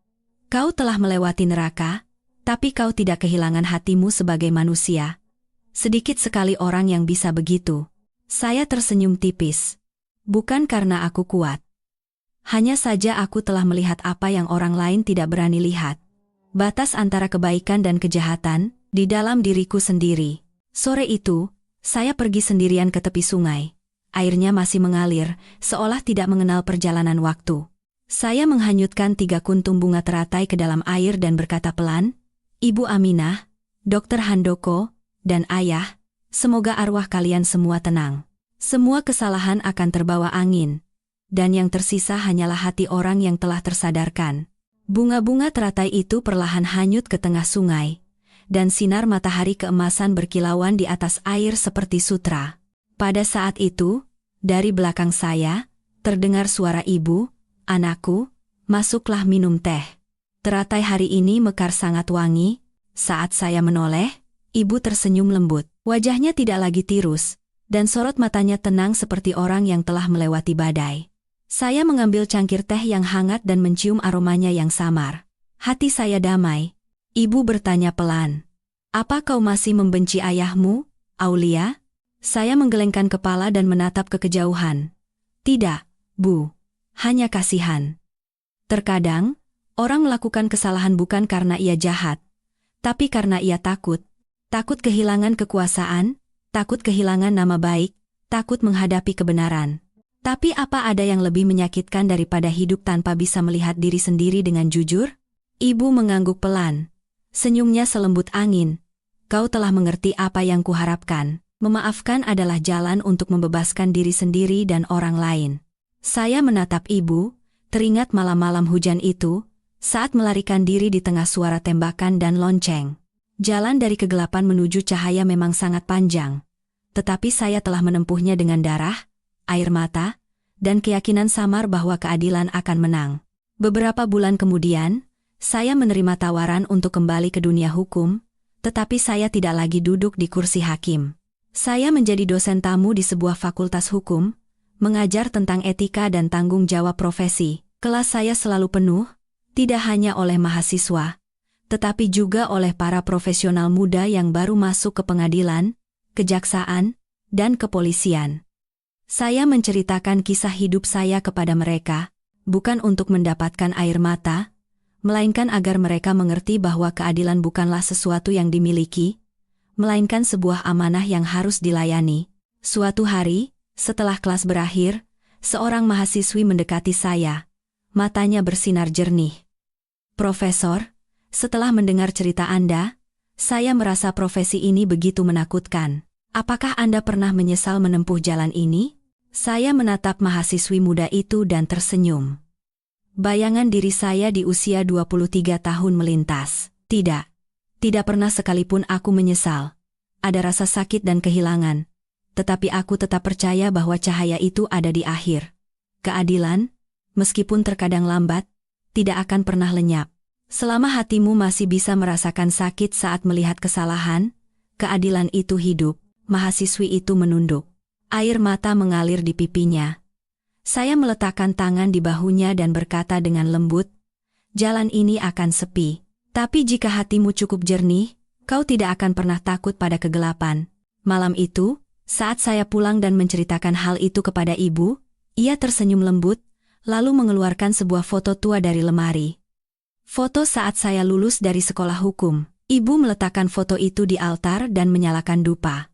Kau telah melewati neraka, tapi kau tidak kehilangan hatimu sebagai manusia. Sedikit sekali orang yang bisa begitu. Saya tersenyum tipis. Bukan karena aku kuat. Hanya saja aku telah melihat apa yang orang lain tidak berani lihat. Batas antara kebaikan dan kejahatan, di dalam diriku sendiri. Sore itu, saya pergi sendirian ke tepi sungai. Airnya masih mengalir, seolah tidak mengenal perjalanan waktu. Saya menghanyutkan 3 kuntum bunga teratai ke dalam air dan berkata pelan, Ibu Aminah, Dr. Handoko, dan Ayah, semoga arwah kalian semua tenang. Semua kesalahan akan terbawa angin, dan yang tersisa hanyalah hati orang yang telah tersadarkan. Bunga-bunga teratai itu perlahan hanyut ke tengah sungai, dan sinar matahari keemasan berkilauan di atas air seperti sutra. Pada saat itu, dari belakang saya, terdengar suara ibu, anakku, masuklah minum teh. Teratai hari ini mekar sangat wangi. Saat saya menoleh, ibu tersenyum lembut. Wajahnya tidak lagi tirus, dan sorot matanya tenang seperti orang yang telah melewati badai. Saya mengambil cangkir teh yang hangat dan mencium aromanya yang samar. Hati saya damai. Ibu bertanya pelan, "Apa kau masih membenci ayahmu, Aulia?" Saya menggelengkan kepala dan menatap ke kejauhan. "Tidak, Bu. Hanya kasihan." Terkadang, orang melakukan kesalahan bukan karena ia jahat, tapi karena ia takut. Takut kehilangan kekuasaan, takut kehilangan nama baik, takut menghadapi kebenaran. Tapi apa ada yang lebih menyakitkan daripada hidup tanpa bisa melihat diri sendiri dengan jujur? Ibu mengangguk pelan. Senyumnya selembut angin. "Kau telah mengerti apa yang kuharapkan. Memaafkan adalah jalan untuk membebaskan diri sendiri dan orang lain." Saya menatap ibu, teringat malam-malam hujan itu, saat melarikan diri di tengah suara tembakan dan lonceng. Jalan dari kegelapan menuju cahaya memang sangat panjang, tetapi saya telah menempuhnya dengan darah, air mata, dan keyakinan samar bahwa keadilan akan menang. Beberapa bulan kemudian, saya menerima tawaran untuk kembali ke dunia hukum, tetapi saya tidak lagi duduk di kursi hakim. Saya menjadi dosen tamu di sebuah fakultas hukum, mengajar tentang etika dan tanggung jawab profesi. Kelas saya selalu penuh, tidak hanya oleh mahasiswa, tetapi juga oleh para profesional muda yang baru masuk ke pengadilan, kejaksaan, dan kepolisian. Saya menceritakan kisah hidup saya kepada mereka, bukan untuk mendapatkan air mata, melainkan agar mereka mengerti bahwa keadilan bukanlah sesuatu yang dimiliki, melainkan sebuah amanah yang harus dilayani. Suatu hari, setelah kelas berakhir, seorang mahasiswi mendekati saya. Matanya bersinar jernih. "Profesor, setelah mendengar cerita Anda, saya merasa profesi ini begitu menakutkan. Apakah Anda pernah menyesal menempuh jalan ini?" Saya menatap mahasiswi muda itu dan tersenyum. Bayangan diri saya di usia 23 tahun melintas. Tidak pernah sekalipun aku menyesal. Ada rasa sakit dan kehilangan, tetapi aku tetap percaya bahwa cahaya itu ada di akhir. Keadilan, meskipun terkadang lambat, tidak akan pernah lenyap. Selama hatimu masih bisa merasakan sakit saat melihat kesalahan, keadilan itu hidup. Mahasiswi itu menunduk. Air mata mengalir di pipinya. Saya meletakkan tangan di bahunya dan berkata dengan lembut, "Jalan ini akan sepi. Tapi jika hatimu cukup jernih, kau tidak akan pernah takut pada kegelapan." Malam itu, saat saya pulang dan menceritakan hal itu kepada ibu, ia tersenyum lembut, lalu mengeluarkan sebuah foto tua dari lemari. Foto saat saya lulus dari sekolah hukum. Ibu meletakkan foto itu di altar dan menyalakan dupa.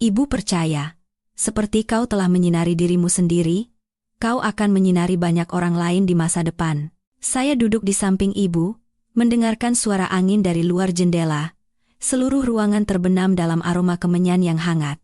Ibu percaya, seperti kau telah menyinari dirimu sendiri, kau akan menyinari banyak orang lain di masa depan. Saya duduk di samping ibu, mendengarkan suara angin dari luar jendela. Seluruh ruangan terbenam dalam aroma kemenyan yang hangat.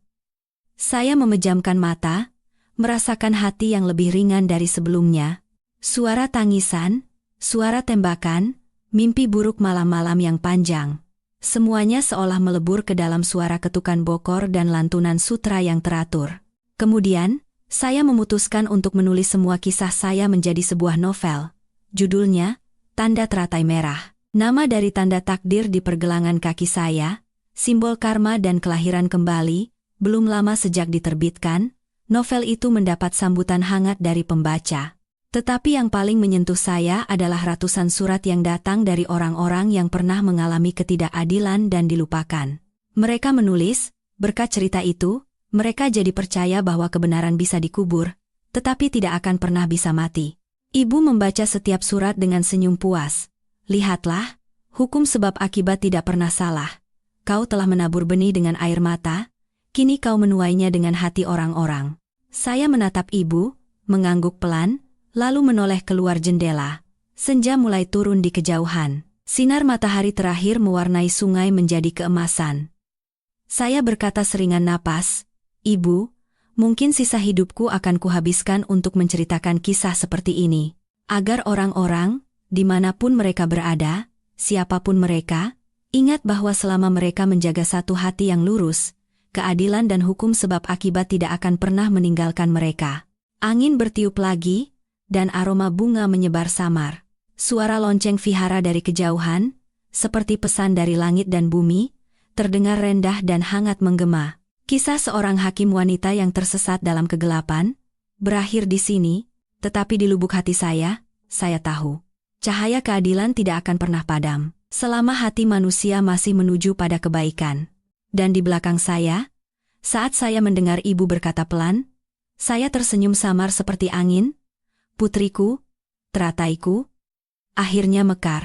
Saya memejamkan mata, merasakan hati yang lebih ringan dari sebelumnya. Suara tangisan, suara tembakan, mimpi buruk malam-malam yang panjang. Semuanya seolah melebur ke dalam suara ketukan bokor dan lantunan sutra yang teratur. Kemudian, saya memutuskan untuk menulis semua kisah saya menjadi sebuah novel. Judulnya, Tanda Teratai Merah. Nama dari tanda takdir di pergelangan kaki saya, simbol karma dan kelahiran kembali. Belum lama sejak diterbitkan, novel itu mendapat sambutan hangat dari pembaca. Tetapi yang paling menyentuh saya adalah ratusan surat yang datang dari orang-orang yang pernah mengalami ketidakadilan dan dilupakan. Mereka menulis, berkat cerita itu, mereka jadi percaya bahwa kebenaran bisa dikubur, tetapi tidak akan pernah bisa mati. Ibu membaca setiap surat dengan senyum puas. Lihatlah, hukum sebab akibat tidak pernah salah. Kau telah menabur benih dengan air mata, kini kau menuainya dengan hati orang-orang. Saya menatap ibu, mengangguk pelan, lalu menoleh keluar jendela. Senja mulai turun di kejauhan. Sinar matahari terakhir mewarnai sungai menjadi keemasan. Saya berkata seringan napas, Ibu, mungkin sisa hidupku akan kuhabiskan untuk menceritakan kisah seperti ini. Agar orang-orang, dimanapun mereka berada, siapapun mereka, ingat bahwa selama mereka menjaga satu hati yang lurus, keadilan dan hukum sebab akibat tidak akan pernah meninggalkan mereka. Angin bertiup lagi, dan aroma bunga menyebar samar. Suara lonceng vihara dari kejauhan, seperti pesan dari langit dan bumi, terdengar rendah dan hangat menggema. Kisah seorang hakim wanita yang tersesat dalam kegelapan, berakhir di sini, tetapi di lubuk hati saya tahu. Cahaya keadilan tidak akan pernah padam, selama hati manusia masih menuju pada kebaikan. Dan di belakang saya, saat saya mendengar ibu berkata pelan, saya tersenyum samar seperti angin, putriku, terataiku, akhirnya mekar.